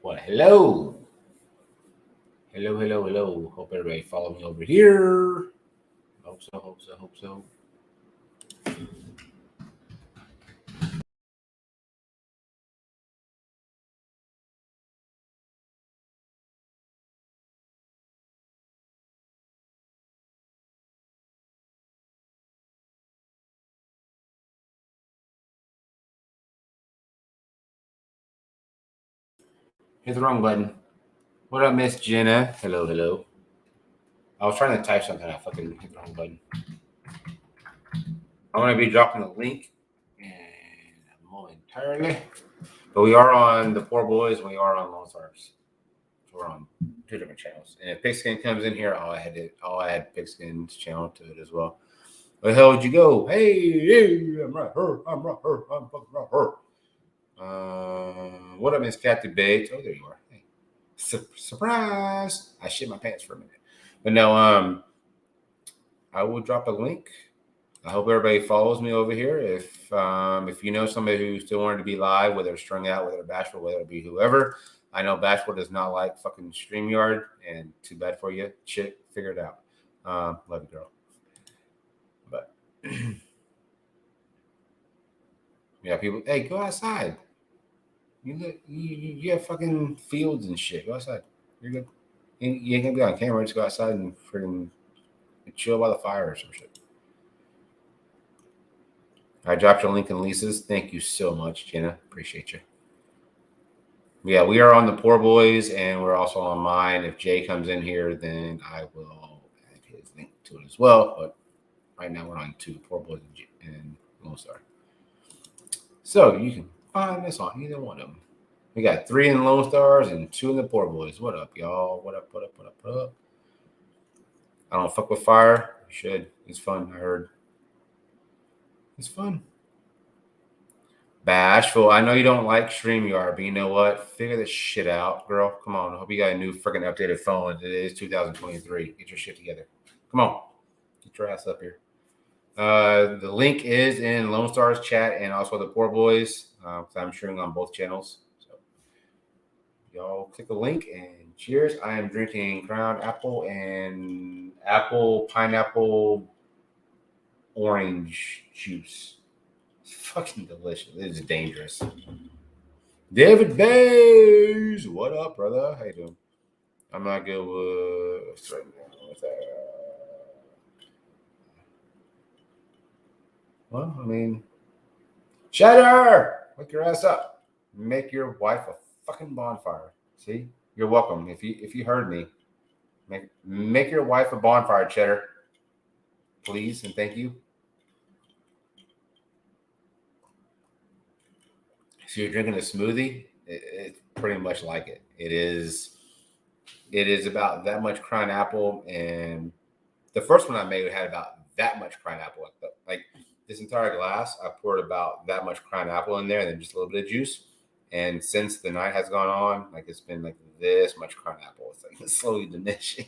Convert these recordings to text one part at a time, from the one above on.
Well, hello. Hello. Hope everybody follow me over here. Hope so. Hit the wrong button. What up, Miss Jenna? Hello. I was trying to type something. I fucking hit the wrong button. I'm going to be dropping a link momentarily. But we are on the Poor Boys and we are on LoneStars. So we're on two different channels. And if Pigskin comes in here, I'll add Pigskin's channel to it as well. Where the hell would you go? Hey, I'm right here. I'm fucking right here. What up, Miss Captain Bates? Oh, there you are. Hey. Surprise! I shit my pants for a minute. But no, I will drop a link. I hope everybody follows me over here. If you know somebody who still wanted to be live, whether it's strung out, whether it's bashful, whether it be whoever, I know bashful does not like fucking StreamYard, and too bad for you. Chick, figure it out. Love you, girl. But yeah, people, hey, go outside. You have fucking fields and shit. Go outside. You're good. You ain't gonna be on camera. Just go outside and freaking chill by the fire or some shit. I dropped your link in Lisa's. Thank you so much, Jenna. Appreciate you. Yeah, we are on the Poor Boys, and we're also on mine. If Jay comes in here, then I will add his link to it as well. But right now, we're on two Poor Boys and LoneStar. So you can find us on either one of them. We got 3 in LoneStars and 2 in the Poor Boys. What up, y'all? What up? I don't fuck with fire. You should. It's fun, I heard. It's fun. Bashful. I know you don't like StreamYard, but you know what? Figure this shit out, girl. Come on. I hope you got a new freaking updated phone. It is 2023. Get your shit together. Come on. Get your ass up here. The link is in LoneStar's chat and also the Poor Boys. I'm streaming on both channels. So y'all click the link and cheers. I am drinking ground apple and pineapple orange juice. It's fucking delicious. It is dangerous. David BOYZ, what up, brother? How you doing? I'm not good with Well, I mean, Cheddar, wake your ass up. Make your wife a fucking bonfire. See, you're welcome. If you heard me, make your wife a bonfire, Cheddar, please, and thank you. So you're drinking a smoothie. It's pretty much like it. It is about that much crying apple, and the first one I made had about that much crying apple. Like this entire glass, I poured about that much crying apple in there, and then just a little bit of juice. And since the night has gone on, like it's been like this much crying apple. It's like it's slowly diminishing.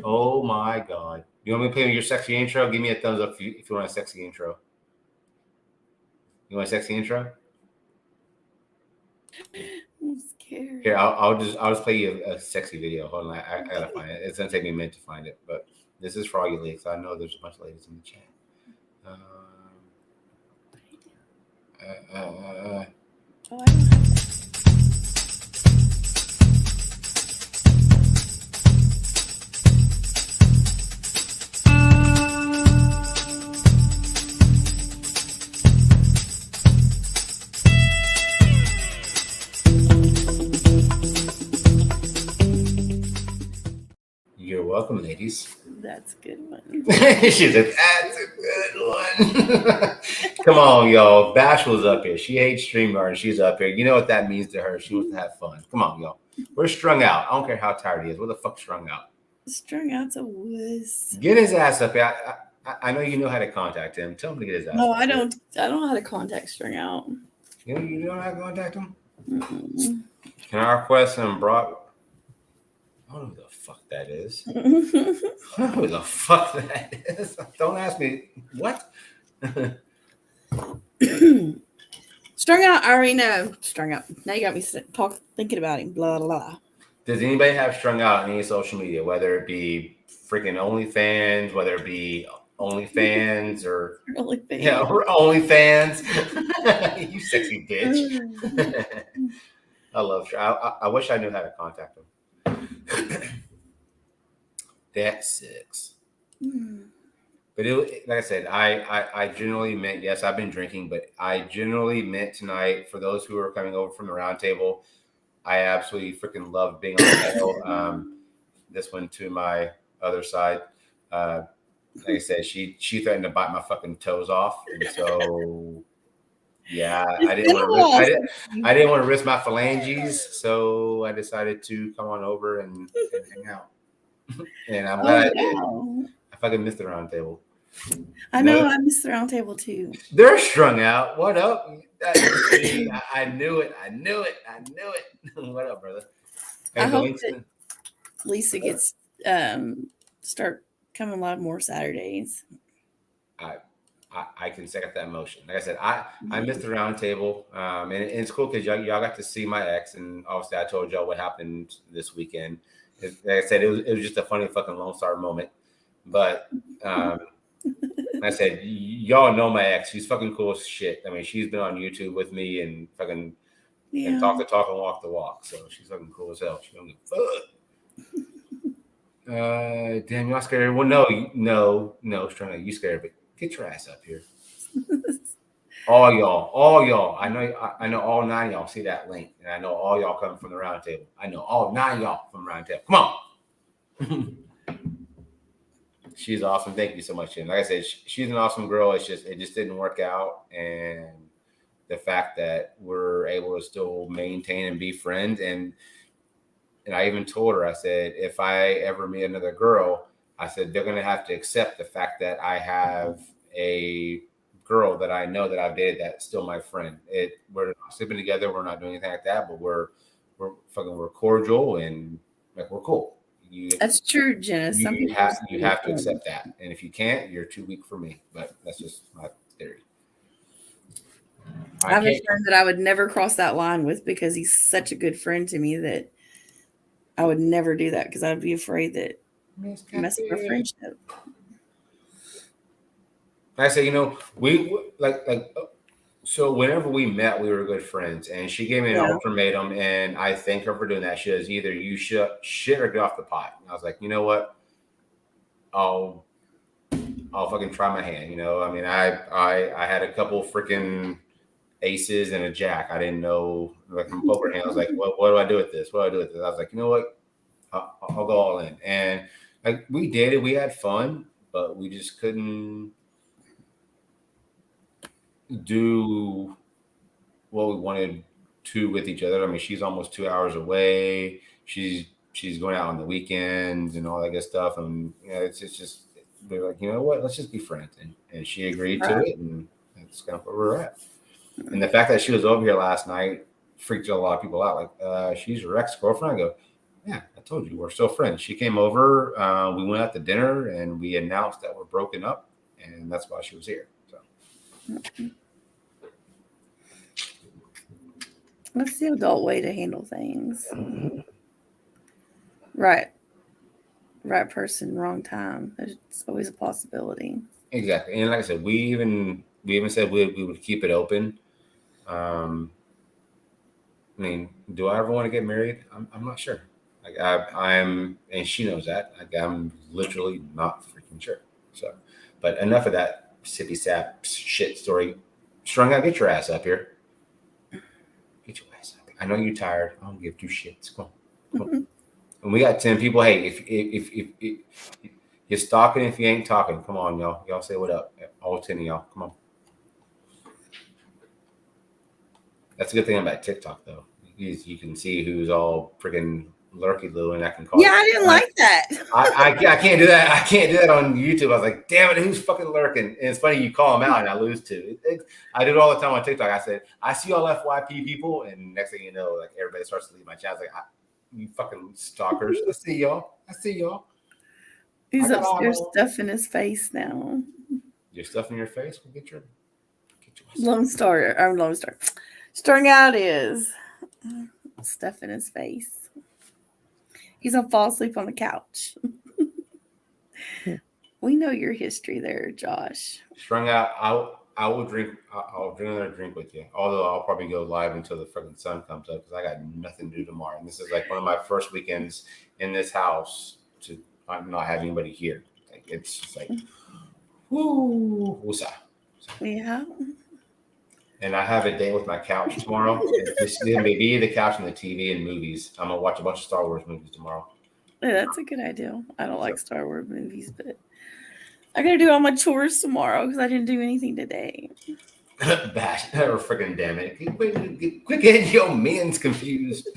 Oh my god! You want me to play your sexy intro? Give me a thumbs up if you want a sexy intro. You want a sexy intro? I'm scared. Here, I'll just play you a sexy video. Hold on, I gotta find it. It's gonna take me a minute to find it, but this is for all you ladies. I know there's a bunch of ladies in the chat. Oh, I don't have that. You're welcome, ladies. That's a good one. She said, "That's a good one." Come on, y'all. Bashful's up here. She hates StreamYard, and she's up here. You know what that means to her. She wants to have fun. Come on, y'all. We're strung out. I don't care how tired he is. What the fuck strung out? Strung out's a wuss. Get his ass up here. I know you know how to contact him. Tell him to get his ass No, up I here. don't. I don't know how to contact strung out. You don't know how to contact him? Mm-mm. Can I request him, Brock? I don't know who the fuck that is. I don't know who the fuck that is. Don't ask me. What? Strung out, I already know. Strung out. Now you got me thinking about him. Blah, blah, blah. Does anybody have strung out on any social media, whether it be freaking OnlyFans, whether it be OnlyFans or or OnlyFans? You sexy bitch. I love. I wish I knew how to contact them. That's six. But like I said, I generally meant, yes, I've been drinking, but I generally meant tonight, for those who are coming over from the round table, I absolutely freaking love being on the panel. This one to my other side. Like I said, she threatened to bite my fucking toes off, and so yeah, I didn't want to risk my phalanges, so I decided to come on over and hang out. And I'm glad I did. I fucking missed the round table. I know, I missed the round table too. They're strung out. What up? I knew it. What up, brother? I hope that Lisa gets start coming a lot more Saturdays. I can second that motion. Like I said, I missed the round table, and it's cool because y'all got to see my ex, and obviously I told y'all what happened this weekend. Like I said, it was just a funny fucking LoneStar moment. But like I said, y'all know my ex. She's fucking cool as shit. I mean, she's been on YouTube with me and fucking and talk the talk and walk the walk. So she's fucking cool as hell. She don't give a fuck. Damn, y'all scared? Well, no, Strung, you scared, but get your ass up here. All y'all. I know all 9 of y'all see that link, and I know all y'all coming from the round table. I know all 9 of y'all from the round table. Come on. She's awesome. Thank you so much. And like I said, she's an awesome girl. It just didn't work out, and the fact that we're able to still maintain and be friends, and I even told her, I said, if I ever meet another girl, I said they're gonna have to accept the fact that I have a girl that I know that I've dated that's still my friend. We're not sleeping together, we're not doing anything like that, but we're cordial and like we're cool. That's true, Jenna. Some people you have to accept that, and if you can't, you're too weak for me. But that's just my theory. I have a friend that I would never cross that line with because he's such a good friend to me that I would never do that because I'd be afraid that mess up our friendship. I say, we like so whenever we met, we were good friends, and she gave me an ultimatum, and I thank her for doing that. She says, either you shit or get off the pot. And I was like, you know what? I'll fucking try my hand. I mean, I had a couple freaking aces and a jack. I didn't know, like, from poker hand. I was like, what do I do with this? I was like, you know what? I'll go all in. And like we dated, we had fun, but we just couldn't do what we wanted to with each other. I mean, she's almost 2 hours away. She's going out on the weekends and all that good stuff. And it's just they're like, you know what? Let's just be friends. And she agreed to it, and that's kind of where we're at. And the fact that she was over here last night freaked a lot of people out. Like, she's your ex-girlfriend. I go, yeah, I told you, we're still friends. She came over, we went out to dinner, and we announced that we're broken up, and that's why she was here. So that's the adult way to handle things. Right person, wrong time. It's always a possibility. Exactly. And like I said, we even said we would keep it open. I mean, do I ever want to get married? I'm not sure. Like I'm, and she knows that. Like I'm literally not freaking sure. So, but enough of that sippy sap shit story. Strung out, get your ass up here. Get your ass up here. I know you're tired. I don't give 2 shits. Come on. And we got 10 people. Hey, if you're stalking, if you ain't talking, come on, y'all. Y'all say what up. All 10 of y'all. Come on. That's a good thing about TikTok, though. You can see who's all freaking lurky-loo, and I can call. Yeah, I didn't like that. I can't do that. I can't do that on YouTube. I was like, damn it, who's fucking lurking? And it's funny, you call them out, and I lose too. I do it all the time on TikTok. I said, I see all FYP people, and next thing you know, like everybody starts to leave my chat. I was like, you fucking stalkers. I see y'all. He's upstairs stuffing his face now. You're stuffing your face? Well, get your LoneStar. Strung out is stuff in his face. He's gonna fall asleep on the couch. We know your history there, Josh. Strung out. I will drink. I'll drink another drink with you. Although I'll probably go live until the freaking sun comes up because I got nothing to do tomorrow. And this is like one of my first weekends in this house to not have anybody here. Like it's just like, woo, woosah. Yeah. And I have a date with my couch tomorrow. It's gonna be the couch and the TV and movies. I'm gonna watch a bunch of Star Wars movies tomorrow. Yeah, that's a good idea. I don't like Star Wars movies, but I gotta do all my chores tomorrow because I didn't do anything today. Bash or freaking damn it! Quit getting your men's confused.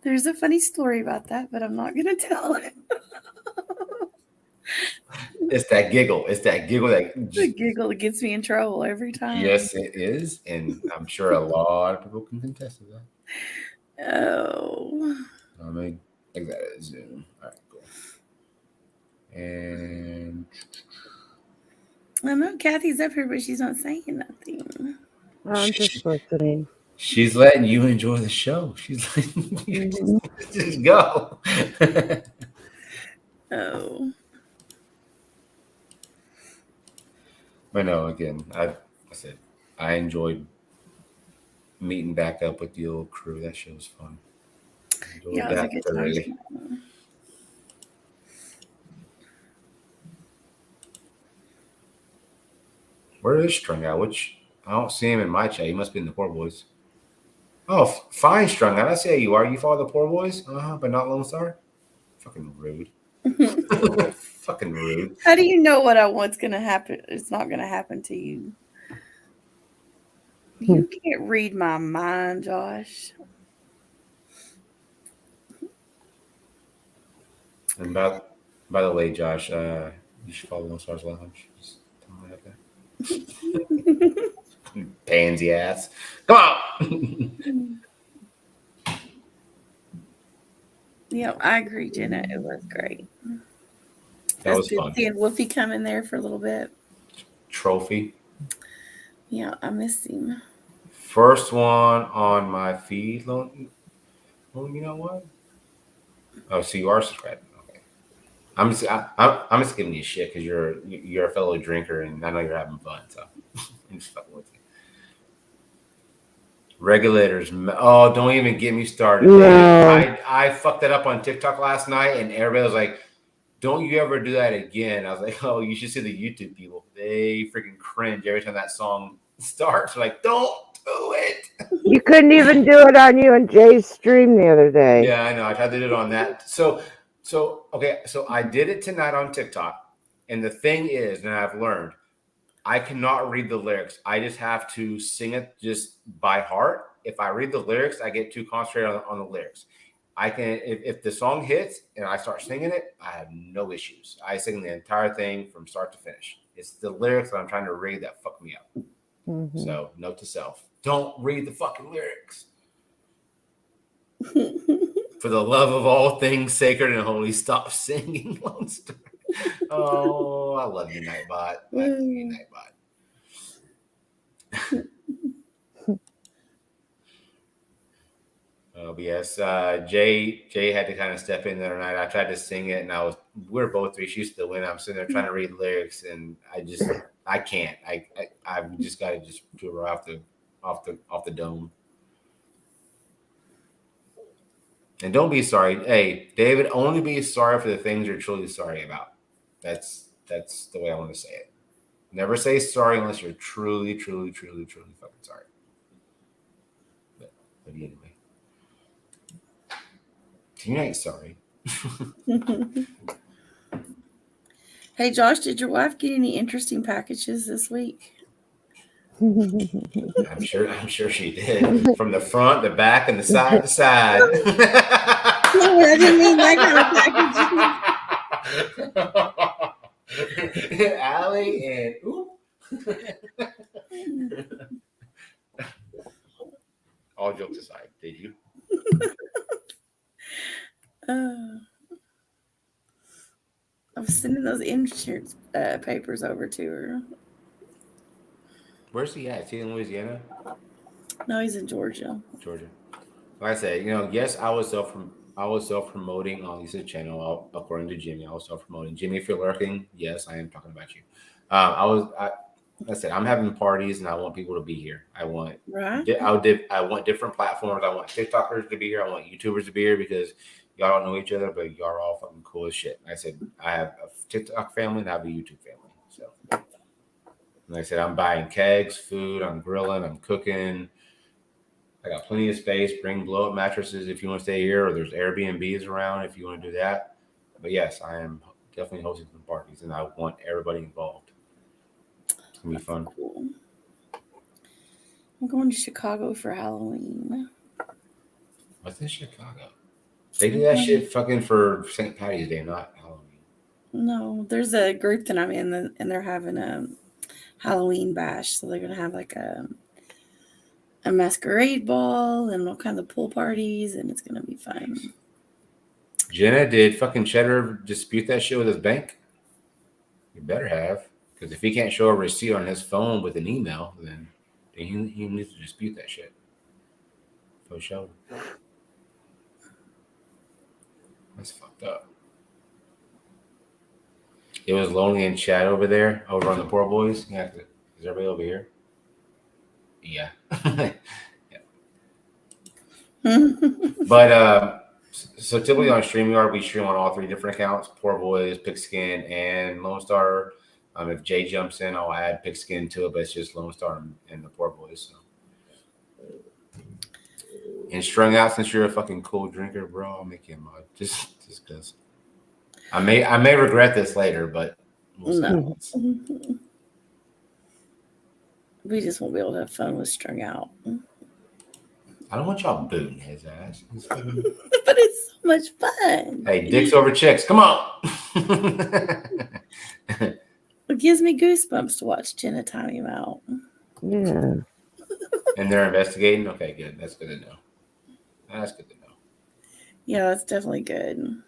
There's a funny story about that, but I'm not gonna tell it. It's that giggle. It's that giggle that The giggle that gets me in trouble every time. Yes, it is, and I'm sure a lot of people can contest to that. Oh. I mean, like that is Zoom. All right, cool. And I know Kathy's up here, but she's not saying nothing. I'm just listening. She's letting you enjoy the show. She's letting you just go. Oh. But no, again, I said I enjoyed meeting back up with the old crew. That show was fun. Yeah, it was a good time. Where is Strung Out? Which I don't see him in my chat. He must be in the Poor Boys. Oh, fine, Strung Out. I see how you are. You follow the Poor Boys? But not LoneStar? Fucking rude. Fucking rude. How do you know what's gonna happen? It's not gonna happen to you. You can't read my mind, Josh. And by the way, Josh, you should follow LoneStar's Lounge. Just pansy ass. Come on. Yeah, I agree, Jenna. It was great. That was fun. Seeing Wolfie come in there for a little bit. Trophy. Yeah, I missed him. First one on my feed. Well, you know what? Oh, so you are subscribed. Okay. I'm just giving you shit because you're a fellow drinker and I know you're having fun. So I'm just fucking with you. Regulators. Oh, don't even get me started. No. I fucked that up on TikTok last night and everybody was like, don't you ever do that again. I was like, oh, you should see the YouTube people. They freaking cringe every time that song starts. Like, don't do it. You couldn't even do it on you and Jay's stream the other day. Yeah, I know. I tried to do it on that. So okay. So I did it tonight on TikTok. And the thing is, and I've learned, I cannot read the lyrics. I just have to sing it just by heart. If I read the lyrics, I get too concentrated on the lyrics. I can, if the song hits and I start singing it, I have no issues. I sing the entire thing from start to finish. It's the lyrics that I'm trying to read that fuck me up. Mm-hmm. So note to self, don't read the fucking lyrics. For the love of all things sacred and holy, stop singing LoneStar. Oh, I love you, Nightbot. I love you, Nightbot. But yes, Jay had to kind of step in the other night. I tried to sing it, and we're both three. She used to win. I'm sitting there trying to read lyrics, and I can't. I've just got to just do her off the dome. And don't be sorry. Hey, David, only be sorry for the things you're truly sorry about. That's the way I want to say it. Never say sorry unless you're truly, truly, truly, truly fucking sorry. But anyway. You ain't sorry. Hey, Josh, did your wife get any interesting packages this week? I'm sure she did. From the front, the back, and the side to side. No, I didn't mean that kind of package. Allie and ooh. All jokes aside, did you? I was sending those insurance papers over to her. Where's he at? Is he in Louisiana? No, he's in Georgia. Georgia. Like I said, yes, I was self-promoting on Lisa's channel. According to Jimmy, I was self-promoting. Jimmy, if you're lurking, yes, I am talking about you. I said I'm having parties and I want people to be here. I want Right. I want different platforms. I want TikTokers to be here. I want YouTubers to be here because y'all don't know each other, but y'all are all fucking cool as shit. I said I have a TikTok family and I have a YouTube family. So, like I said, I'm buying kegs, food, I'm grilling, I'm cooking. I got plenty of space. Bring blow up mattresses if you want to stay here, or there's Airbnbs around if you want to do that. But yes, I am definitely hosting some parties, and I want everybody involved. It's gonna be fun. Cool. I'm going to Chicago for Halloween. What's in Chicago? They do that shit fucking for St. Patty's Day, not Halloween. No, there's a group that I'm in, and they're having a Halloween bash, so they're gonna have like a masquerade ball and all kinds of pool parties, and it's gonna be fun. Jenna, did fucking Cheddar dispute that shit with his bank? You better have, because if he can't show a receipt on his phone with an email, then he needs to dispute that shit. For sure. That's fucked up. It was lonely in chat over there, over on the Poor Boys. Yeah, is everybody over here? Yeah. But so typically on StreamYard, we stream on all 3 different accounts: Poor Boys, Pigskin, and LoneStar. If Jay jumps in, I'll add Pigskin to it, but it's just LoneStar and the Poor Boys. So. And Strung Out, since you're a fucking cool drinker, bro, I'll make you a mod. Just because. I may regret this later, but we'll no. We just won't be able to have fun with Strung Out. I don't want y'all booting his ass. But it's so much fun. Hey, dicks over chicks. Come on. It gives me goosebumps to watch Jenna time him out. Yeah. And they're investigating? Okay, good. That's good to know. That's good to know. Yeah, that's definitely good.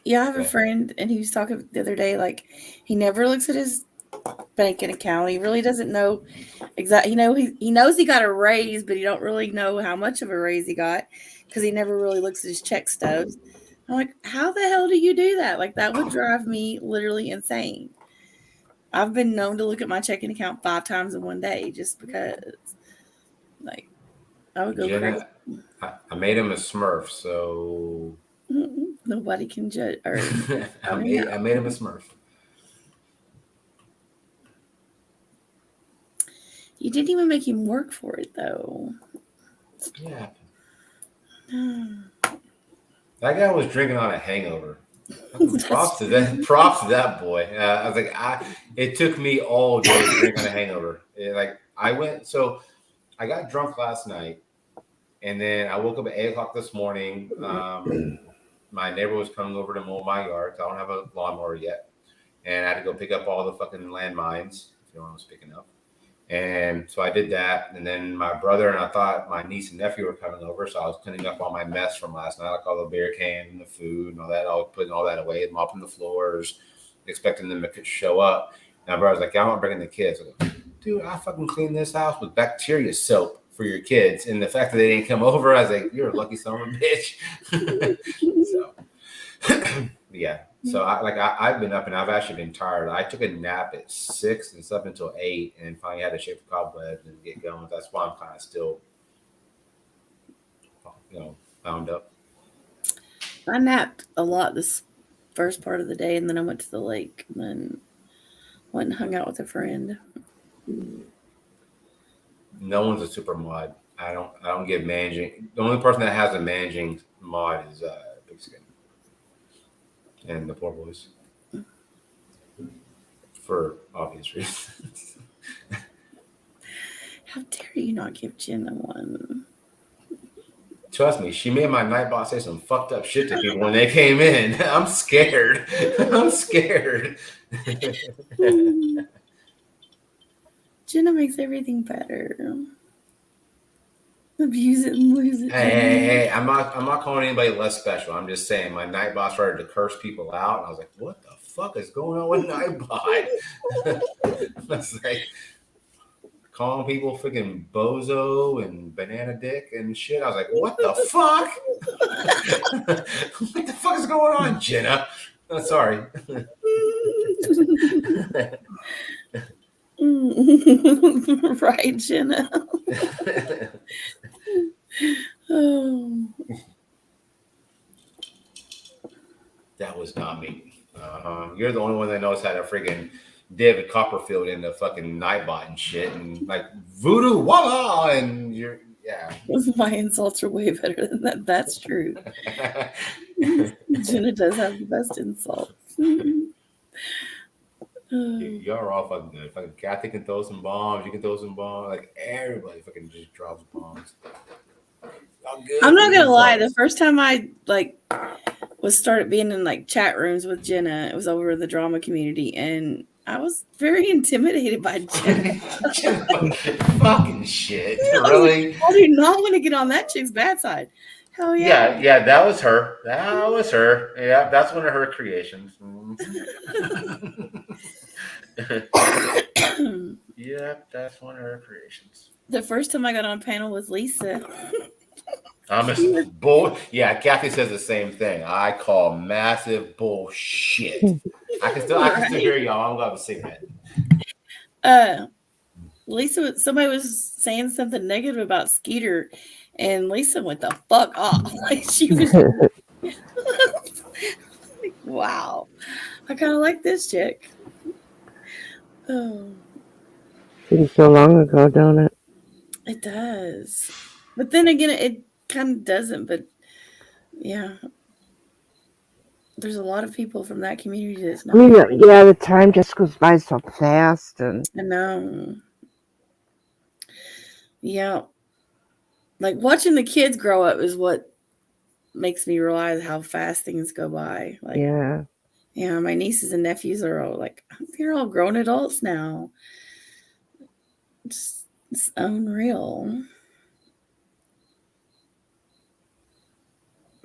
Yeah, I have a friend, and he was talking the other day, like, he never looks at his banking account. He really doesn't know exactly. He knows he got a raise, but he don't really know how much of a raise he got because he never really looks at his check stubs. I'm like, how the hell do you do that? Like, that would drive me literally insane. I've been known to look at my checking account 5 times in one day just because, like, I would go crazy. I made him a Smurf, so nobody can judge. Or I made him a Smurf. You didn't even make him work for it, though. Yeah. That guy was drinking on a hangover. Props to that boy. I was like, it took me all day to drink on a hangover. I got drunk last night, and then I woke up at 8:00 this morning. My neighbor was coming over to mow my yard. I don't have a lawnmower yet, and I had to go pick up all the fucking landmines. If you know what I was picking up. And so I did that. And then my brother and I thought my niece and nephew were coming over. So I was cleaning up all my mess from last night, like all the beer cans and the food and all that. I was putting all that away, mopping the floors, expecting them to show up. And my brother's like, I'm not bringing the kids. I go, dude, I fucking cleaned this house with bacteria soap for your kids. And the fact that they didn't come over, I was like, you're a lucky son of a bitch. So, yeah. So I've been up and I've actually been tired. I took a nap at 6 and slept until 8 and finally had to shake the cobwebs and get going. That's why I'm kind of still, bound up. I napped a lot this first part of the day, and then I went to the lake and then went and hung out with a friend. No one's a super mod. I don't get managing. The only person that has a managing mod is Big Skin. And the Poor Boys, for obvious reasons. How dare you not give Jenna one? Trust me, she made my night boss say some fucked up shit to people when they came in. I'm scared. I'm scared. Jenna makes everything better. Abuse it and lose it. Hey, I'm not calling anybody less special. I'm just saying my night boss started to curse people out, and I was like, what the fuck is going on with Nightbot? That's like calling people freaking bozo and banana dick and shit. I was like, what the fuck? What the fuck is going on, Jenna? Sorry. Right, Jenna. Oh. That was not me. You're the only one that knows how to freaking David Copperfield in the fucking Nightbot and shit, and like voodoo voila, and you're My insults are way better than that. That's true. Jenna does have the best insults. Y'all are all fucking good. Fucking Kathy can throw some bombs. You can throw some bombs. Like everybody fucking just drops bombs. I'm not gonna lie. The first time I was started being in like chat rooms with Jenna, it was over the drama community, and I was very intimidated by Jenna. Fucking shit. Really? I do not want to get on that chick's bad side. Hell yeah. Yeah, that was her. That was her. Yeah, that's one of her creations. Yeah, that's one of her creations. The first time I got on a panel with Lisa. Yeah, Kathy says the same thing. I call massive bullshit. I can still hear y'all. I'm gonna say that. Somebody was saying something negative about Skeeter, and Lisa went the fuck off. Like she was like, wow. I kind of like this chick. Oh. Seems so long ago, don't it? It does. But then again, it kind of doesn't. But yeah. There's a lot of people from that community that's not. I mean, yeah, the time just goes by so fast. And I know. Yeah. Like watching the kids grow up is what makes me realize how fast things go by. Like, yeah, my nieces and nephews are all like, they're all grown adults now. It's unreal.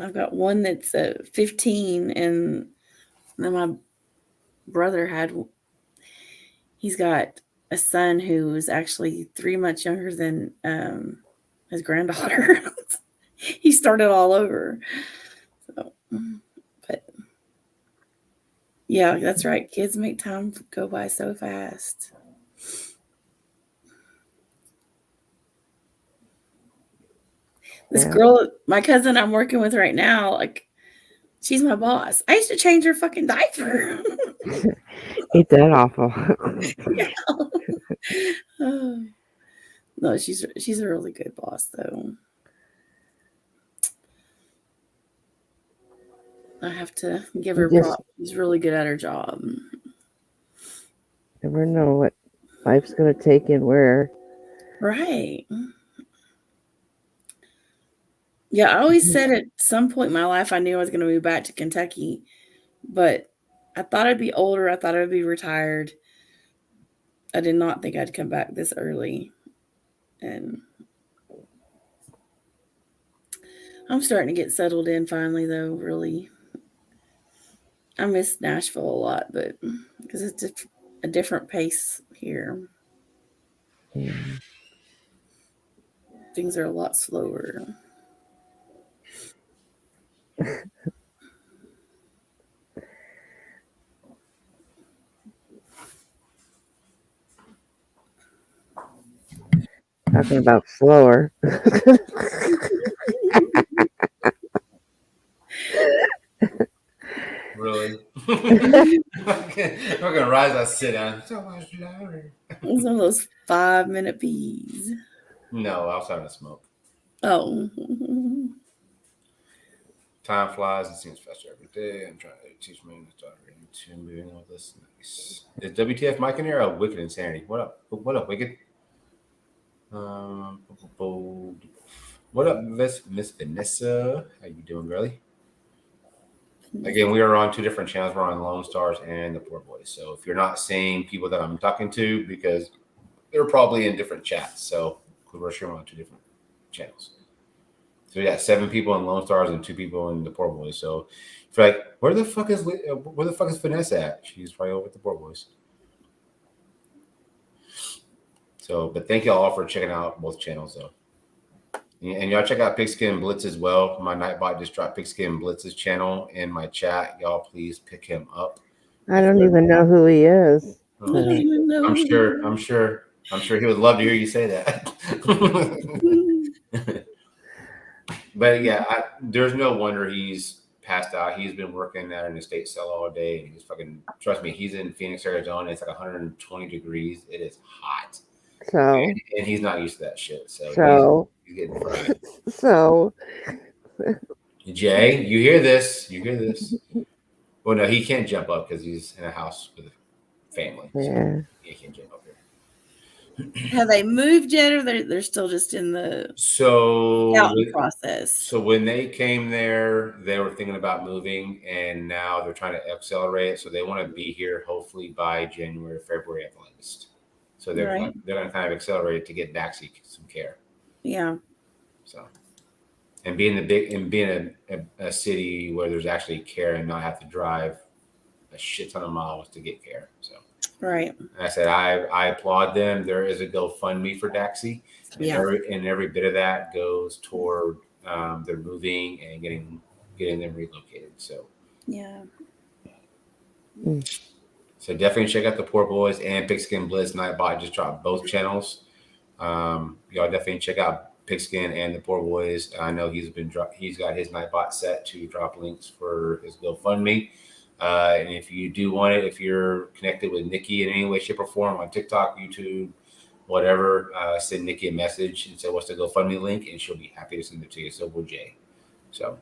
I've got one that's 15, and then my brother he's got a son who is actually 3 months younger than his granddaughter. He started all over. So, but yeah, that's right. Kids make time go by so fast. This girl, my cousin I'm working with right now, like, she's my boss. I used to change her fucking diaper. ain't that awful? Yeah. No, she's a really good boss, though. I have to give her props. She's really good at her job. Never know what life's gonna take and where. Right. Yeah, I always said at some point in my life I knew I was going to move back to Kentucky, but I thought I'd be older. I thought I'd be retired. I did not think I'd come back this early. And I'm starting to get settled in finally, though, really. I miss Nashville a lot, but because it's a different pace here. Yeah. Things are a lot slower. Talking about slower. Really? I'm gonna rise. I sit down. So much louder. It's one of those 5-minute peas. No, I was having to smoke. Oh. Time flies. It seems faster every day. I'm trying to teach me to start reading to moving all this. Nice. Is WTF Mike in here? Oh, Wicked Insanity. What up? What up, Wicked? What up, Miss Vanessa? How you doing, girlie? Again, we are on 2 different channels. We're on LoneStars and the Poor Boys. So if you're not seeing people that I'm talking to, because they're probably in different chats. So we're streaming on 2 different channels. So we got 7 people in Lone Stars and 2 people in the Poor Boys. So if you're like, where the fuck is Finesse at? She's probably over at the Poor Boys. So, but thank y'all all for checking out both channels though. And y'all check out Pigskin Blitz as well. My Nightbot just dropped Pigskin Blitz's channel in my chat. Y'all please pick him up. I don't even know who he is. I don't even know. I'm sure he would love to hear you say that. But yeah, there's no wonder he's passed out. He's been working at an estate sale all day, and he's fucking, trust me, he's in Phoenix, Arizona. It's like 120 degrees. It is hot. So And he's not used to that shit. So he's getting fried. So Jay, you hear this? Well, no, he can't jump up because he's in a house with a family. yeah. So he can't jump up there. Have they moved yet, or they're still just in the process? So when they came there, they were thinking about moving, and now they're trying to accelerate it. So they want to be here hopefully by January, February at the latest. So they're going to kind of accelerate it to get Daxie some care. Yeah. So, and being a city where there's actually care and not have to drive a shit ton of miles to get care. So. Right. And I said, I applaud them. There is a GoFundMe for Daxie. And every bit of that goes toward their moving and getting them relocated. So, yeah. So definitely check out the Poor Boys and Pigskin Blitz. Nightbot just dropped both channels. Y'all definitely check out Pigskin and the Poor Boys. I know he's got his Nightbot set to drop links for his GoFundMe. And if you do want it, if you're connected with Nikki in any way, shape, or form on TikTok, YouTube, whatever, send Nikki a message and say, what's the GoFundMe link? And she'll be happy to send it to you. So will Jay. So,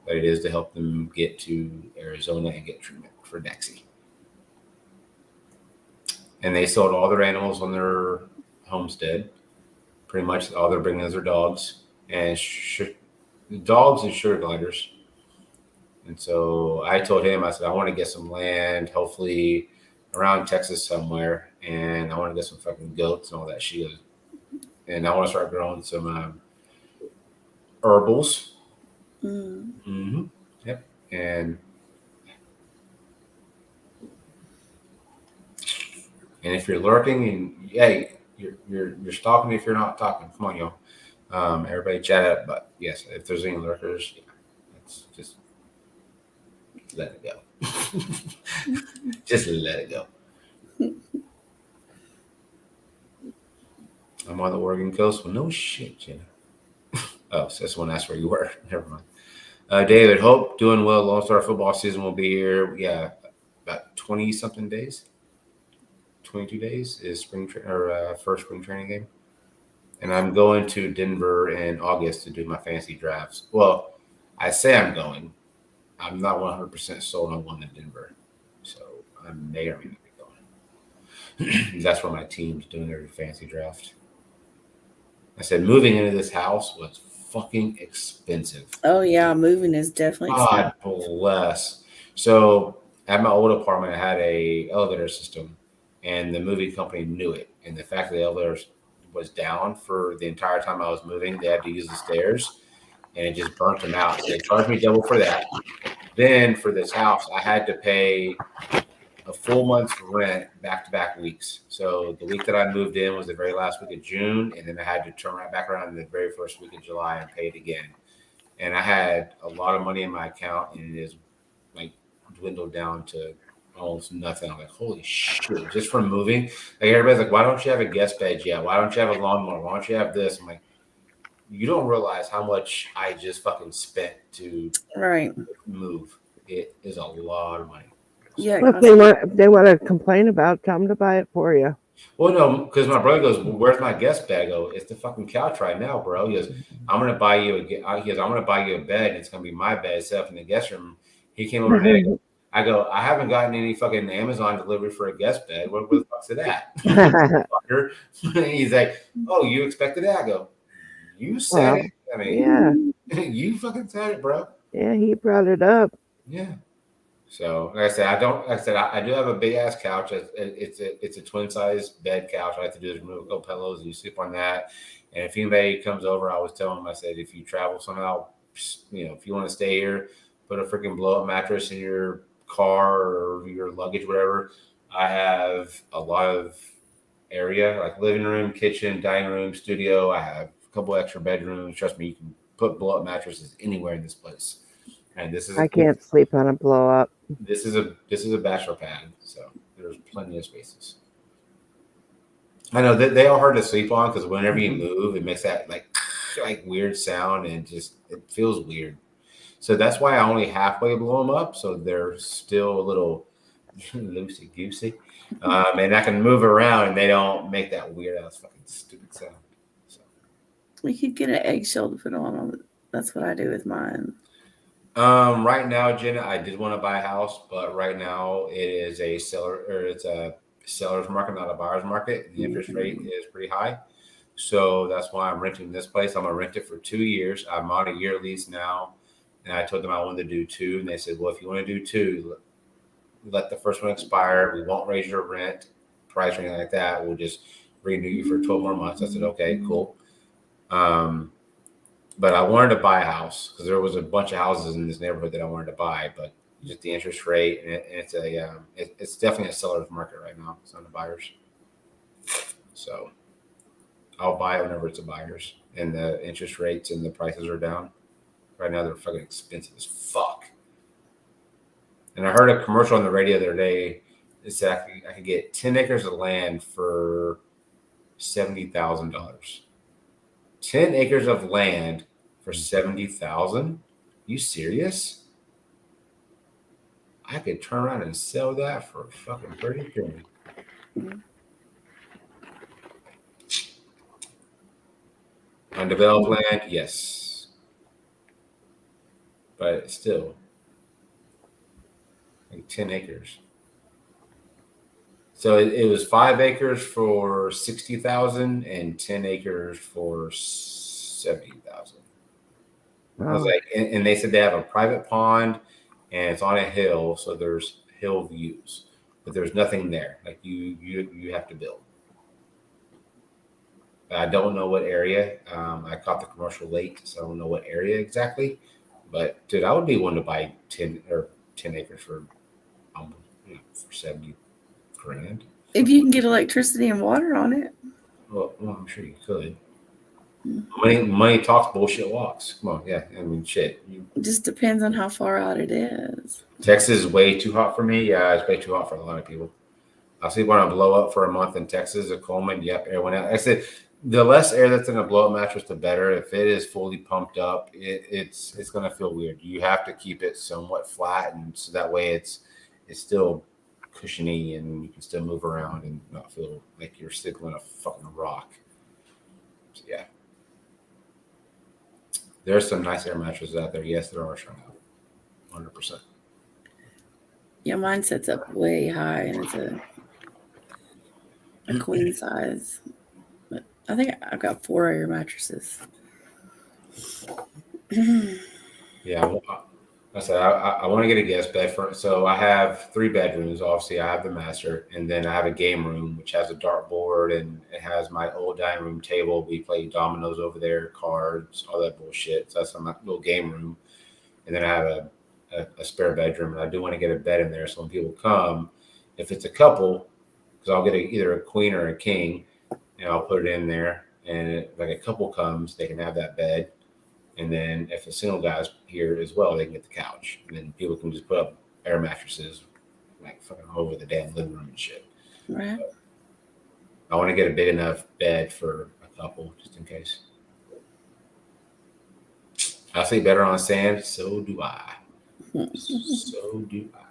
but it is to help them get to Arizona and get treatment for Daxie. And they sold all their animals on their homestead. Pretty much all they're bringing is their dogs and dogs and sugar gliders. And so I told him, I said, I want to get some land, hopefully around Texas somewhere. And I want to get some fucking goats and all that shit. And I want to start growing some herbals. Mm-hmm. Yep. And if you're lurking and hey, you're stalking if you're not talking. Come on, y'all. Everybody chat up. But yes, if there's any lurkers, it's just let it go. Just let it go. I'm on the Oregon coast. Well, no shit, Jenna. Oh, so that's when that's where you were. Never mind. David, hope doing well. LoneStar football season will be here. Yeah, about 20-something days. 22 days is first spring training game. And I'm going to Denver in August to do my fantasy drafts. Well, I say I'm going. I'm not 100% sold on going to Denver. So I may or may not be going. That's where my team's doing their fantasy draft. I said moving into this house was fucking expensive. Oh, yeah. Moving is definitely expensive. God bless. So at my old apartment, I had a elevator system. And the moving company knew it. And the fact that the elevator was down for the entire time I was moving, they had to use the stairs. And it just burnt them out. So they charged me double for that. Then for this house, I had to pay a full month's rent back-to-back weeks. So the week that I moved in was the very last week of June. And then I had to turn right back around in the very first week of July and pay it again. And I had a lot of money in my account. And it is like dwindled down to almost nothing. I'm like, holy shit, just from moving. Like everybody's like, why don't you have a guest bed yet? Why don't you have a lawnmower? Why don't you have this? I'm like, you don't realize how much I just fucking spent to move. It is a lot of money. Yeah. Well, if they want to complain about, tell them to buy it for you. Well, no, because my brother goes, well, where's my guest bed? I go, it's the fucking couch right now, bro. He goes, I'm gonna buy you a bed. And it's gonna be my bed set up in the guest room. He came over here. I go, I haven't gotten any fucking Amazon delivery for a guest bed. Where the fuck's it at? He's like, oh, you expected that? I go, you said it. I mean, yeah. You fucking said it, bro. Yeah, he brought it up. Yeah. So, like I said, I do have a big ass couch. It's a twin size bed couch. All I have to do is remove a couple pillows and you sleep on that. And if anybody comes over, I always tell them, I said, if you travel somehow, if you want to stay here, put a freaking blow up mattress in your car or your luggage, whatever. I have a lot of area like living room, kitchen, dining room, studio. I have a couple extra bedrooms. Trust me, you can put blow up mattresses anywhere in this place. And I can't sleep on a blow up. This is a bachelor pad, so there's plenty of spaces. I know that they are hard to sleep on because whenever you move, it makes that like weird sound and it feels weird. So that's why I only halfway blow them up, so they're still a little loosey goosey, and I can move around and they don't make that weird ass fucking stupid sound. So we could get an eggshell to put on. That's what I do with mine. Right now, Jenna, I did want to buy a house, but right now it's a seller's market, not a buyer's market. The interest rate is pretty high. So that's why I'm renting this place. I'm going to rent it for 2 years. I'm on a year lease now. And I told them I wanted to do 2. And they said, well, if you want to do 2, let the first one expire. We won't raise your rent price or anything like that. We'll just renew you for 12 more months. I said, okay, cool. But I wanted to buy a house because there was a bunch of houses in this neighborhood that I wanted to buy, but just the interest rate and it's definitely a seller's market right now. It's not a buyer's. So I'll buy it whenever it's a buyer's and the interest rates and the prices are down. Right now they're fucking expensive as fuck. And I heard a commercial on the radio the other day. It said I could get 10 acres of land for $70,000. 10 acres of land for $70,000? You serious? I could turn around and sell that for fucking $30,000. Undeveloped land, yes, but still, like 10 acres. So it was 5 acres for 60,000 and 10 acres for 70,000. I was like, and they said they have a private pond and it's on a hill, so there's hill views, but there's nothing there. Like you have to build. I don't know what area. I caught the commercial late, so I don't know what area exactly. But dude, I would be willing to buy 10 acres for 70 grand. If you can get electricity and water on it. Well, I'm sure you could. Money talks, bullshit walks. Come on, yeah. I mean, shit. It just depends on how far out it is. Texas is way too hot for me. Yeah, it's way too hot for a lot of people. I'll see when I blow up for a month in Texas, a Coleman. Yep, air went out. I said the less air that's in a blow up mattress, the better. If it is fully pumped up, it's going to feel weird. You have to keep it somewhat flat, and so that way it's still cushiony and you can still move around and not feel like you're sitting on a fucking rock. So, yeah. There's some nice air mattresses out there. Yes, there are, Sean. 100%. Yeah, mine sets up way high and it's a queen size. But I think I've got 4 air mattresses. Yeah, I said I want to get a guest bed for. So I have 3 bedrooms. Obviously, I have the master, and then I have a game room which has a dartboard and it has my old dining room table. We play dominoes over there, cards, all that bullshit. So that's my little game room, and then I have a spare bedroom, and I do want to get a bed in there. So when people come, if it's a couple, because I'll get either a queen or a king, and I'll put it in there. And like a couple comes, they can have that bed. And then if a single guy's here as well, they can get the couch. And then people can just put up air mattresses like fucking all over the damn living room and shit. Right. So I want to get a big enough bed for a couple, just in case. I sleep better on sand, so do I. So do I.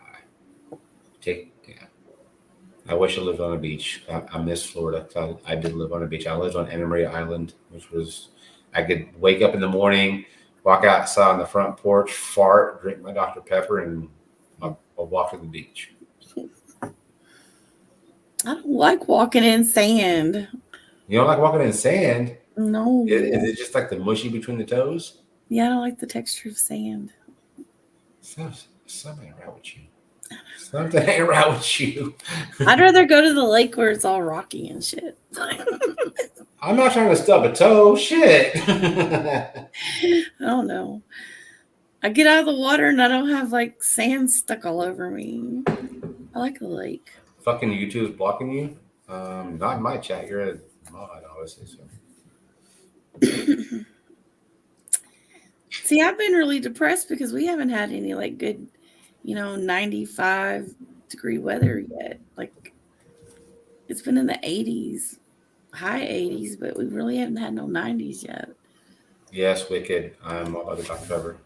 I wish I lived on a beach. I miss Florida. I did live on a beach. I lived on Anna Maria Island, which was, I could wake up in the morning, walk outside on the front porch, fart, drink my Dr. Pepper, and I'll walk to the beach. I don't like walking in sand. You don't like walking in sand? No. Is it just like the mushy between the toes? Yeah, I don't like the texture of sand. Something right with you. Something ain't right with you. I'd rather go to the lake where it's all rocky and shit. I'm not trying to stub a toe. Shit. I don't know. I get out of the water and I don't have like sand stuck all over me. I like the lake. Fucking YouTube is blocking you. Not in my chat. You're a mod, obviously. So. See, I've been really depressed because we haven't had any like good, 95-degree weather yet. Like it's been in the 80s, high 80s, but we really haven't had no 90s yet. Yes, Wicked. I'm all about the Dr. Pepper.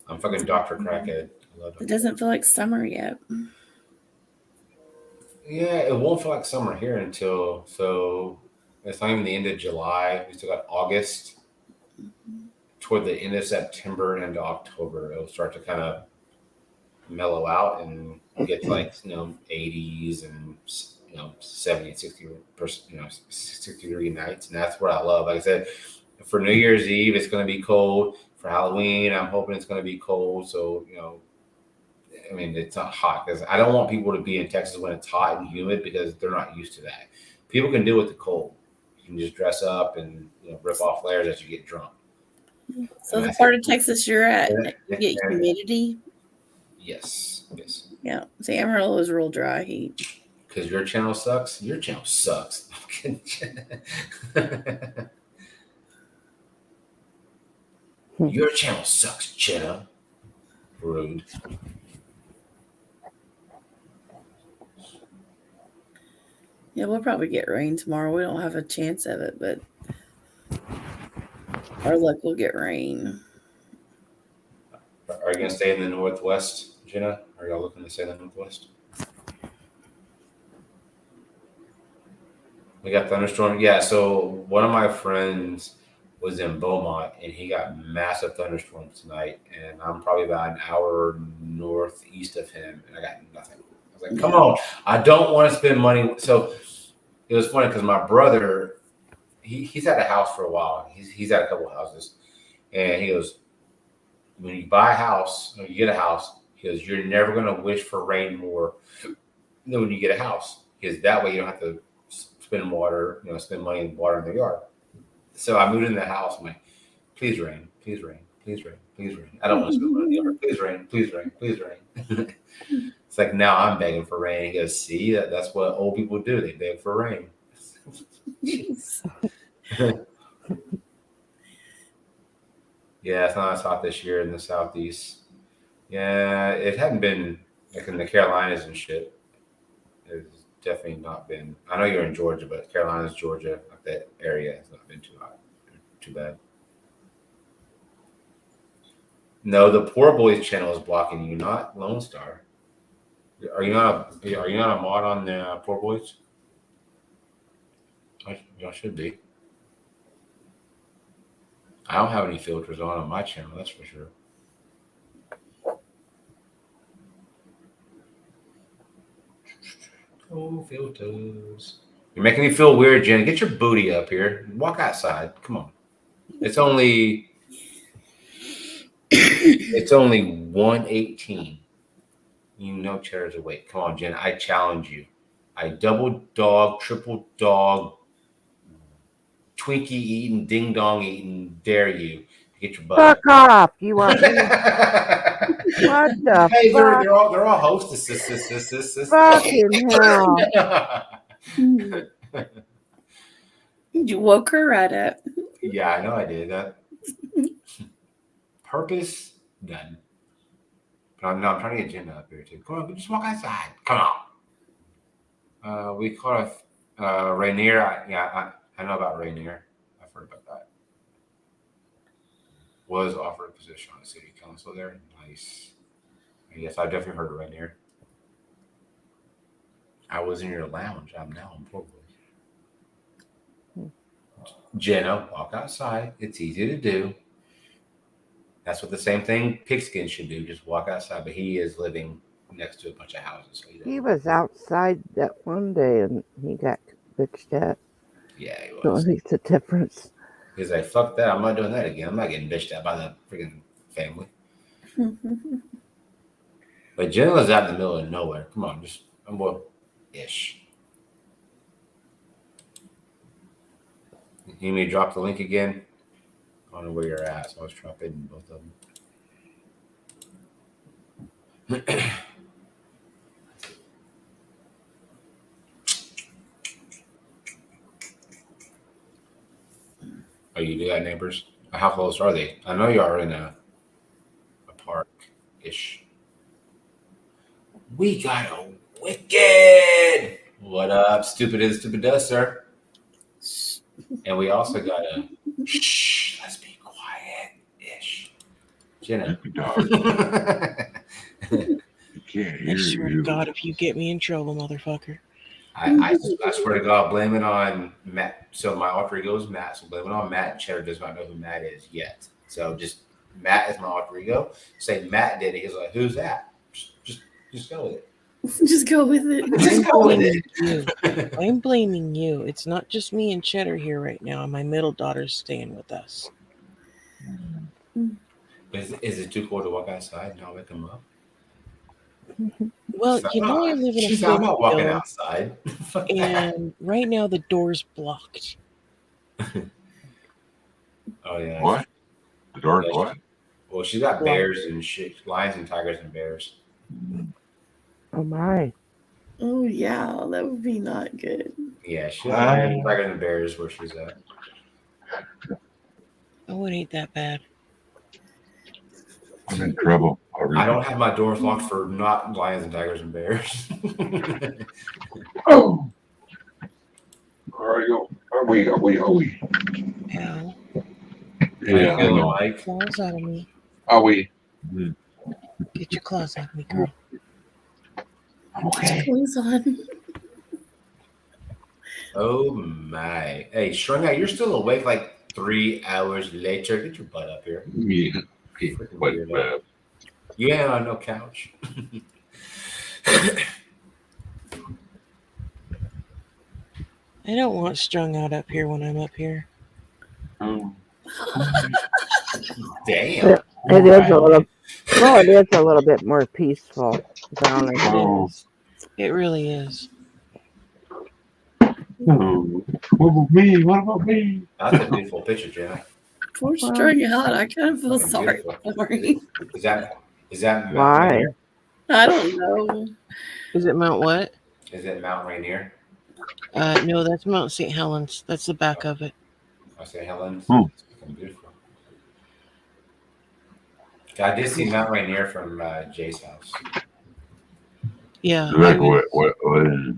I'm fucking Dr. Crackhead. It doesn't feel like summer yet. Yeah, it won't feel like summer here until it's not even the end of July. We still got August. Toward the end of September and into October, it'll start to kind of mellow out and get to like 80s and 70 and 60-degree nights, and that's what I love. Like I said, for New Year's Eve it's going to be cold. For Halloween I'm hoping it's going to be cold, so I mean it's not hot because I don't want people to be in Texas when it's hot and humid because they're not used to that. People can deal with the cold. You can just dress up and rip off layers as you get drunk. So the part of Texas you're at, you get humidity? Yes. Yeah. See, Amarillo is real dry heat. Because your channel sucks? Your channel sucks. Your channel sucks, Jenna. Rude. Yeah, we'll probably get rain tomorrow. We don't have a chance of it, but our luck will get rain. Are you going to stay in the Northwest, Jenna? Are y'all looking to stay in the Northwest? We got thunderstorm. Yeah, so one of my friends was in Beaumont, and he got massive thunderstorms tonight, and I'm probably about an hour northeast of him, and I got nothing. I was like, come on, I don't want to spend money. So it was funny because my brother, he's had a house for a while. He's had a couple of houses, and he goes, when you buy a house, or you get a house, he goes, you're never going to wish for rain more than when you get a house, because that way you don't have to spend money in water in the yard. So I moved in the house. I'm like, please rain, please rain, please rain, please rain. I don't want to spend money in the yard. Please rain, please rain, please rain. It's like now I'm begging for rain. He goes, see, that's what old people do. They beg for rain. Yeah, it's not as hot this year in the Southeast. Yeah, it hadn't been like in the Carolinas and shit. It's definitely not been. I know you're in Georgia, but Carolinas, Georgia, like that area has not been too hot, too bad. No, the Poor Boys channel is blocking you, not LoneStar. Are you not a mod on the Poor Boys? Y'all should be. I don't have any filters on my channel, that's for sure. Oh, filters. You're making me feel weird, Jen. Get your booty up here. Walk outside. Come on. It's only 1:18. Cheddar's awake. Come on, Jen. I challenge you. I double dog, triple dog, Twinkie eating, ding dong eating, dare you to get your butt. Fuck off! You want me? What the Hey, fuck? they're all hostesses. Fucking hell! You woke her right up. Yeah, I know I did that. Purpose done. But I'm trying to get Jenna up here too. Come on, just walk outside. Come on. We caught Rainier. I know about Rainier. I've heard about that. Was offered a position on the city council there. Nice. Yes, I've definitely heard of Rainier. I was in your lounge. I'm now in Portland. Jenna, walk outside. It's easy to do. That's what the same thing Pigskin should do. Just walk outside. But he is living next to a bunch of houses. So he was outside that one day and he got bitched at. Yeah, he was. So it makes a difference. He's like, fuck that. I'm not doing that again. I'm not getting bitched at by the freaking family. But Jenna's out in the middle of nowhere. Come on, just I'm ish. You may drop the link again. I don't know where you're at, so I was dropping both of them. Oh, you do got neighbors? How close are they? I know you are in a park-ish. We got a wicked. What up, stupid is stupid does, sir. And we also got a shh. Let's be quiet-ish. Jenna. Can't hear I swear to you. God, if you get me in trouble, motherfucker. I swear to God, blame it on Matt. So my alter ego is Matt. So blame it on Matt. Cheddar does not know who Matt is yet. So just Matt is my alter ego. Say Matt did it. He's like, who's that? Just go with it. Just go with it. Just go with blaming it. you. I'm blaming you. It's not just me and Cheddar here right now, and my middle daughter's staying with us. Is it too cold to walk outside and I'll wake him up? Well, you know I live in a She's I'm not walking building, outside. Fuck that. and right now the door's blocked. Oh yeah. What? The dark Yeah, what? Well, she's got bears and shit, lions and tigers and bears. Oh my. Oh yeah, that would be not good. Yeah, she's got lions, tigers, and bears where she's at. Oh, it ain't that bad. I'm in trouble. I don't have my doors locked for not lions and tigers and bears. Oh. Are we? Ow. Yeah, I know. Mike. Claws out of me. Are we? Get your claws out of me, girl. I'm okay. Clothes on. Oh my. Hey, Strung Out, you're still awake like 3 hours later. Get your butt up here. Yeah. Freaking But, weirdo. You ain't on no couch. I don't want strung out up here when I'm up here. um, Damn. It is a little. Well, it is a little bit more peaceful down there. Oh. It really is. What about me? What about me? That's a beautiful picture, Jenna. Poor Strung Out. I kind of feel sorry for him. Is that Mount Why? Rainier? I don't know. Is it Mount what? Is it Mount Rainier? No, that's Mount St. Helens. That's the back of it. I say Helen's. Hmm. It's fucking beautiful. I did see Mount Rainier from Jay's house. Yeah. Like what is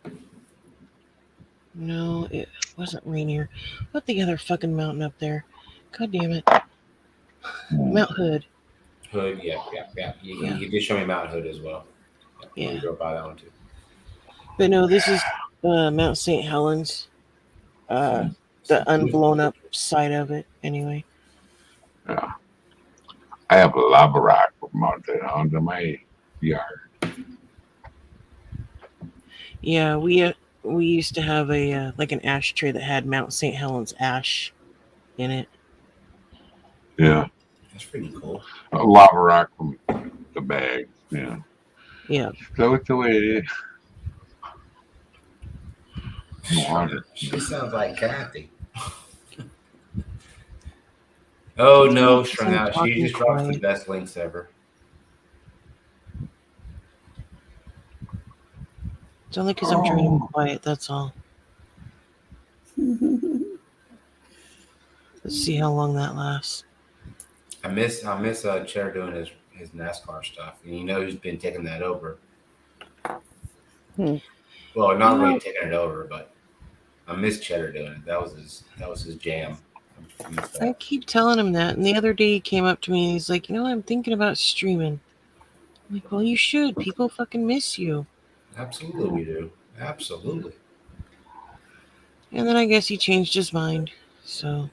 it? No, it wasn't Rainier. What the other fucking mountain up there? God damn it. Mount Hood. Hood, yeah. You did show me Mount Hood as well. Yeah. We drove by that one too. But no, this is Mount St. Helens. The unblown up side of it, anyway. Yeah. I have a lava rock mounted onto my yard. Yeah, we used to have a like an ashtray that had Mount St. Helens ash in it. Yeah. That's pretty cool. A lava rock from the bag. Yeah. Yeah. So it's the way it is. Water. She sounds like Kathy. Oh no, Strung Out. She just drops the best links ever. It's only because I'm trying to be quiet, that's all. Let's see how long that lasts. I miss Cheddar doing his NASCAR stuff. And you know he's been taking that over. Well, not really taking it over, but I miss Cheddar doing it. That was his jam. I keep telling him that, and the other day he came up to me and he's like, I'm thinking about streaming. I'm like, well, you should. People fucking miss you. Absolutely we do. Absolutely. And then I guess he changed his mind. So,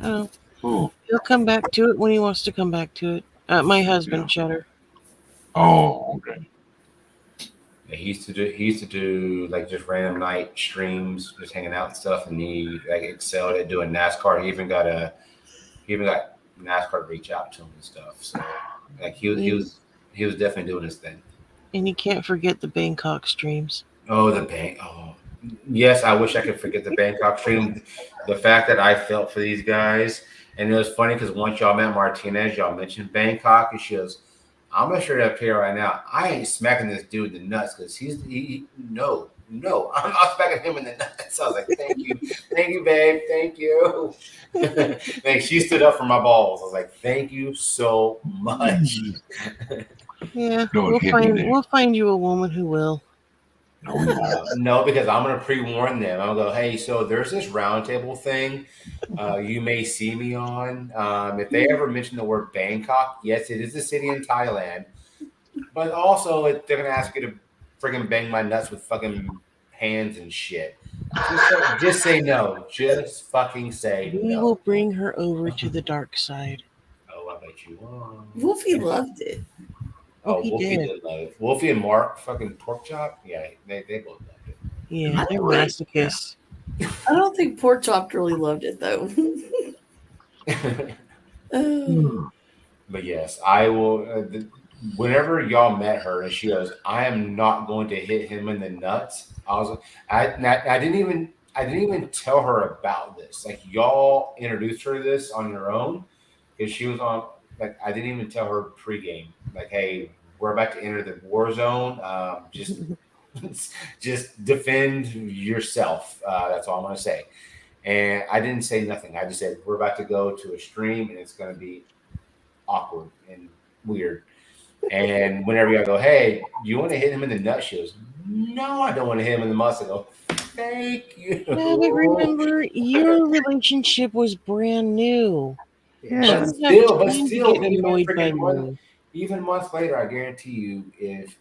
I don't know. Oh. He'll come back to it when he wants to come back to it. My husband, Cheddar. Oh, okay. Yeah, he used to do like just random night streams, just hanging out and stuff, and he like excelled at doing NASCAR. He even got NASCAR to reach out to him and stuff. So like he He was definitely doing his thing. And you can't forget the Bangkok streams. Oh, the bank. Oh, yes. I wish I could forget the Bangkok stream. The fact that I felt for these guys, and it was funny because once y'all met Martinez, y'all mentioned Bangkok, and she goes, "I'm gonna straight up tell you right now, I ain't smacking this dude in the nuts because no, I'm not smacking him in the nuts." I was like, thank you, babe, thank you." Like she stood up for my balls. I was like, thank you so much. Yeah, Don't hit me there. we'll find you a woman who will. No, because I'm gonna pre-warn them. I'm gonna go, hey, so there's this roundtable thing you may see me on. If they ever mention the word Bangkok, yes, it is a city in Thailand, but also they're gonna ask you to freaking bang my nuts with fucking hands and shit. Just say no. Just fucking say We no. will bring her over to the dark side. Oh, I bet you will. Wolfie loved it. Oh, he Wolfie did. love it. Wolfie and Mark, fucking pork chop. Yeah, they both loved it. Yeah, they're Great. masochists. I don't think Pork Chop really loved it though. But yes, I will. Whenever y'all met her, and she goes, "I am not going to hit him in the nuts." I didn't even tell her about this. Like y'all introduced her to this on your own because she was on. Like I didn't even tell her pregame. Like, hey, we're about to enter the war zone. Just defend yourself. That's all I'm going to say. And I didn't say nothing. I just said we're about to go to a stream, and it's going to be awkward and weird. And whenever y'all go, hey, you want to hit him in the nut? She goes, no, I don't want to hit him in the muscle. I go, thank you. Yeah, but remember, your relationship was brand new. Yeah. But She didn't have still, time to get annoyed by freaking me. even months later, I guarantee you,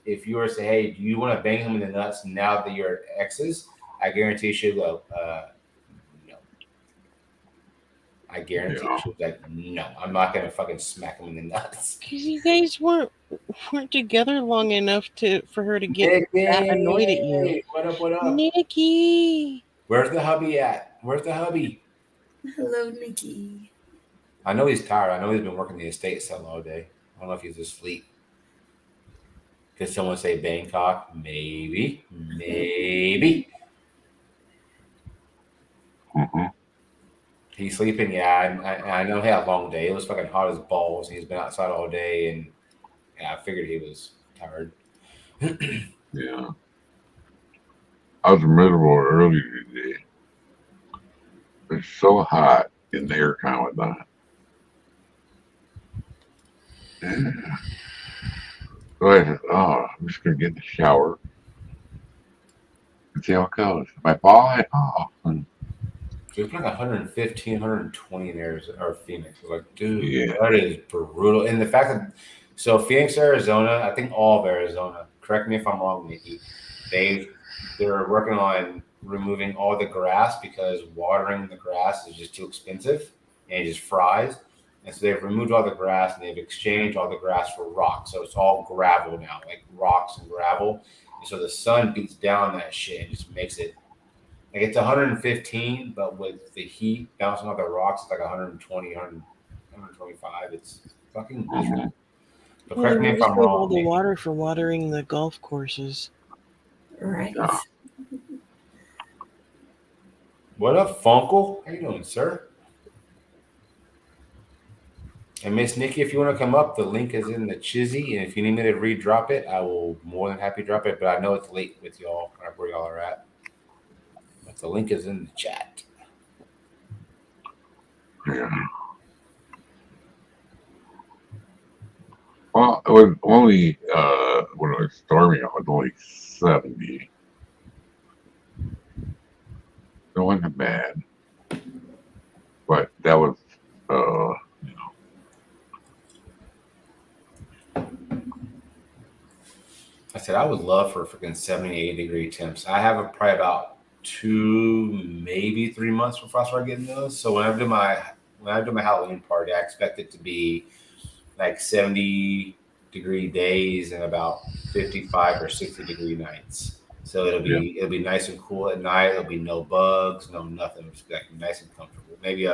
if you were to say, hey, do you want to bang him in the nuts now that you're exes? I guarantee she'll go, no. I guarantee she was like, no, I'm not gonna fucking smack him in the nuts. Because you guys weren't together long enough for her to get that annoyed at you. What up? What up? Nikki. Where's the hubby at? Where's the hubby? Hello, Nikki. I know he's tired. I know he's been working the estate selling all day. I don't know if he's asleep. Could someone say Bangkok? Maybe. Mm-hmm. He's sleeping. Yeah, I know he had a long day. It was fucking hot as balls. He's been outside all day, and yeah, I figured he was tired. Yeah. I was miserable earlier today. It's so hot in the air con with that. Yeah. So I said, oh, I'm just going to get in the shower and see how it goes. If I fall, I fall. So it's like 115, 120 in Arizona or Phoenix. I was like, dude, Yeah. that is brutal. And the fact that, so Phoenix, Arizona, I think all of Arizona, correct me if I'm wrong, Nikki, they're working on removing all the grass because watering the grass is just too expensive and it just fries. And so they've removed all the grass and they've exchanged all the grass for rock. So it's all gravel now, like rocks and gravel. And so the sun beats down that shit and just makes it like it's 115, but with the heat bouncing off the rocks, it's like 120, 125. It's fucking miserable. But correct me if I'm all wrong. the water for watering the golf courses. Right. Yeah. What up, Funkle? How you doing, sir? And Miss Nikki, if you want to come up, the link is in the chizzy. And if you need me to re-drop it, I will more than happy drop it. But I know it's late with y'all, where y'all are at. But the link is in the chat. Yeah. Well, it was only, when it was storming, it was only 70. It wasn't bad. But that was, I said I would love for freaking 78 degree temps. I have probably about 2, maybe 3 months before I start getting those. So when I do my Halloween party, I expect it to be like 70 degree days and about 55 or 60 degree nights. So it'll be nice and cool at night. It'll be no bugs, no nothing. It'll just be like nice and comfortable. Maybe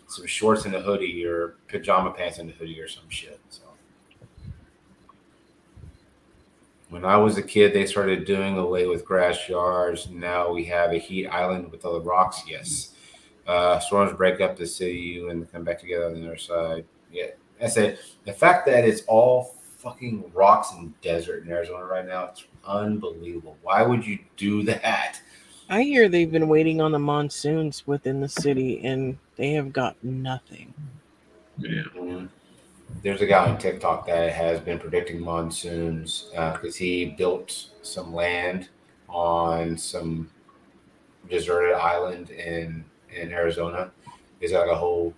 some shorts and a hoodie or pajama pants and a hoodie or some shit. So When I was a kid, they started doing away with grass yards. Now we have a heat island with all the rocks. Yes. Storms break up the city and come back together on the other side. Yeah. That's it. The fact that it's all fucking rocks and desert in Arizona right now, it's unbelievable. Why would you do that? I hear they've been waiting on the monsoons within the city, and they have got nothing. Yeah. Mhm. There's a guy on TikTok that has been predicting monsoons because he built some land on some deserted island in Arizona. He's got a whole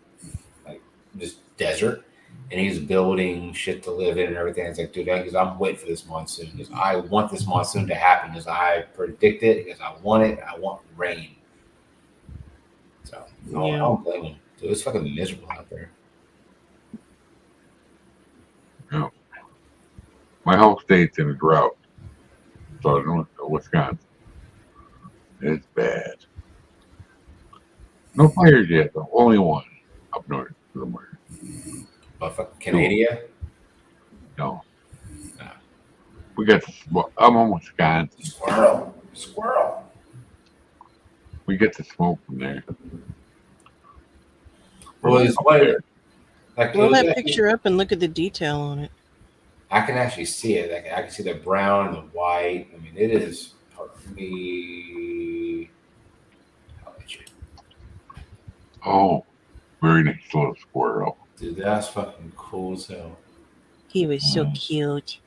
like just desert, and he's building shit to live in and everything. It's like, dude, because I'm waiting for this monsoon. Because I want this monsoon to happen. Because I predict it. Because I want it. I want rain. So I Yeah. don't blame him. Dude, it's fucking miserable out there. Yeah. My whole state's in a drought. So north of Wisconsin. It's bad. No fires yet, though. Only one up north somewhere. But fucking Canada. No. No. We got, I'm in Wisconsin. Squirrel. We get the smoke from there. Well, it's what like Blow it was that actually- picture up and look at the detail on it. I can actually see it. Like I can see the brown and the white. I mean, it is. Hold on, let me. I'll let you. Oh, very nice little squirrel. Dude, that's fucking cool as hell. He was so cute.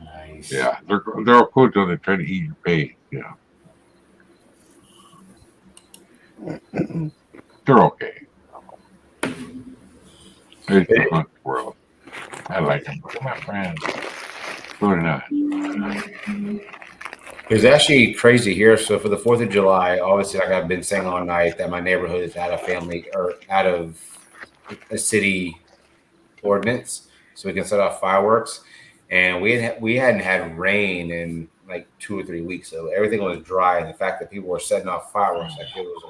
Nice. Yeah, they're all cool till they try to eat your face. Yeah, they're okay. It's a fun squirrel. I like them. They're my friends. They're not. It's actually crazy here. So for the 4th of July, obviously, like I've been saying all night, that my neighborhood is out of family or out of a city ordinance, so we can set off fireworks. And we hadn't had rain in like 2 or 3 weeks, so everything was dry. And the fact that people were setting off fireworks, like it was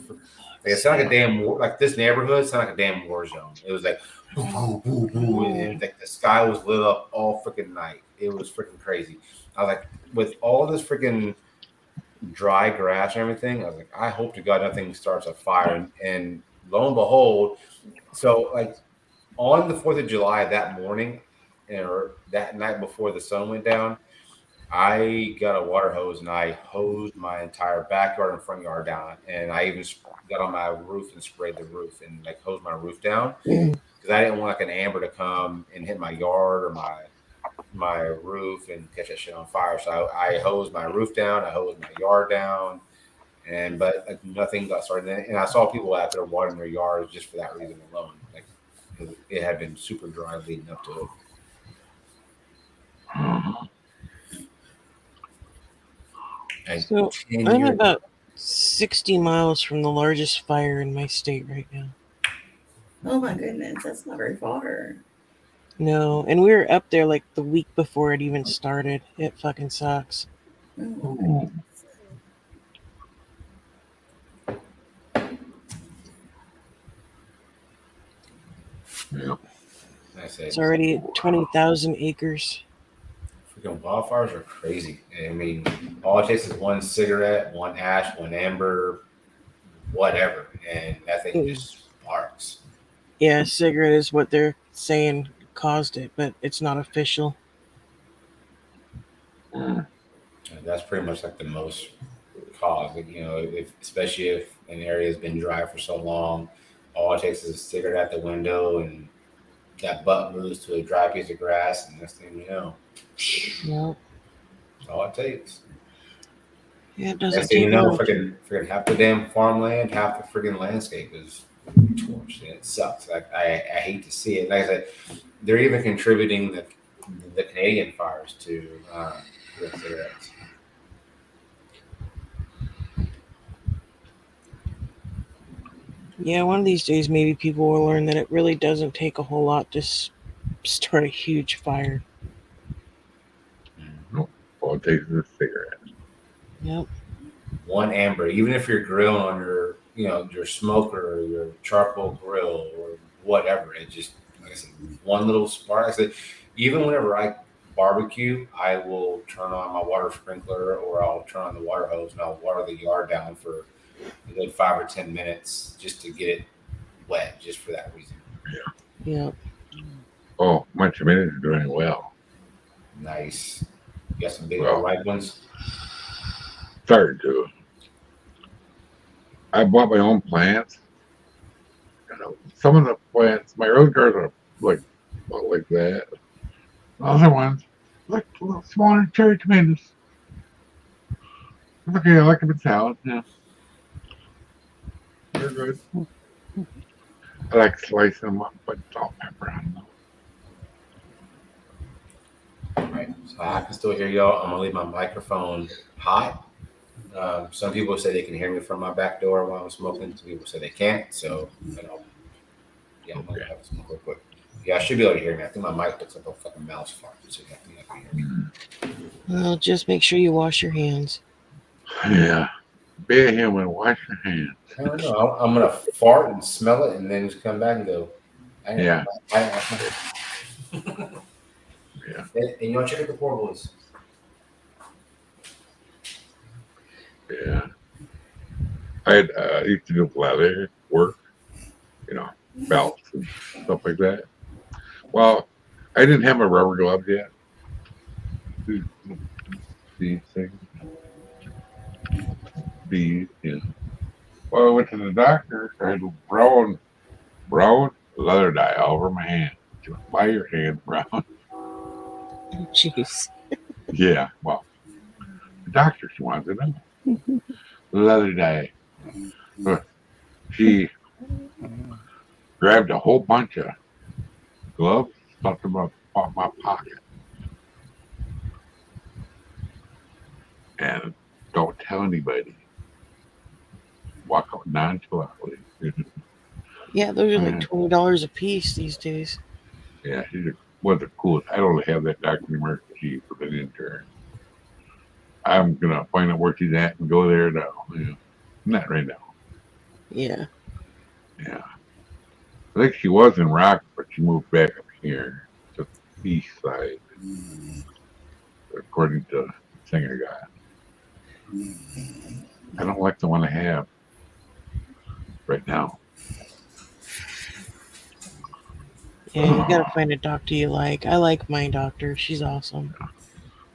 like it sounded like a damn war, like this neighborhood sounded like a damn war zone. It was like boo boo boo boo, and like the sky was lit up all freaking night. It was freaking crazy. I was like, with all this freaking dry grass and everything, I was like, I hope to God nothing starts a fire. And lo and behold, so like on the 4th of July that morning, or that night before the sun went down, I got a water hose and I hosed my entire backyard and front yard down. And I even got on my roof and sprayed the roof and like hosed my roof down because I didn't want like an amber to come and hit my yard or my roof and catch that shit on fire. So I hosed my roof down, I hosed my yard down, but like, nothing got started. And I saw people out there watering their yards just for that reason alone. Like it had been super dry leading up to it. So I'm about 60 miles from the largest fire in my state right now. Oh my goodness, that's not very far. No, and we were up there like the week before it even started. It fucking sucks. Oh, Yeah. It's already at 20,000 acres. Freaking wildfires are crazy. I mean, all it takes is one cigarette, one ash, one amber, whatever, and that thing just sparks. Yeah, cigarette is what they're saying caused it, but it's not official. And that's pretty much like the most cause. Like, you know, especially if an area has been dry for so long, all it takes is a cigarette at the window, and that butt moves to a dry piece of grass, and next thing you know, Yep. that's all it takes. Yeah, it doesn't Next thing take you know, much. freaking half the damn farmland, half the freaking landscape is torched, and it sucks. Like I hate to see it. Like I said, they're even contributing the Canadian fires to the cigarettes. Yeah, one of these days maybe people will learn that it really doesn't take a whole lot to start a huge fire. All it takes is a cigarette. Yep. One amber, even if you're grilling on your, your smoker or your charcoal grill or whatever, it just, like I said, one little spark. I said, even whenever I barbecue, I will turn on my water sprinkler or I'll turn on the water hose and I'll water the yard down for a good 5 or 10 minutes just to get it wet, just for that reason. Yeah. Oh, my tomatoes are doing well. Nice. You got some big Well, old ripe ones? Starting to. I bought my own plants. You know, some of the plants, my rose gardens are like about like that. The other ones, like little smaller cherry tomatoes. It's okay, I like them in salad. Yeah, they're good. I like slicing them up, put salt, pepper on them. All right. So I can still hear y'all. I'm gonna leave my microphone hot. Some people say they can hear me from my back door while I'm smoking. Some people say they can't. So, yeah, I'm gonna have to smoke real quick. Yeah, I should be able to hear me. I think my mic looks like a fucking mouse fart. So I think I can hear me. Well, just make sure you wash your hands. Yeah. Be a human, wash your hands. I don't know. I'm gonna fart and smell it, and then just come back and go. Yeah. And Yeah. you know, check out the poor boys. Yeah. I used to do leather work, you know, belts and stuff like that. Well, I didn't have my rubber gloves yet. These things. These, yeah. Well, I went to the doctor. I had brown leather dye all over my hand. Why your hand brown? Jeez. Yeah, well, the doctor, she wanted to know. Leather dye. She grabbed a whole bunch of gloves, stuffed them up in my pocket. And don't tell anybody. Walk out nonchalantly. Yeah, those are like $20 a piece these days. Yeah, she's one of the coolest. I don't have that doctor anymore. She was an intern. I'm gonna find out where she's at and go there now. Yeah. Not right now. Yeah. Yeah. I think she was in Rock, but she moved back up here to the east side, according to the singer guy. I don't like the one I have right now. Yeah, you gotta find a doctor you like. I like my doctor. She's awesome.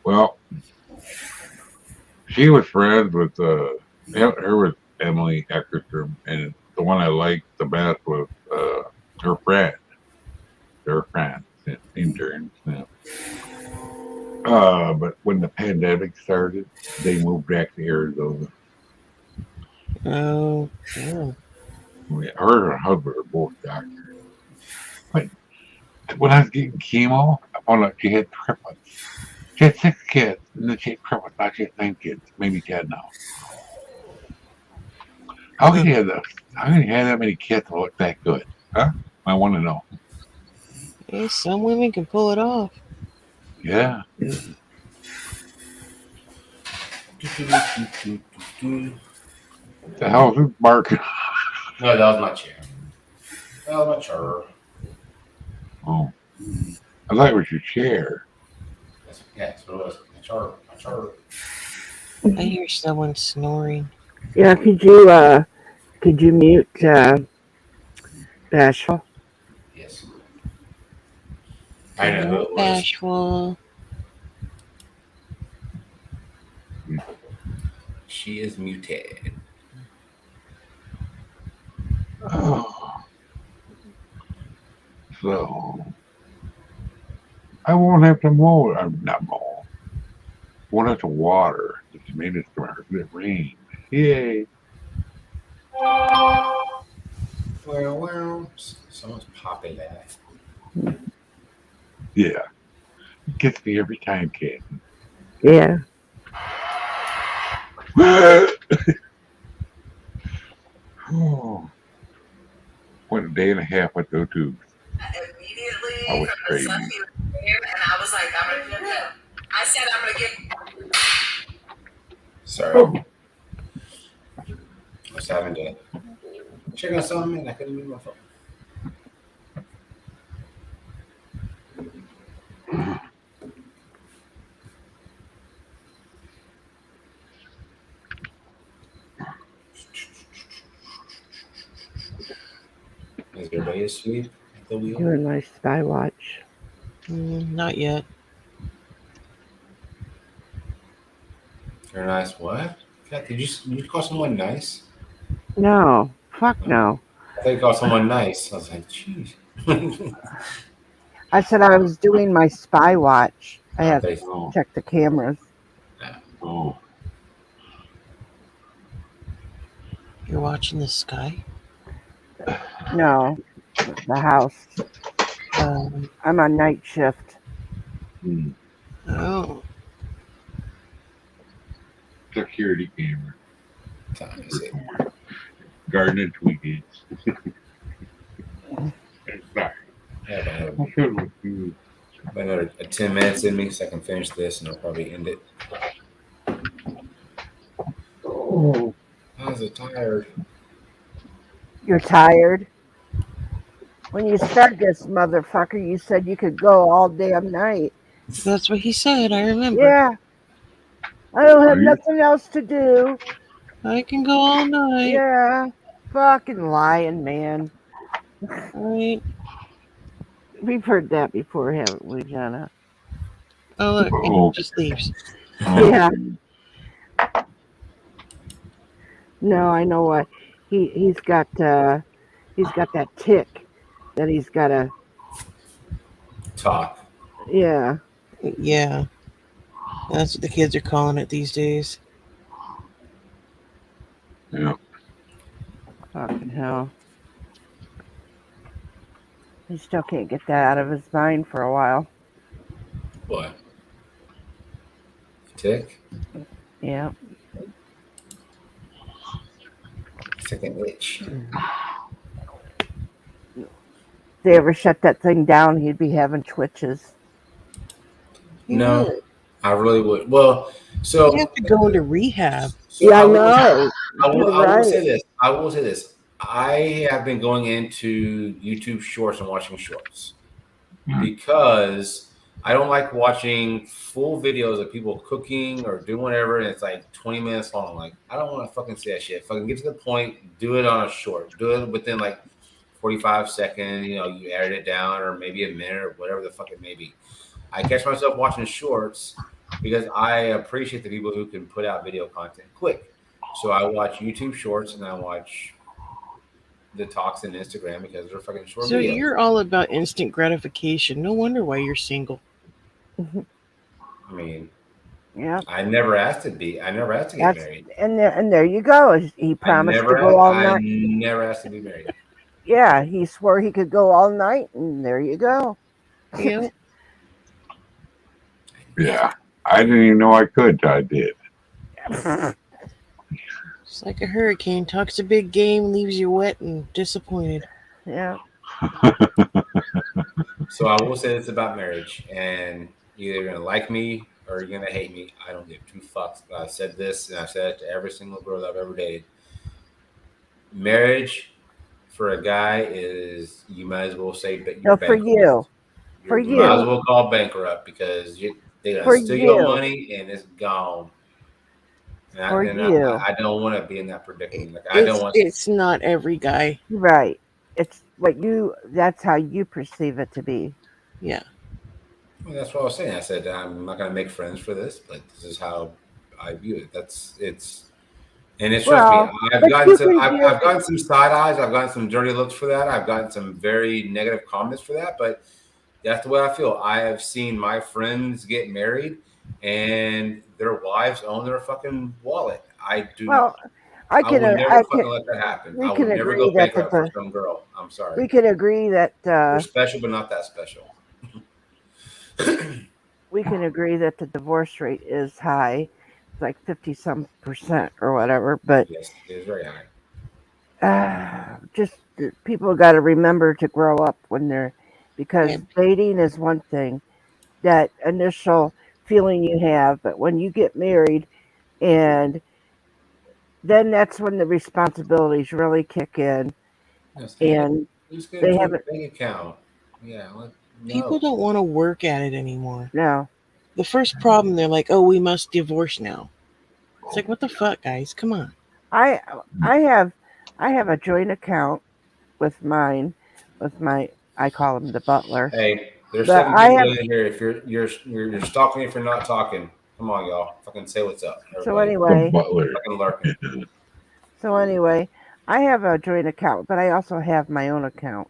Well, she was friends with her was Emily Eckerstrom, and the one I liked the best was her friend. Their friends, interns. Yeah. But when the pandemic started, they moved back to Arizona. Oh, yeah. Her and her husband are both doctors. But when I was getting chemo, I found out she had triplets. She had 6 kids, and then she had triplets. Now she has 9 kids, maybe 10 now. How can you have those? How can you have that many kids that look that good? Huh? I want to know. Hey, some women can pull it off. Yeah. The hell is this barking? No, that was my chair. That was my chair. Oh. I thought it was your chair. That's what it was. My chair. My chair. I hear someone snoring. Yeah, could you mute Bashful? Yes. I know who it was. Bashful. She is muted. Oh. So I won't have to mow. I'm not mow. Won't have to water the tomatoes tomorrow because it rained. Yay! Well, someone's popping that. Yeah, it gets me every time, kid. Yeah. Oh, went a day and a half with those tubes. Immediately, I was crazy. and I was like, I'm gonna give him. I said, I'm gonna give. Sorry. I was having to check on something and I couldn't move my phone. Is everybody asleep at the wheel? Doing my spy watch. Not yet. You're nice. What? God, did you call someone nice? No, fuck no. I thought you called someone nice. I was like, jeez. I said I was doing my spy watch. I have to Oh, check the cameras. oh. You're watching the sky? No, the house. I'm on night shift. Hmm. Oh. Security camera. Time is it? Garden tweakies. Sorry. Yeah, but I have I should have used. another 10 minutes in me, so I can finish this, and I'll probably end it. Oh, I was tired. You're tired? When you started this motherfucker, you said you could go all damn night. That's what he said. I remember. Yeah. I don't have Are you- nothing else to do. I can go all night. Yeah. Fucking lying, man. Right. We've heard that before, haven't we, Jenna? Oh, look. And Oh. he just leaves. Yeah. No, I know what he's got that tick that he's got to. Talk. Yeah. Yeah. That's what the kids are calling it these days. Yeah. Fucking hell. He still can't get that out of his mind for a while. What? Tick? Yeah. Second itch. If they ever shut that thing down, he'd be having twitches. No, I really would. Well, so You have to go into rehab. so Yeah, I will- know. I will, You're I will right. say this. I will say this. I have been going into YouTube Shorts and watching shorts because I don't like watching full videos of people cooking or doing whatever, and it's like 20 minutes long. Like, I don't want to fucking see that shit. Fucking get to the point. Do it on a short. Do it within like 45 seconds. You know, you edit it down, or maybe a minute, or whatever the fuck it may be. I catch myself watching shorts because I appreciate the people who can put out video content quick. So I watch YouTube Shorts and I watch the talks on Instagram because they're fucking short So videos. you're all about instant gratification. No wonder why you're single. I mean, Yeah. I never asked to get married. And there you go. He promised to go all I night. never asked to be married. Yeah, he swore he could go all night, and there you go. Yeah. Yeah. I didn't even know I could till I did. It's like a hurricane. Talks a big game, leaves you wet and disappointed. Yeah. So I will say this about marriage, and either you're gonna like me or you're gonna hate me. I don't give two fucks. But I said this, and I said it to every single girl that I've ever dated. Marriage for a guy is, you might as well say that you're No, for you. For You might as you. well call bankrupt because they're For gonna steal your you. money and it's gone. And For you. I don't want to be in that predicament. Like, I don't want. It's not every guy. Right. It's that's how you perceive it to be. Yeah. Well, that's what I was saying. I said I'm not going to make friends for this, but this is how I view it. And it's Well, trust me. but I've gotten some side eyes. I've gotten some dirty looks for that. I've gotten some very negative comments for that. But that's the way I feel. I have seen my friends get married, and their wives own their fucking wallet. I do. Well, I would never fucking can, let that happen. we I can would never agree go that bankrupt for some girl. I'm sorry. we can agree that You're special, but not that special. we can agree that the divorce rate is high. It's like 50% or whatever, but Yes, it is very high. just people got to remember to grow up when they're, because Yeah. dating is one thing, that initial feeling you have, but when you get married, and then that's when the responsibilities really kick in, Yes, and who's they going to haven't- a bank account? Yeah, People don't want to work at it anymore. no, The first problem, they're like, oh, we must divorce now. It's like, what the fuck, guys? Come on. I have a joint account with mine, with my. I call him the butler. Hey, there's But 7 I people have. in here. If you're stalking if you're not talking. Come on, y'all. Fucking say what's up, So everybody. The anyway, butler. Fucking lurking. I have a joint account, but I also have my own account,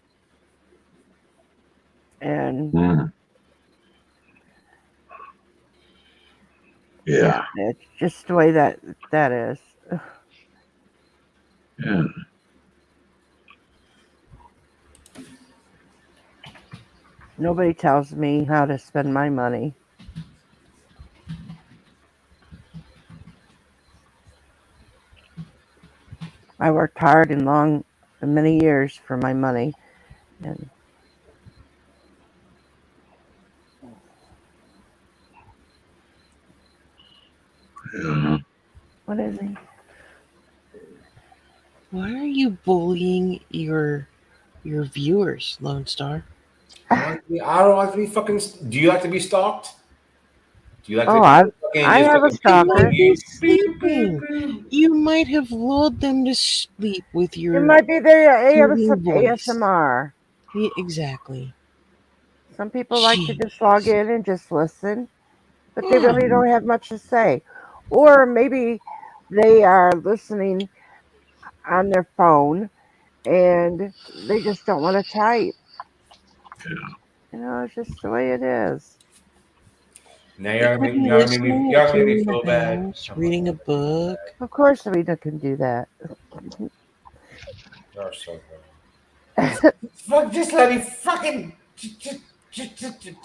and Mm. yeah, Yeah. it's just the way that is. Yeah. Nobody tells me how to spend my money. I worked hard and many years for my money, and Yeah. what is he? Why are you bullying your viewers, Lone Star? I don't like to be fucking. Do you like to be stalked? Do you like to Oh, be fucking I just have a fucking beep, They beep, might stalker. be beep, beep, sleeping. beep, beep? You might have lulled them to sleep with It your might be their soothing voice. ASMR. Yeah, exactly. Some people like to just log Jeez. in and just listen, but they Yeah. really don't have much to say. Or maybe they are listening on their phone and they just don't want to type. It's just the way it is. Now They you're could be y'all gonna listening y'all and gonna make me cleaning feel the bad. house, Come on, reading a y'all make me feel book. bad. Of course, Rita can do that. Y'all are so gross. Just let me fucking just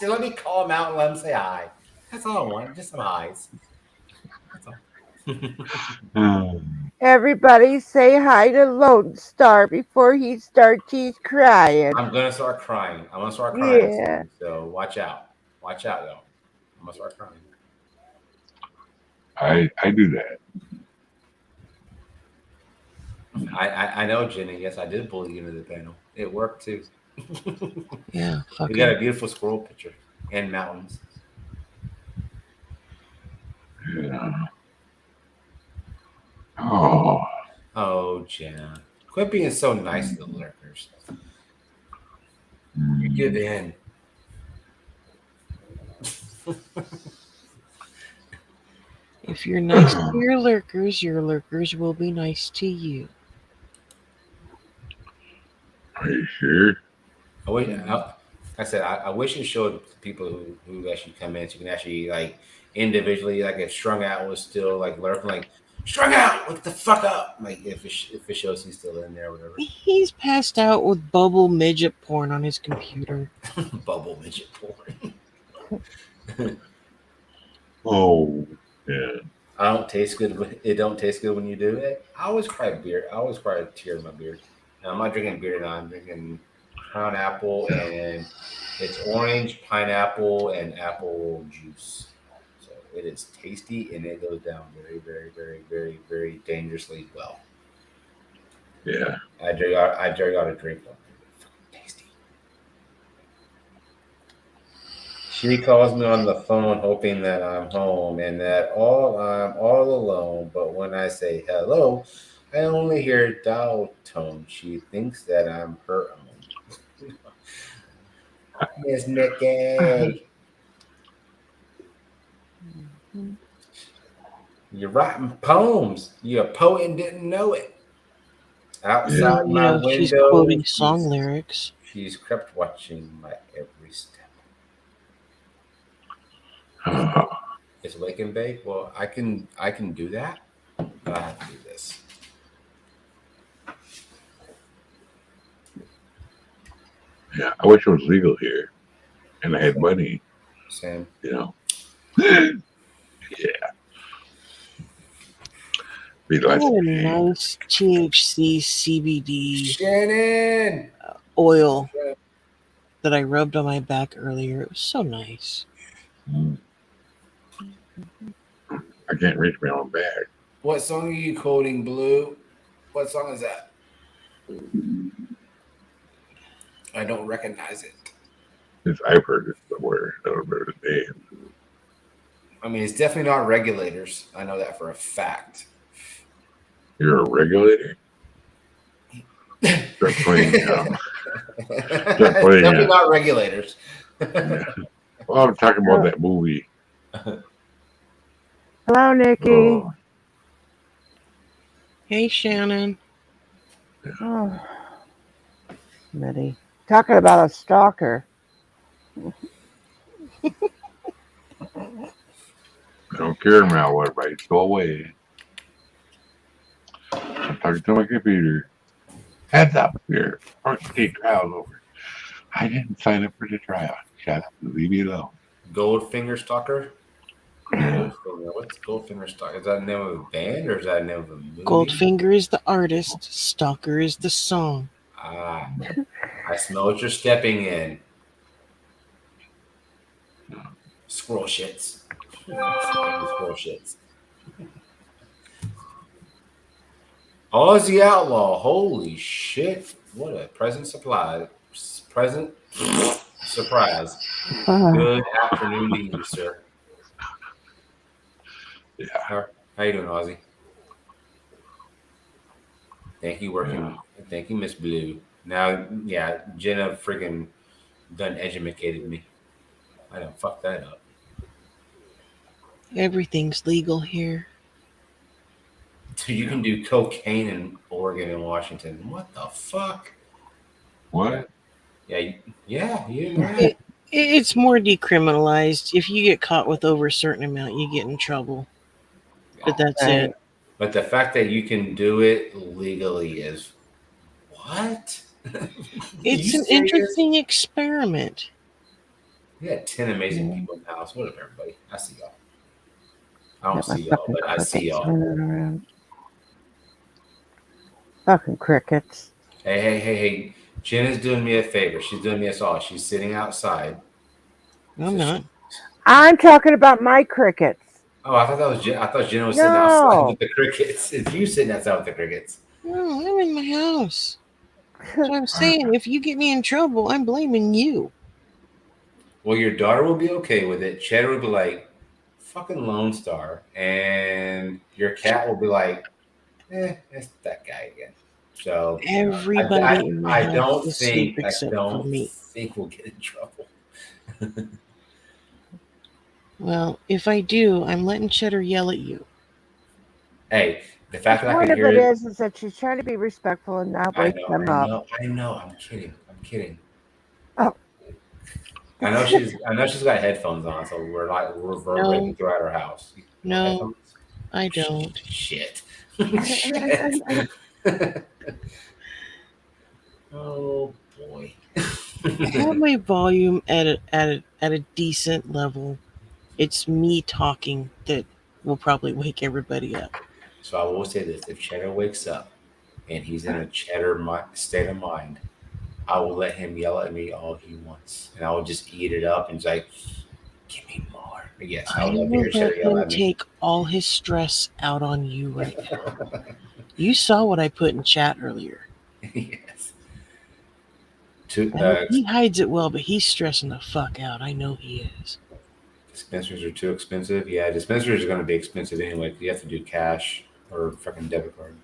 let me call him out and let him say hi. That's all I want. Just some highs. That's all. Everybody say hi to Lone Star before he starts crying. I'm gonna start crying. I'm gonna start crying Yeah. soon. So watch out. Watch out, y'all. I'm gonna start crying. I do that. I know, Jenny. Yes, I did bully you into the panel. It worked too. Yeah, We got fucking. a beautiful squirrel picture and mountains. Yeah. Oh. Oh, Jenna. Quit being so nice to the lurkers. You give Mm. in. If you're nice to your lurkers will be nice to you. Are you sure? I wish I said I wish it showed people who actually come in so you can actually like individually like if strung out was still like lurking like strung out what the fuck up like if it shows he's still in there or whatever. He's passed out with bubble midget porn on his computer. Bubble midget porn. Oh. Yeah. I don't taste good. It don't taste good when you do it. I always cry beer. I always cry a tear in my beer. Now, I'm not drinking beer now. I'm drinking Crown Apple, and it's orange, pineapple, and apple juice. So it is tasty, and it goes down very, very, very, very, very dangerously well. Yeah. I dare y'all to drink one. Tasty. She calls me on the phone hoping that I'm home and that I'm all alone. But when I say hello, I only hear dial tone. She thinks that I'm her own. Miss Nikki, you're writing poems. You're a poet and didn't know it. Yeah. Outside You my know, she's window, quoting song lyrics. she's crept watching my every step. Oh. It's wake and bake. Well, I can do that, but I have to do this. Yeah. I wish it was legal here and I had money, Sam. you know. Yeah. Be I lots had of a pain. nice THC CBD Shannon. oil that I rubbed on my back earlier. It was so nice. Mm. I can't reach my own bag. What song are you quoting, Blue? What song is that? I don't recognize it. Since I've heard it somewhere. I don't remember the name. I mean, it's definitely not regulators. I know that for a fact. You're a regulator? Start playing now. Definitely not regulators. Yeah. Well, I'm talking about that movie. Hello, Nikki. Oh, Hey, Shannon. Oh, Mitty. Talking about a stalker. I don't care now, everybody. Go away. I'm talking to my computer. Heads up here. RCT trial's over. I didn't sign up for the trial. Shut up. Leave me alone. Goldfinger Stalker? Yeah. Goldfinger. What's Goldfinger Stalker? Is that the name of a band or is that the name of a movie? Goldfinger is the artist. Stalker is the song. Ah, I smell what you're stepping in. Squirrel shits. Squirrel shits. Aussie Outlaw. Holy shit. What a present surprise. Present surprise. Good afternoon to you, sir. Yeah. How you doing, Aussie? Thank you, working. Yeah. Thank you, Miss Blue. Now, yeah, Jenna freaking done educated me. I done fucked that up. Everything's legal here. So you can do cocaine in Oregon and Washington. What the fuck? What? Yeah, you didn't know that? It's more decriminalized. If you get caught with over a certain amount, you get in trouble. But that's it. But the fact that you can do it legally is what? It's You an serious? interesting experiment. We had 10 amazing people in the house. What up, everybody? I see y'all. I don't Got my see y'all, fucking but I see crickets y'all. running around. Fucking crickets. Hey. Jenna's doing me a favor. She's doing me a solid. She's sitting outside. I'm not. I'm talking about my crickets. Oh, I thought that was Jenna. I thought Jenna was sitting outside with the crickets. It's you sitting outside with the crickets. No, I'm in my house. So I'm saying, if you get me in trouble, I'm blaming you. Well, your daughter will be okay with it. Cheddar will be like, fucking LoneStar. And your cat will be like, it's that guy again. So Everybody in my I house don't is asleep think except for me. we'll get in trouble. Well, if I do, I'm letting Cheddar yell at you. Hey, the fact that I Part can of hear it it. is that she's trying to be respectful and not I wake them up. know. I'm kidding. Oh. I know she's got headphones on, so we're reverberating throughout her house. No, I don't. Shit. Oh boy. I have my volume at a decent level. It's me talking that will probably wake everybody up. So I will say this: if Cheddar wakes up and he's in a Cheddar state of mind, I will let him yell at me all he wants, and I will just eat it up and just like, give me more. But yes, I I would love to will hear Cheddar let yell him at me. take all his stress out on you right now. You saw what I put in chat earlier. Yes. He hides it well, but he's stressing the fuck out. I know he is. Dispensers are too expensive. Yeah, dispensers are going to be expensive anyway. You have to do cash or fucking debit card.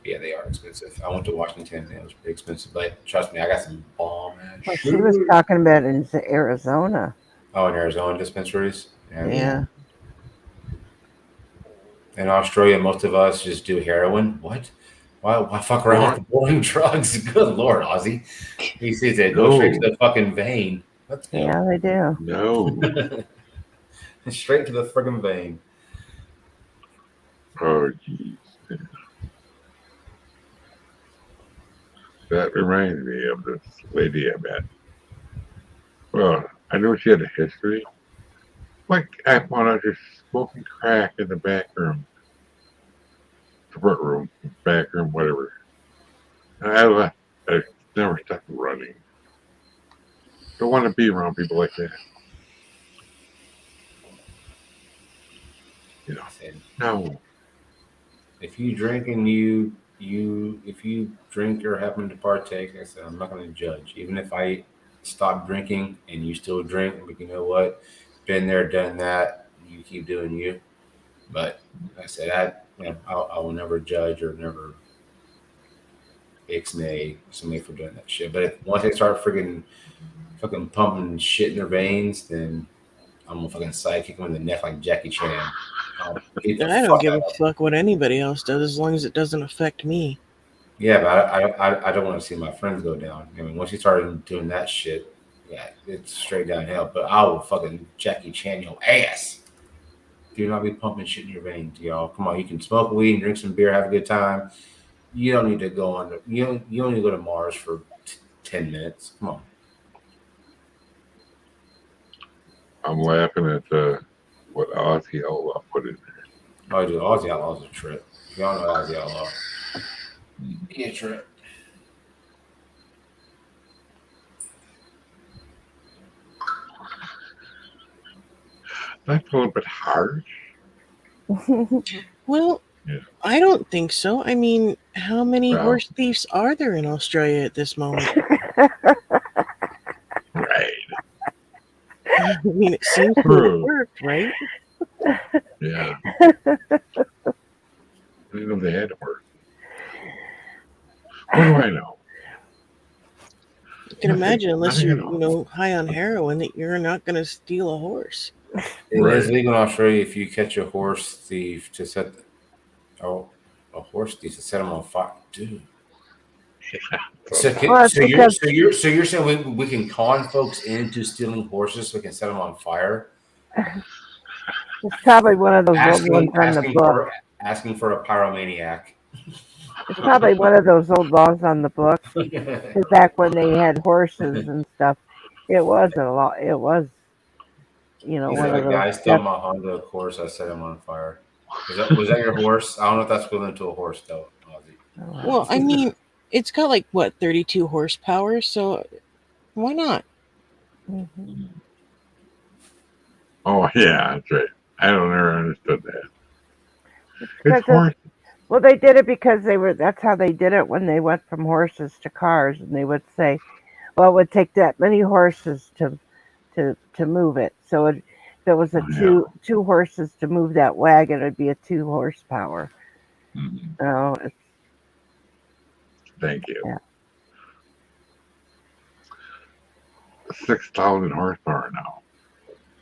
Yeah, they are expensive. I went to Washington and it was pretty expensive, but trust me, I got some bomb ass Well, shit. she was talking about in Arizona. Oh, in Arizona dispensaries? Yeah. In Australia, most of us just do heroin. What? Why fuck around with the boring drugs? Good Lord, Ozzy. He sees it. Go straight to the fucking vein. Let's go. Yeah, they do. No. Straight to the friggin' vein. Oh, jeez. That reminds me of this lady I met. Well, I know she had a history. Like, I found out just smoking crack in the back room. Front room, back room, whatever. And I left. I never stopped running. Don't want to be around people like that. You know. No. If you drink and if you drink or happen to partake, like I said, I'm not going to judge. Even if I stop drinking and you still drink, but you know what? Been there, done that. You keep doing you. But like I said, I will never judge or never ixnay somebody for doing that shit. But once they start fucking pumping shit in their veins, then I'm gonna fucking sidekick them in the neck like Jackie Chan. I'll beat the I don't fuck give out a of them. fuck what anybody else does as long as it doesn't affect me. Yeah, but I don't want to see my friends go down. I mean, once you started doing that shit, yeah, it's straight downhill. But I will fucking Jackie Chan your ass. Do not be pumping shit in your veins, y'all. Come on, you can smoke weed and drink some beer, have a good time. You don't need to go on. You don't need to go to Mars for 10 minutes. Come on. I'm laughing at what Ozzy Outlaw put in Oh, dude, Aussie Outlaw's a trip. Y'all know Aussie Outlaw. He a trip. there. That's a little bit harsh. Well, Yeah. I don't think so. I mean, how many Well, horse thieves are there in Australia at this moment? right. I mean, it seems to have True. worked, right? Yeah. I didn't know they had to work. What do I know? You can imagine, unless Nothing you're, at all. high on heroin, that you're not going to steal a horse. It Right. is legal in Australia if you catch a horse thief to set oh a horse thief to set him on fire, dude. So, Well, it's because you're saying we can con folks into stealing horses so we can set them on fire, it's probably one of those old ones asking on the asking book. for asking for a pyromaniac. It's probably one of those old laws on the books. Because back when they had horses and stuff, it was a lot. It was, He one said, of "A those. guy stole my Honda. Of course, I set him on fire." Was that your horse? I don't know if that's equivalent to a horse though, Well, I Ozzy. mean, it's got like, what, 32 horsepower, so why not? Mhm. Oh, yeah, that's right. I don't ever understood that. It's It's because horse. well, they did it because they were. That's how they did it when they went from horses to cars, and they would say, "Well, it would take that many horses to move it." So if it was a Oh, yeah. two horses to move that wagon, it'd be a 2 horsepower. Mhm. Oh, Thank you. yeah. 6,000 horsepower now.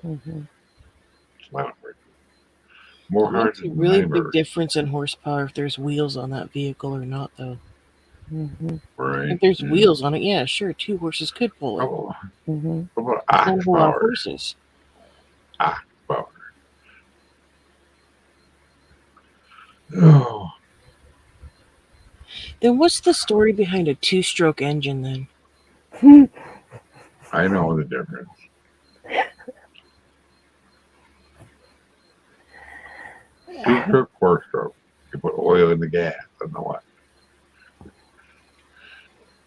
Hmm. It's a lot of horses. More It makes horses a than really I big ever. difference in horsepower if there's wheels on that vehicle or not, though. Hmm. Right? If there's Yeah. wheels on it, yeah, sure, 2 horses could pull it. Oh, Hmm. how about It's not a ox whole lot of power? horses. Ox power. Oh, Then what's the story behind a 2-stroke engine then? I know the difference. Two-stroke, four-stroke. You put oil in the gas. I don't know what.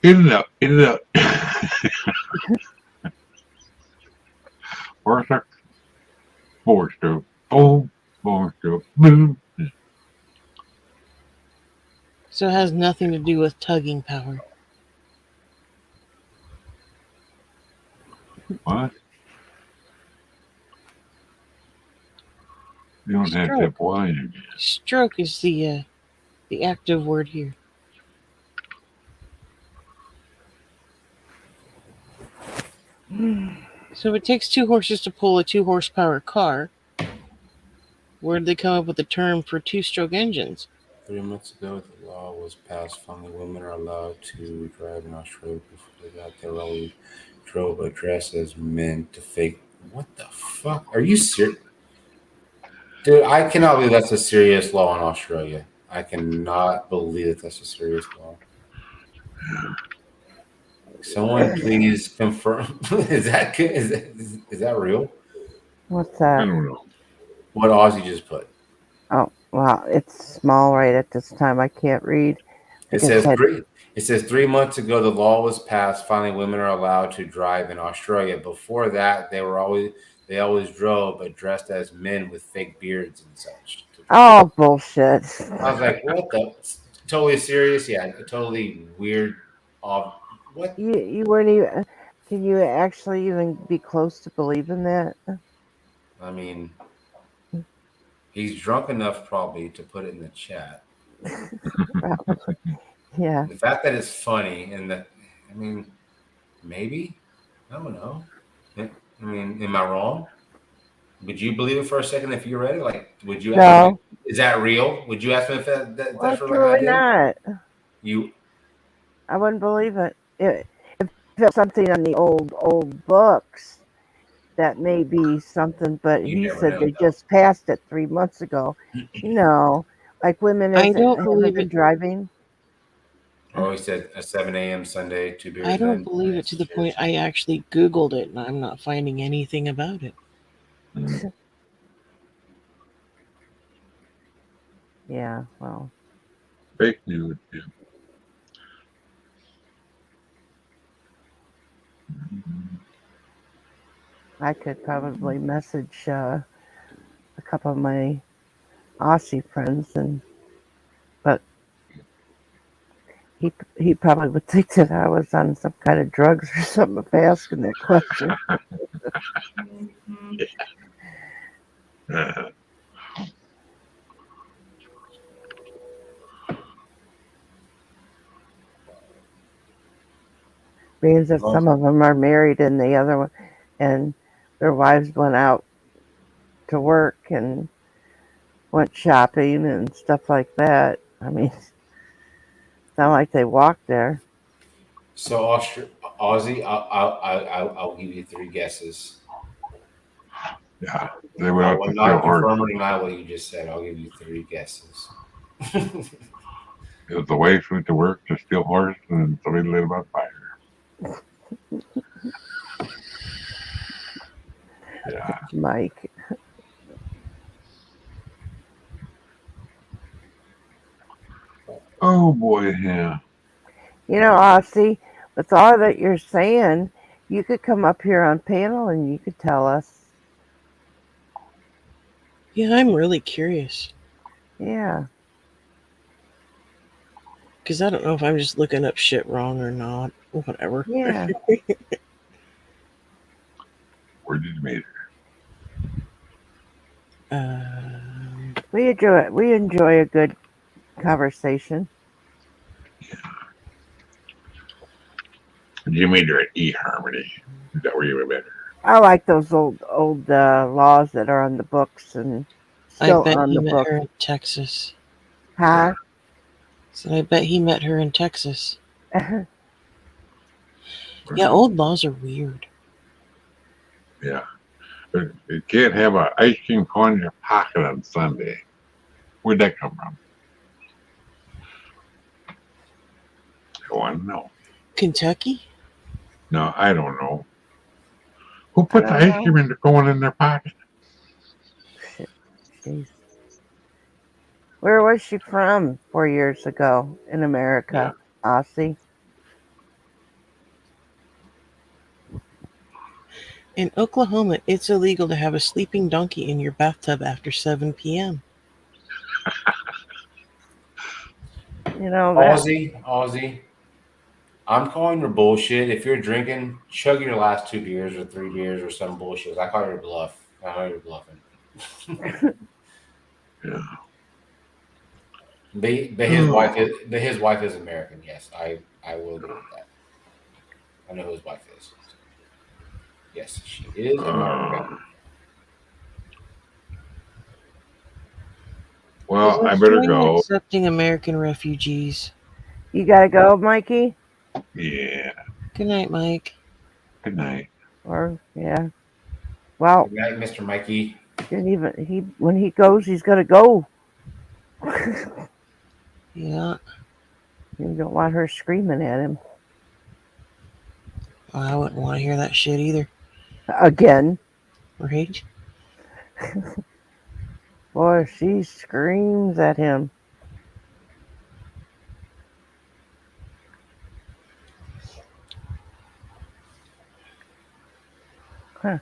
In it up. In it up. Four-stroke, four-stroke. Boom. Four-stroke. Boom. So it has nothing to do with tugging power. What? You don't have to Stroke. have oil in your gas. Stroke is the active word here. So if it takes 2 horses to pull a 2-horsepower car, where did they come up with the term for 2-stroke engines? 3 months ago, the law was passed. Finally, women are allowed to drive in Australia. Before they got there, always drove or dressed as men to fake. What the fuck? Are you serious? Dude, I cannot believe that's a serious law in Australia. I cannot believe that that's a serious law. Someone please confirm. Is that real? What's I that? don't know. What Aussie just put? Oh, wow, it's small right at this time. I can't read. It Like I says said, three. It says 3 months ago the law was passed. Finally, women are allowed to drive in Australia. Before that, they always drove, but dressed as men with fake beards and such. oh, bullshit. I was like, what the? Totally serious? Yeah, totally weird. Off. What? You weren't even. Can you actually even be close to believing that? I mean, he's drunk enough probably to put it in the chat. Yeah. The fact that it's funny and that, I mean, maybe, I don't know. I mean, am I wrong? Would you believe it for a second if you're ready? Like, would you ask me, No. is that real? Would you ask me if Well, that's real like I truly did? not. You, I wouldn't believe it. If it was something on the old books, that may be something. But you he never said know, they though. just passed it 3 months ago. Like women I isn't don't haven't believe been it. driving. Oh, he said a 7 a.m. Sunday, two I beers don't in. believe it Nice. to the point Cheers. I actually Googled it and I'm not finding anything about it. Yeah. Well, Fake news. Yeah. I could probably message a couple of my Aussie friends, but he probably would think that I was on some kind of drugs or something if asking that question. Means that Well, some of them are married and the other one, and their wives went out to work and went shopping and stuff like that. I mean, it's not like they walked there. so Aussie, I'll give you three guesses. Yeah. They went I out will to steal not horse. confirm or deny what you just said. I'll give you three guesses. It was the wife went to work to steal horse and somebody lit him on fire. Yeah. Mike. Oh boy, yeah. Aussie, with all that you're saying, you could come up here on panel and you could tell us. Yeah, I'm really curious Yeah. because I don't know if I'm just looking up shit wrong or not. Whatever. Yeah. Where did you meet her? We enjoy a good conversation. Did you meet her at eHarmony? Is that where you met her? I like those old laws that are on the books and I still bet on he the met books. her in Texas. Huh? So I bet he met her in Texas. Yeah. Yeah, old laws are weird. Yeah. You can't have an ice cream cone in your pocket on Sunday. Where'd that come from? I want to know. Kentucky? No, I don't know. Who I puts don't ice cream know. in the cone in their pocket? Jeez. Where was she from 4 years ago in Yeah. America? Aussie. In Oklahoma, it's illegal to have a sleeping donkey in your bathtub after 7 p.m. That. Aussie, I'm calling your bullshit. If you're drinking, chug your last two beers or three beers or some bullshit. I call your bluff. I know you're bluffing. Yeah. But his wife is American. Yes, I will agree with that. I know who his wife is. So, yes, she is American. Is Well, I better Australia go. accepting American refugees? You gotta go, Mikey? Yeah. Good night, Mike. Good night. Or yeah. Well, Good night, Mr. Mikey. didn't even when he goes, he's gotta go. Yeah, You don't want her screaming at him I wouldn't want to hear that shit either. again. Right? Boy, she screams at him. Huh.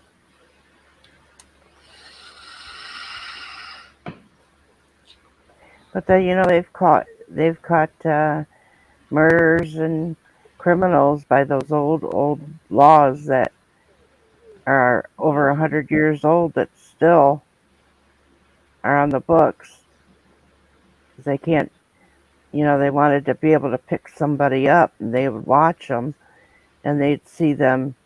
But they've caught murderers and criminals by those old laws that are over 100 years old that still are on the books. They can't they wanted to be able to pick somebody up, and they would watch them, and they'd see them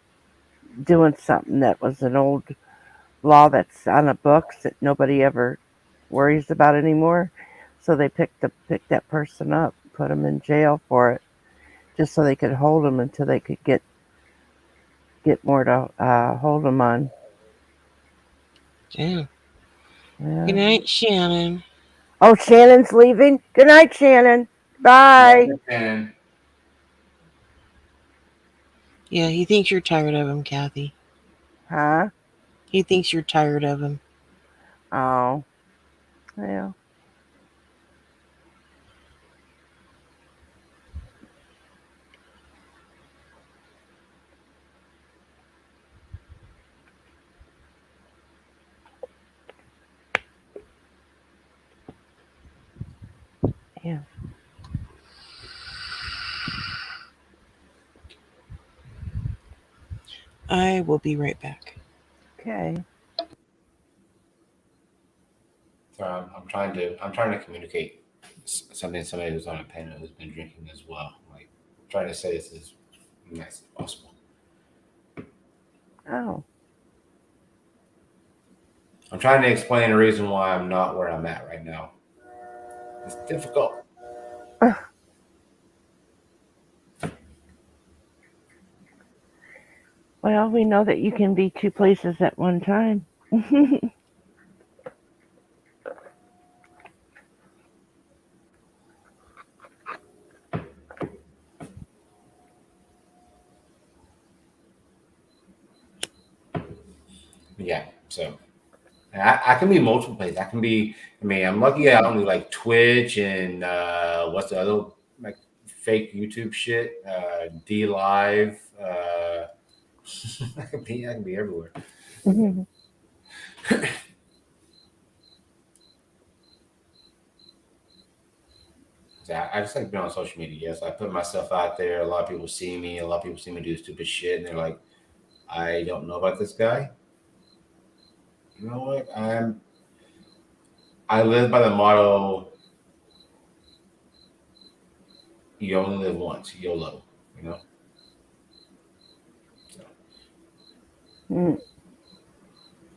doing something that was an old law that's on the books that nobody ever worries about anymore. So they picked that person up, put them in jail for it, just so they could hold them until they could get more to hold them on. Damn. Yeah. Good night, Shannon. Oh, Shannon's leaving. Good night, Shannon. Bye. And Yeah, he thinks you're tired of him, Kathy. Huh? He thinks you're tired of him. Oh. Yeah. Yeah. I will be right back. Okay. so I'm trying to communicate something to somebody who's on a panel who's been drinking as well. Like trying to say this as nice as possible. Oh. I'm trying to explain the reason why I'm not where I'm at right now. It's difficult. Well, we know that you can be two places at one time. Yeah. So I can be multiple places. I can be. I mean, I'm lucky. I only like Twitch and what's the other like fake YouTube shit? D Live. I can be everywhere. I just like being on social media. Yes, I put myself out there. A lot of people see me. A lot of people see me do stupid shit, and they're like, "I don't know about this guy." You know what? I live by the motto: "You only live once." YOLO. You know. So, Mm.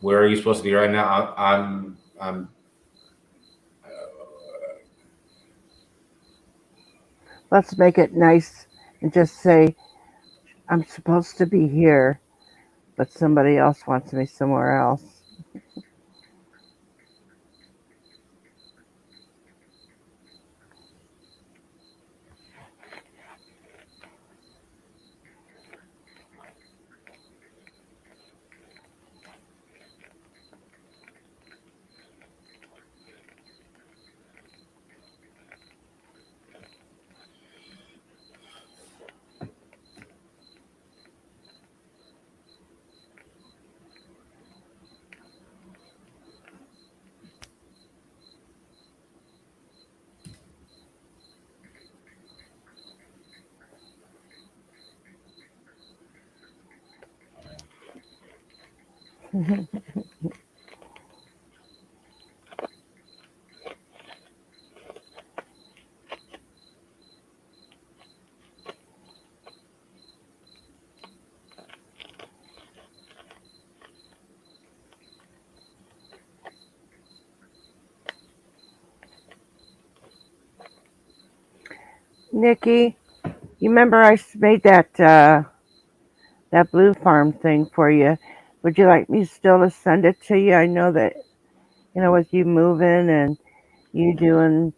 where are you supposed to be right now? I'm Let's make it nice and just say, I'm supposed to be here, but somebody else wants me somewhere else. Nikki, you remember I made that blue farm thing for you? Would you like me still to send it to you? I know that with you moving and you doing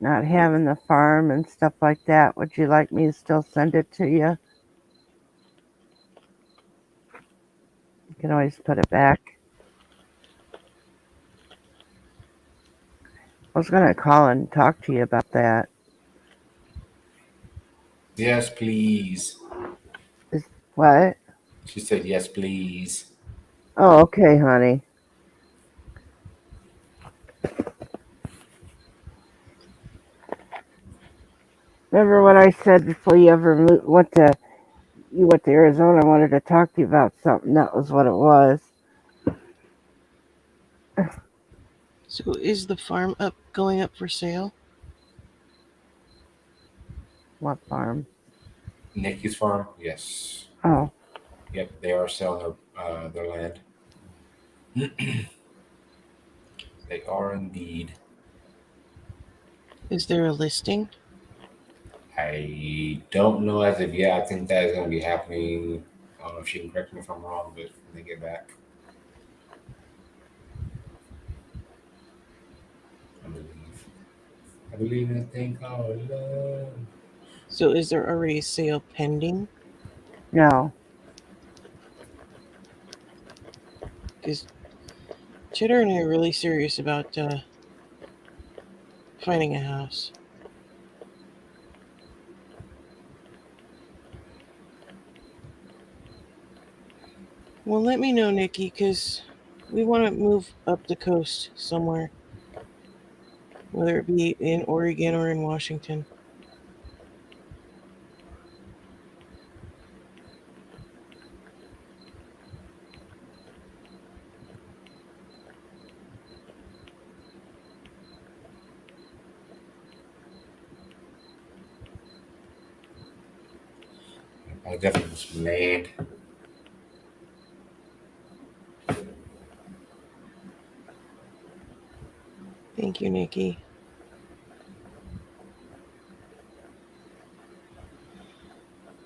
not having the farm and stuff like that. Would you like me to still send it to you? You can always put it back. I was gonna call and talk to you about that. yes, please. What? She said yes, please. Oh, okay, honey. Remember what I said before you ever went to Arizona? I wanted to talk to you about something. That was what it was. So is the farm going up for sale? What farm? Nikki's farm. Yes. Oh, Yep. They are selling their land. They are indeed. Is there a listing? I don't know as of yet. I think that is going to be happening. I don't know if she can correct me if I'm wrong, but when they get back, I believe. I believe in a thing called love. So is there already a sale pending? no. Because Cheddar and I are really serious about finding a house. Well, let me know, Nikki, because we want to move up the coast somewhere, whether it be in Oregon or in Washington. I definitely was mad. Thank you, Nikki.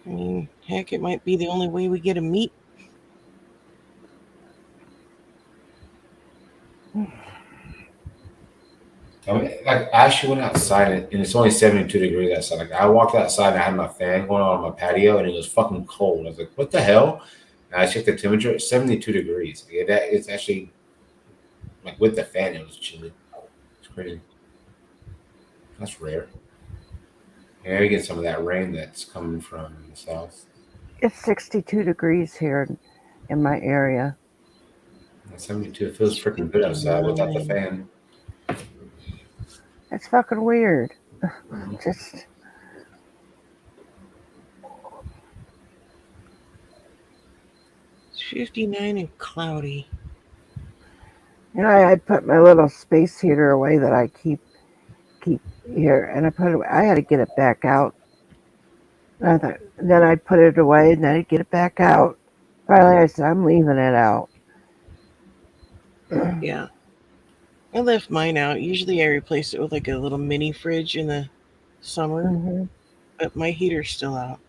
I mean, heck, it might be the only way we get to meet. I mean, like I actually went outside and it's only 72 degrees outside. Like I walked outside and I had my fan going on my patio and it was fucking cold. I was like, what the hell? And I checked the temperature, it's 72 degrees. Yeah, that it's actually like with the fan, it was chilly. It's crazy. That's rare. Yeah, we get some of that rain that's coming from the south. It's 62 degrees here in my area. At 72, it feels freaking good outside without the 59. fan. It's fucking weird. Just It's 59 and cloudy. I put my little space heater away that I keep here, and I put it. I had to get it back out. Then I'd put it away, and then I'd get it back out. Finally, I said, I'm leaving it out. Yeah. I left mine out. Usually I replace it with like a little mini fridge in the summer, Hmm. but my heater's still out.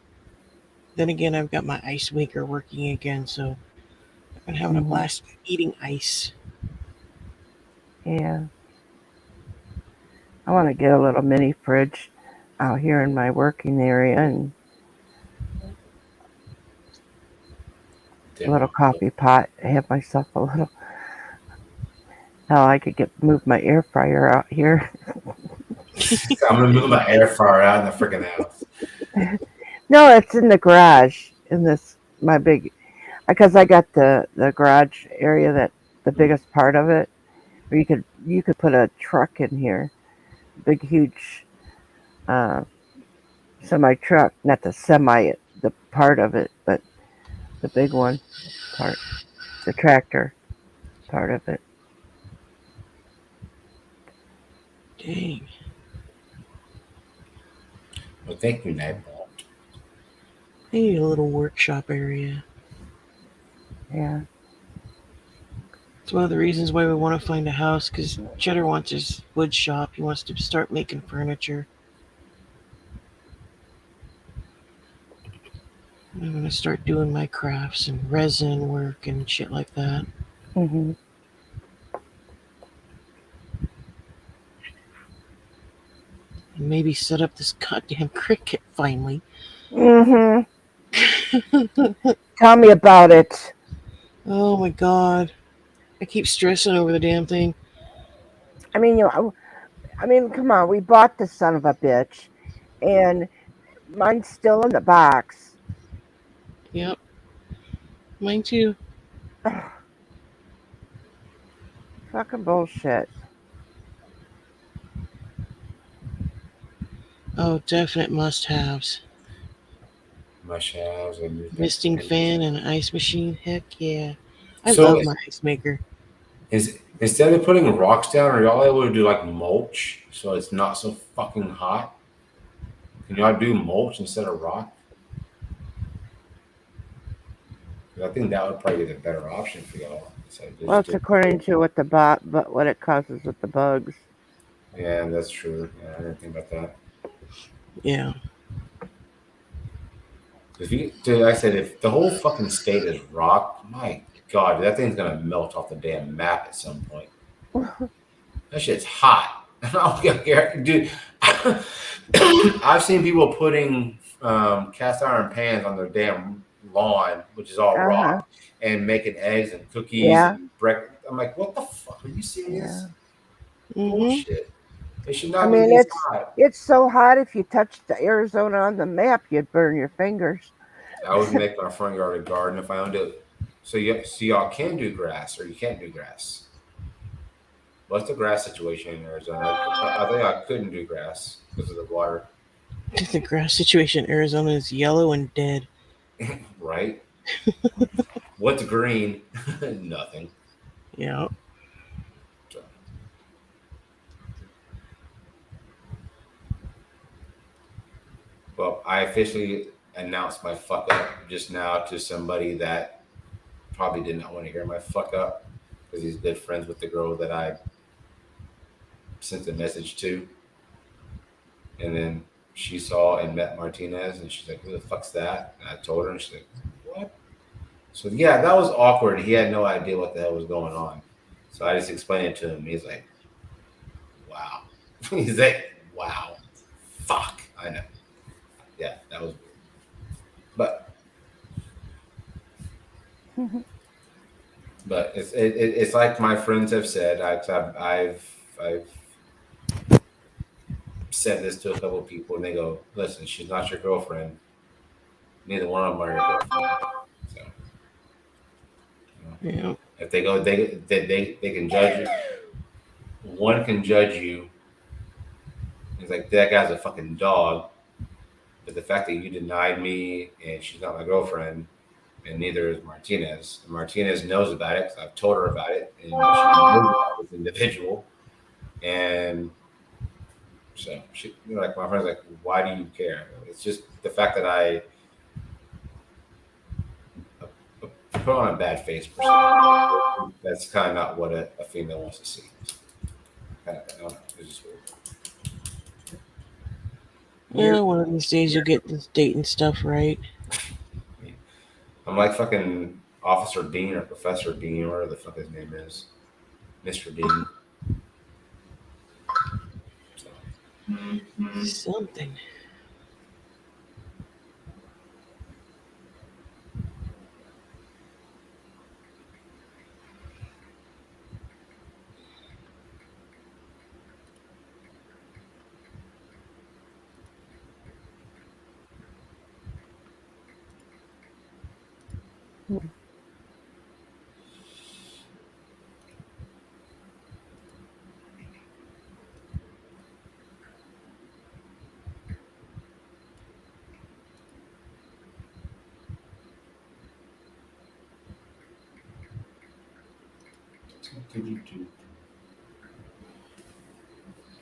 Then again, I've got my ice maker working again, so I've been having a blast eating ice. Yeah. I want to get a little mini fridge out here in my working area and a little coffee pot. Have myself a little. Hell, I could move my air fryer out here. I'm gonna move my air fryer out in the freaking house. No, it's in the garage. In this my big, because I got the garage area that the biggest part of it, where you could put a truck in here, big huge semi truck, not the part of it, but the big one part, the tractor part of it. Dang. Well, thank you, Ned. I need a little workshop area. Yeah. It's one of the reasons why we want to find a house, because Cheddar wants his wood shop. He wants to start making furniture. I'm going to start doing my crafts and resin work and shit like that. Hmm. And maybe set up this goddamn cricket finally. Hmm. Tell me about it. Oh my god. I keep stressing over the damn thing. I mean, come on. We bought this son of a bitch, and mine's still in the box. Yep. Mine too. Ugh, fucking bullshit. Oh, definite must-haves. Must-haves and Misting fan and an ice machine. Heck yeah. I so love my ice maker. is instead of putting rocks down, are y'all able to do like mulch so it's not so fucking hot? Can y'all do mulch instead of rock? 'Cause I think that would probably be the better option for y'all. So Well, it's according to what what it causes with the bugs. Yeah, that's true. Yeah, I didn't think about that. Yeah. If you, dude, like I said, if the whole fucking state is rock, my God, that thing's gonna melt off the damn map at some point. That shit's hot. I don't care, dude. I've seen people putting cast iron pans on their damn lawn, which is all rock, and making eggs and cookies and breakfast. I'm like, what the fuck? Are you serious? Bullshit. It should not be this hot. It's so hot. If you touched Arizona on the map, you'd burn your fingers. I would make my front yard a garden if I owned it. So y'all can do grass, or you can't do grass. What's the grass situation in Arizona? I think I couldn't do grass because of the water. The grass situation in Arizona is yellow and dead. Right? What's green? Nothing. Yeah. Well, I officially announced my fuck up just now to somebody that probably did not want to hear my fuck up because he's good friends with the girl that I sent the message to. And then she saw and met Martinez and she's like, who the fuck's that? And I told her and she's like, what? So yeah, that was awkward. He had no idea what the hell was going on. So I just explained it to him. He's like, wow. He's like, wow. Fuck. I know. Yeah, that was weird. But it's like my friends have said. I've said this to a couple of people, and they go, "Listen, she's not your girlfriend. Neither one of them are your girlfriend." So, yeah. If they go, they can judge you. One can judge you. It's like that guy's a fucking dog. But the fact that you denied me and she's not my girlfriend, and neither is Martinez. And Martinez knows about it because I've told her about it, and she knows about this individual. And so she, like my friend's like, why do you care? It's just the fact that I put on a bad face. Per se. That's kind of not what a female wants to see. I don't know. It's just weird. Yeah, one of these days you'll get this dating stuff right. I'm like fucking Officer Dean or Professor Dean, whatever the fuck his name is. Mr. Dean. So. Something.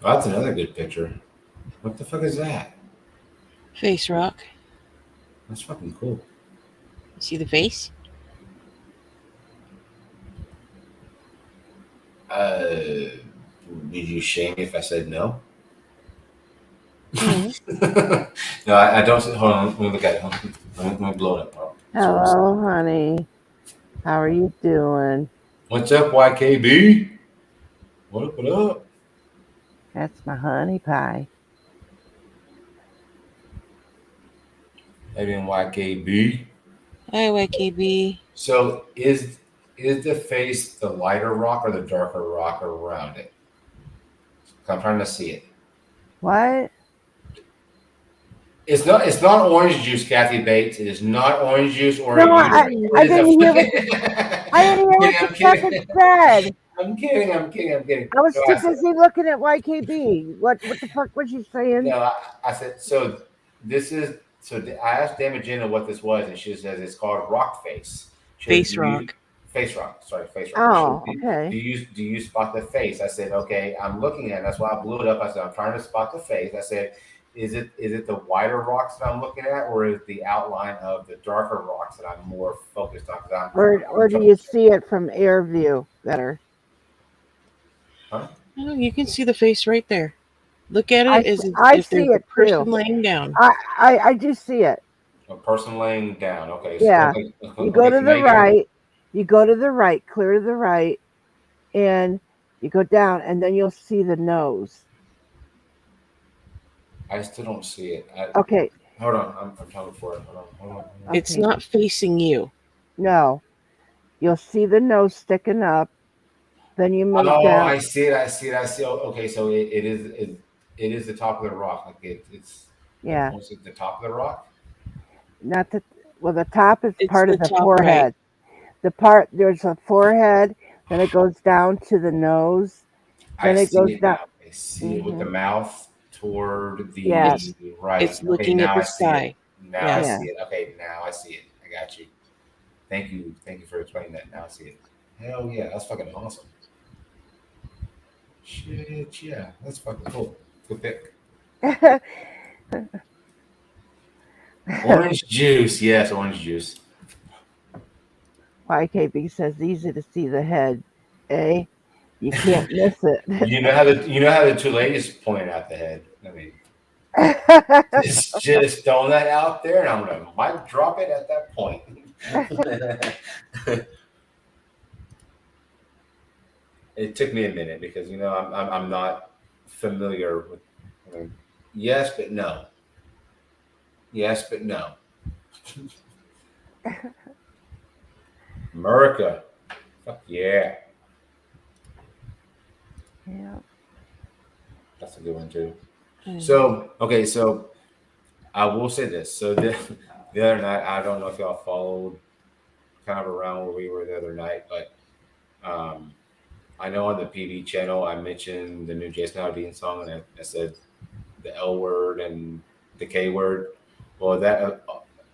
Oh, that's another good picture. What the fuck is that? Face rock. That's fucking cool. See the face? Did you shame me if I said no? Mm-hmm. No, I don't. Hold on. Let me look at it. Let me blow it up. Hello, honey. How are you doing? What's up, YKB? What up? That's my honey pie. Hey, YKB. Hi, YKB. So is the face the lighter rock or the darker rock around it? I'm trying to see it. What? It's not orange juice, Kathy Bates. It is not orange juice or no, I didn't hear what you fucking said. I'm kidding. I was too busy looking at YKB. What the fuck was you saying? No, I said so. This is so. I asked Damagina what this was, and she says it's called rock face. Face rock. Face rock. Sorry, face rock. Oh, okay. Do you spot the face? I said, okay. I'm looking at it. That's why I blew it up. I said, I'm trying to spot the face. I said, is it the wider rocks that I'm looking at, or is the outline of the darker rocks that I'm more focused on? Or do you see it from air view better? Huh? Oh, you can see the face right there. Look at I it as I if see there's a it person too. laying down. I do see it. A person laying down. Okay. Yeah. You go Okay. to So now the you got right. You go to the right, clear to the right, and you go down, and then you'll see the nose. I still don't see it. Okay. Hold on. I'm talking for it. Hold on. It's Okay. not facing you. No. You'll see the nose sticking up. Then you move Oh, down. I see it. I see it. I see. Oh, okay, so it is the top of the rock. Like it's like Yeah. almost at the top of the rock. Not the well. The top is It's part the of the top right. forehead. There's a forehead. Then it goes down to the nose. I Then it see goes it down. now. I see it with the Hmm. mouth toward Yeah. It's the right. it's Okay, looking at now the I see it. sky. Now I Yeah. Yeah. see it. Okay, now I see it. I got you. Thank you. Thank you for explaining that. Now I see it. Hell yeah, that's fucking awesome. Shit, yeah, that's fucking cool. Good pick. Orange juice, yes, orange juice. YKB says easy to see the head. Eh? You can't miss it. You know how the two ladies pointed out the head. I mean, just throwing that out there, and I'm gonna mic drop it at that point. It took me a minute because I'm not familiar with. I mean, yes, but no. Yes, but no. America, fuck yeah, Yeah. that's a good one too. Mm. So okay, so I will say this. So the other night, I don't know if y'all followed kind of around where we were the other night, but I know on the PV channel I mentioned the new Jason Aldean song, and I said the L word and the K word. Well, that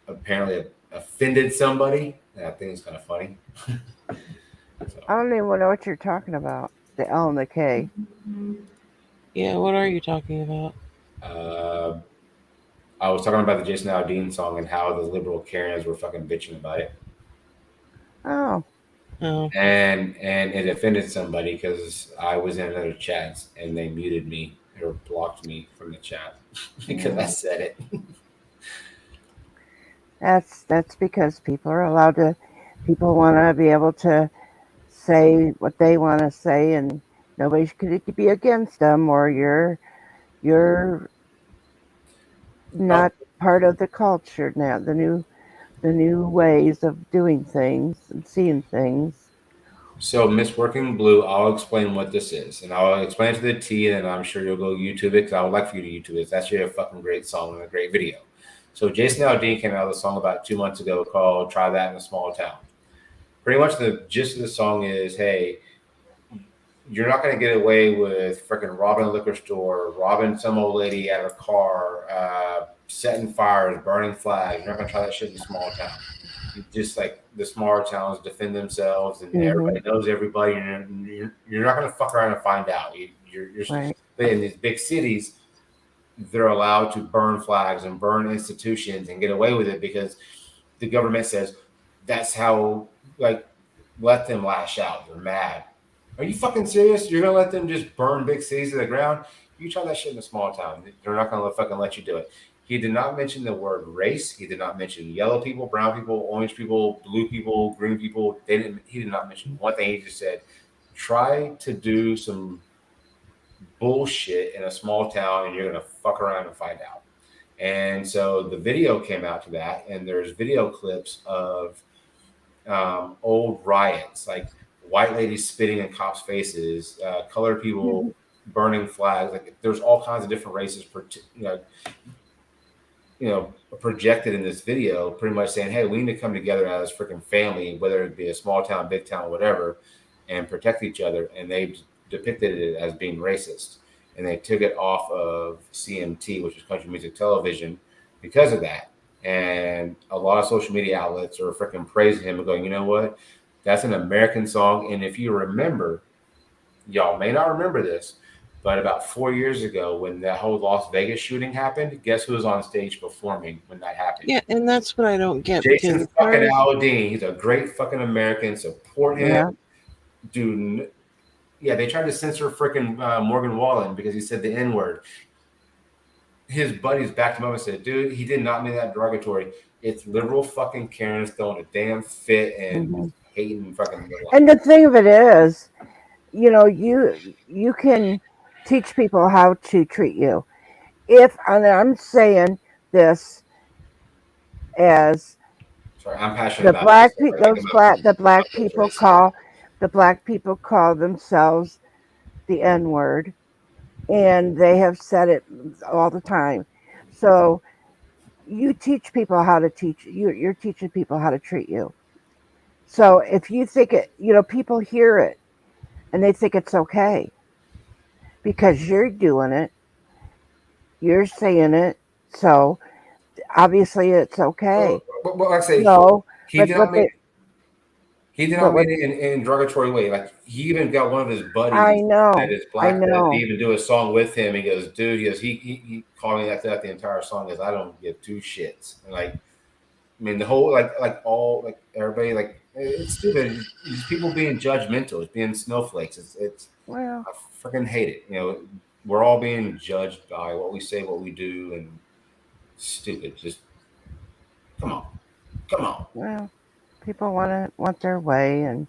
apparently offended somebody. And I think it's kind of funny. I don't even know what you're talking about. The L and the K. Yeah, what are you talking about? Uh, I was talking about the Jason Aldean song and how the liberal Karens were fucking bitching about it. Oh. Oh, And it offended somebody because I was in another chat and they muted me or blocked me from the chat because I said it. That's because people are allowed to. People want to be able to say what they want to say, and nobody could be against them. Or you're Oh, not part of the culture now. The new ways of doing things and seeing things. so Miss Working Blue, I'll explain what this is, and I'll explain it to the T, and I'm sure you'll go YouTube it because I would like for you to YouTube it. It's actually a fucking great song and a great video. So Jason Aldean came out with a song about 2 months ago called "Try That in a Small Town." Pretty much the gist of the song is, hey, you're not going to get away with freaking robbing a liquor store, robbing some old lady at her car, setting fires, burning flags. You're not going to try that shit in a small town. Just like the smaller towns defend themselves and everybody knows everybody. You're not going to fuck around and find out. You're Right. in these big cities. They're allowed to burn flags and burn institutions and get away with it because the government says that's how, like, let them lash out. They're mad. Are you fucking serious? You're gonna let them just burn big cities to the ground? You try that shit in a small town. They're not gonna fucking let you do it. He did not mention the word race. He did not mention yellow people, brown people, orange people, blue people, green people. He did not mention one thing. He just said, try to do some bullshit in a small town and you're gonna fuck around and find out. And so the video came out to that, and there's video clips of old riots, like white ladies spitting in cops' faces, colored people burning flags. Like there's all kinds of different races, projected in this video, pretty much saying, "Hey, we need to come together as freaking family, whether it be a small town, big town, whatever, and protect each other." And they depicted it as being racist, and they took it off of CMT, which is Country Music Television, because of that. And a lot of social media outlets are freaking praising him and going, you know what? That's an American song. And if you remember, y'all may not remember this, But about 4 years ago, when that whole Las Vegas shooting happened, guess who was on stage performing when that happened? Yeah, and that's what I don't get Jason because fucking cars. Aldean. He's a great fucking American. Support him, Yeah. dude. Yeah, they tried to censor freaking Morgan Wallen because he said the N word. His buddies backed him up and said, "Dude, he did not mean that derogatory. It's liberal fucking Karens throwing a damn fit and Mhm. hating fucking the And the thing of it is, you can teach people how to treat you. And I'm saying this as Sorry, I'm passionate the about this. So I think black I'm people racist. call themselves the N word, and they have said it all the time. So you teach people how to teach you. You're teaching people how to treat you. So if you think it, people hear it and they think it's okay because you're doing it, you're saying it. So obviously it's Well, okay. like I say, No, he but did not what mean they, he did but not what mean it in a derogatory way. Like he even got one of his I buddies that know, is I black that know. even do a song with him. He goes, "Dude," he goes, he called me after that the entire song. He goes, "I don't give two shits." And like, I mean, the whole like all like everybody like it's stupid. It's people being judgmental. It's being snowflakes. It's Well, I freaking hate it. We're all being judged by what we say, what we do, and stupid. Just come on, come on. well, people want their way, and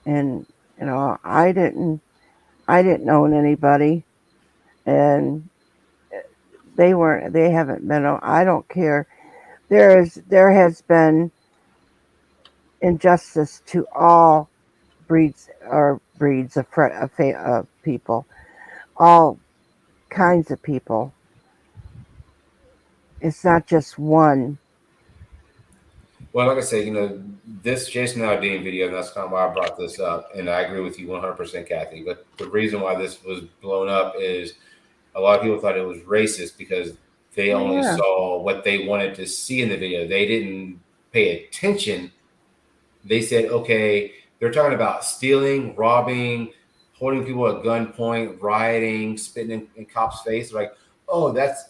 I didn't own anybody, and they haven't been. I don't care. There has been injustice to all breeds of people, all kinds of people. It's not just one. Well, like I said, this Jason Aldean video, and that's kind of why I brought this up. And I agree with you 100%, Kathy. But the reason why this was blown up is a lot of people thought it was racist because they Oh only yeah, saw what they wanted to see in the video. They didn't pay attention. They said, okay, they're talking about stealing, robbing, holding people at gunpoint, rioting, spitting in cops' face. Like, oh, that's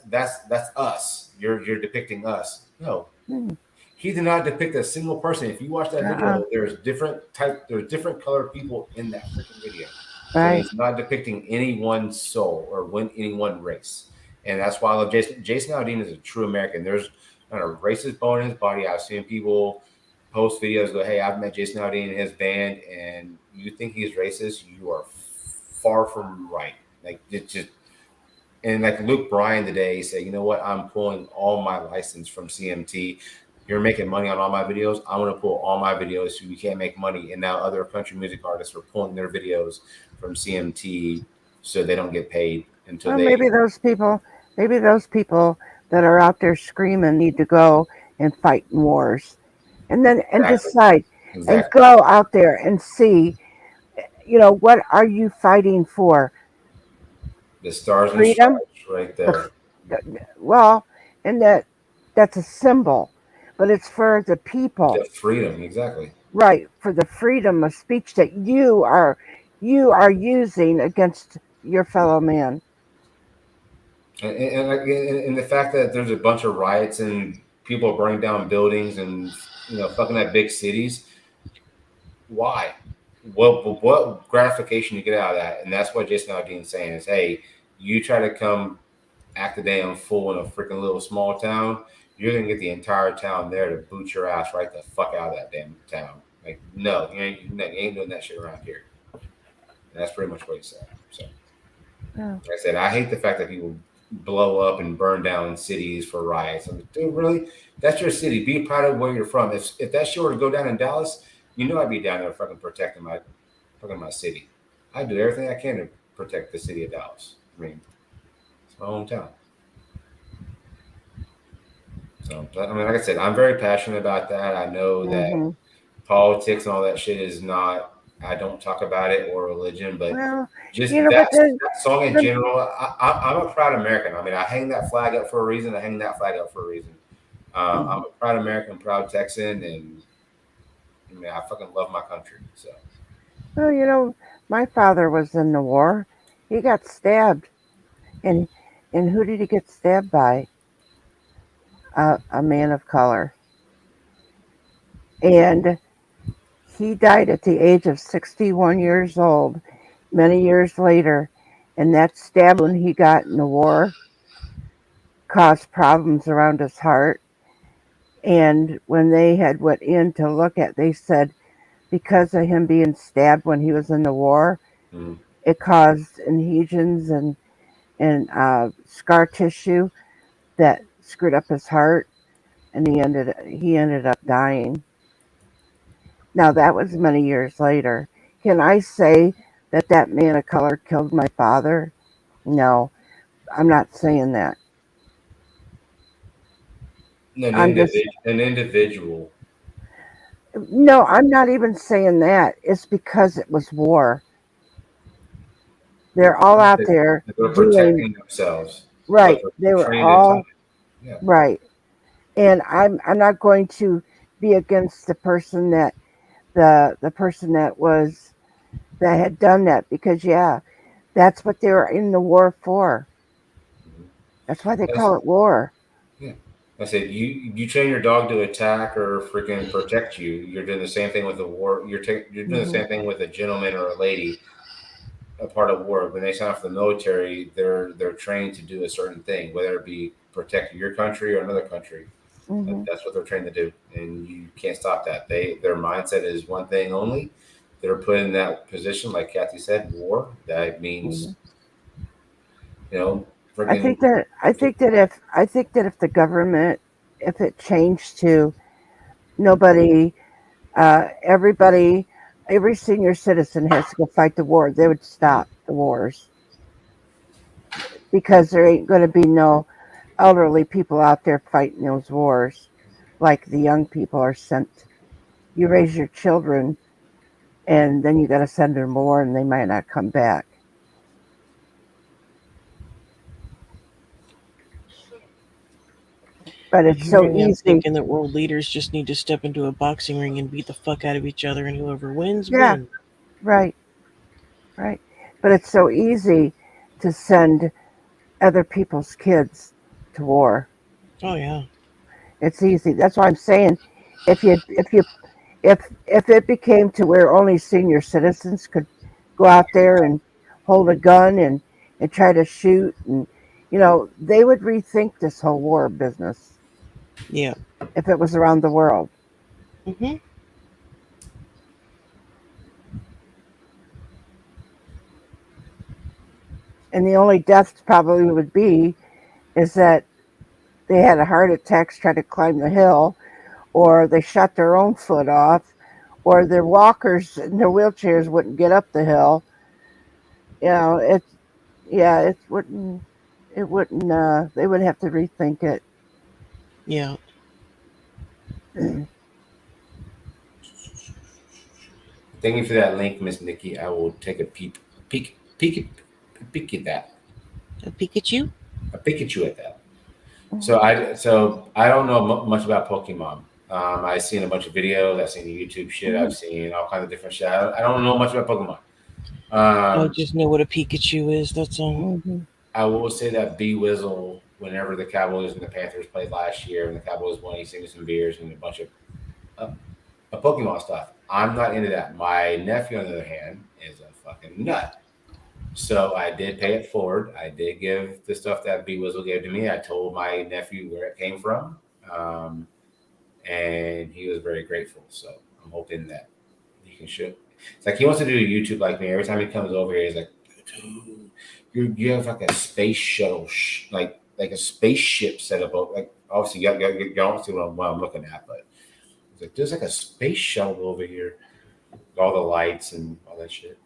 us. You're depicting us. No, hmm. he did not depict a single person. If you watch that Uh-uh. video, there's different colored people in that freaking video. So Right. he's not depicting any one soul or any one race. And that's why I love Jason. Jason Aldean is a true American. There's not a racist bone in his body. I've seen people post videos go, "Hey, I've met Jason Aldean and his band," and you think he's racist, you are far from right. Like it's just and like Luke Bryan today said, "You know what? I'm pulling all my license from CMT. You're making money on all my videos. I'm going to pull all my videos so you can't make money." And now other country music artists are pulling their videos from CMT so they don't get paid until Well, they maybe those people that are out there screaming need to go and fight in wars, and exactly decide and exactly go out there and see. What are you fighting for? the stars and Freedom. stripes right The, there. well, and that's a symbol, but it's for the people, The freedom, exactly. right? For the freedom of speech that you are using against your fellow man. And the fact that there's a bunch of riots and people are burning down buildings and fucking at big cities. Why? What gratification you get out of that? And that's what Jason Aldean's saying is, hey, you try to come act a damn fool in a freaking little small town, you're gonna get the entire town there to boot your ass right the fuck out of that damn town. Like, no, you ain't doing that shit around here. And that's pretty much what he said. So, Yeah. like I said, I hate the fact that people blow up and burn down cities for riots. I'm like, dude, really? That's your city. Be proud of where you're from. If that shit were to go down in Dallas, I'd be down there fucking protecting my city. I do everything I can to protect the city of Dallas. I mean, it's my hometown. So, I mean, like I said, I'm very passionate about that. I know that Hmm. politics and all that shit is not. I don't talk about it or religion, but Well, just but that song in the general. I'm a proud American. I mean, I hang that flag up for a reason. I hang that flag up for a reason. I'm a proud American, proud Texan, and I mean, I fucking love my country. So well, my father was in the war, He got stabbed, and who did he get stabbed by? A man of color, and he died at the age of 61 years old. Many years later, and that stab wound he got in the war caused problems around his heart. And when they had went in to look at, they said because of him being stabbed when he was in the war, Mhm. it caused adhesions and scar tissue that screwed up his heart, and he ended up dying. Now that was many years later. Can I say that that man of color killed my father? No, I'm not saying that. I'm just An individual. no, I'm not even saying that. It's because it was war. They're all out there They're doing protecting themselves. What right. They they're were trained to do. all Yeah. right. And I'm not going to be against the person that the person that was that had done that, because yeah, that's what they were in the war for. Mhm. That's why they That's, call it war. yeah. I said you train your dog to attack or freaking protect you. You're doing the same thing with a war. You're doing the Hmm. same thing with a gentleman or a lady, a part of war. When they sign up for the military, they're trained to do a certain thing, whether it be protect your country or another country. Hmm. That's what they're trained to do, and you can't stop that. Their mindset is one thing only. They're put in that position, like Kathy said, war. That means Hmm. you know I freaking. think that if the government, if it changed to nobody, everybody, every senior citizen has to go fight the war, they would stop the wars, because there ain't going to be no elderly people out there fighting those wars like the young people are sent. You raise your children, and then you got to send them more, and they might not come back. But I'm it's so hearing, I'm easy. thinking that world leaders just need to step into a boxing ring and beat the fuck out of each other, and whoever wins, Yeah, wins. right, right. But it's so easy to send other people's kids to war. Oh yeah. It's easy. That's why I'm saying, if it became to where only senior citizens could go out there and hold a gun and try to shoot, and they would rethink this whole war business Yeah. if it was around the world. Mhm. And the only deaths probably would be is that they had a heart attack trying to climb the hill, or they shot their own foot off, or their walkers and their wheelchairs wouldn't get up the hill. It's yeah, it wouldn't they would have to rethink it. Yeah. Thank you for that link, Miss Nikki. I will take a peek at that. A Pikachu. A Pikachu at that. So I don't know much about Pokemon. I've seen a bunch of videos. I've seen the YouTube shit. I've seen all kinds of different shit. I don't know much about Pokemon. I Um, just know what a Pikachu is. That's all. Mhm. I will say that BOYZ, whenever the Cowboys and the Panthers played last year, and the Cowboys won, he sent me some beers and a bunch of Pokemon stuff. I'm not into that. My nephew, on the other hand, is a fucking nut. So I did pay it forward. I did give the stuff that BOYZ gave to me. I told my nephew where it came from, um, and he was very grateful. So I'm hoping that he can show. It's like he wants to do YouTube like me. Every time he comes over here, he's like, "Dude, you have like a space shuttle, like a spaceship set up. Like obviously, you don't see what I'm looking at, but it's like there's like a space shuttle over here, with all the lights and all that shit."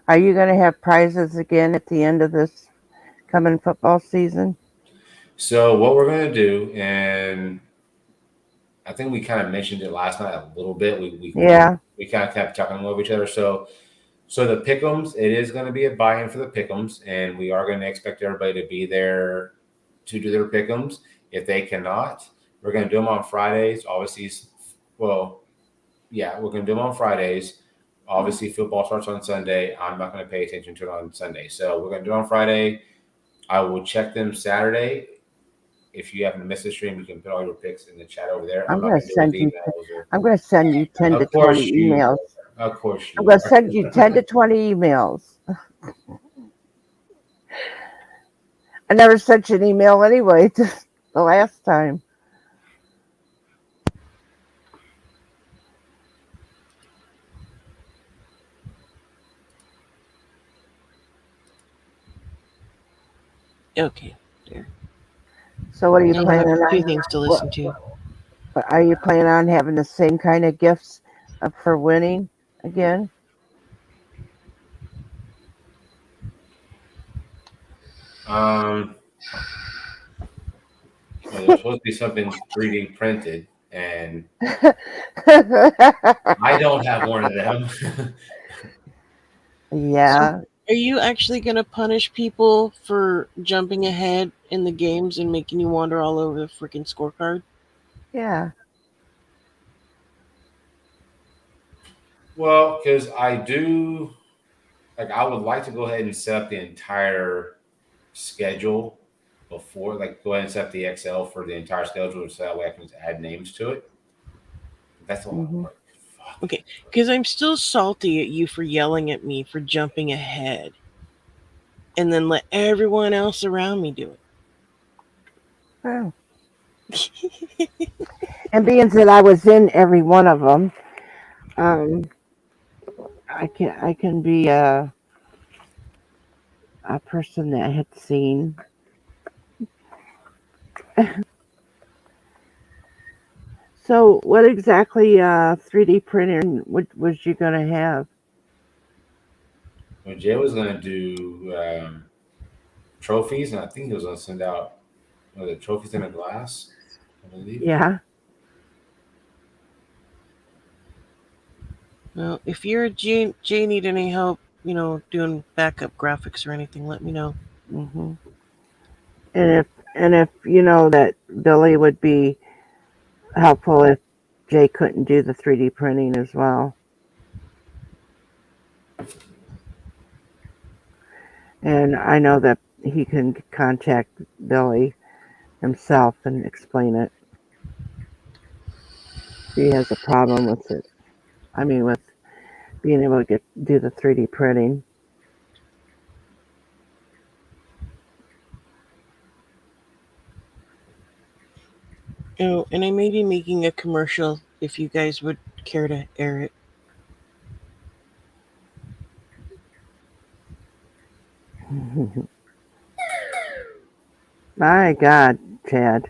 Are you going to have prizes again at the end of this coming football season? So what we're gonna do, and I think we kind of mentioned it last night a little bit. Yeah. We kind of kept talking over each other. So the pickums, it is going to be a buy-in for the pickums, and we are going to expect everybody to be there to do their pickums. If they cannot, we're going to do them on Fridays. Obviously, well, yeah, we're going to do them on Fridays. Obviously, football starts on Sunday. I'm not going to pay attention to it on Sunday. So we're going to do it on Friday. I will check them Saturday. If you happen to miss the stream, you can put all your picks in the chat over there. I'm not going to do it with emails. I'm going to send you 10 to 20 emails. Of course you I'm going to send you 10 to 20 emails. I never sent you an email anyway the last time. Okay, there. So what are you I planning have a few on? things to listen to. Are you planning on having the same kind of gifts for winning again? Well, there's supposed to be something 3D printed, and I don't have one of them. Yeah. So are you actually going to punish people for jumping ahead in the games and making you wander all over the freaking scorecard? Yeah. Well, because I do, like, I would like to go ahead and set up the entire schedule before, like, go ahead and set up the Excel for the entire schedule so that way I can just add names to it. That's a lot of work. Fuck. Okay, because I'm still salty at you for yelling at me for jumping ahead and then let everyone else around me do Oh. And being that I was in every one of them, I can be a person that had seen. So, what exactly 3D printing was you gonna have? Well, Jay was going to do trophies, and I think he was going to send out the trophies in a glass, I believe. Yeah. Well, if you're a Jay need any help, doing backup graphics or anything, let me know. Mm-hmm. And if you know that Billy would be helpful if Jay couldn't do the 3D printing as well. And I know that he can contact Billy himself and explain it. He has a problem with it. I mean, with being able to do the 3D printing. Oh, and I may be making a commercial if you guys would care to air it. My God, Chad.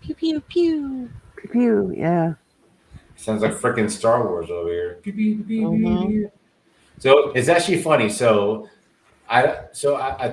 Pew pew pew. Pew pew, yeah. Sounds like freaking Star Wars over here. Pew, pew, pew, pew, Mhm. pew. So it's actually funny. So I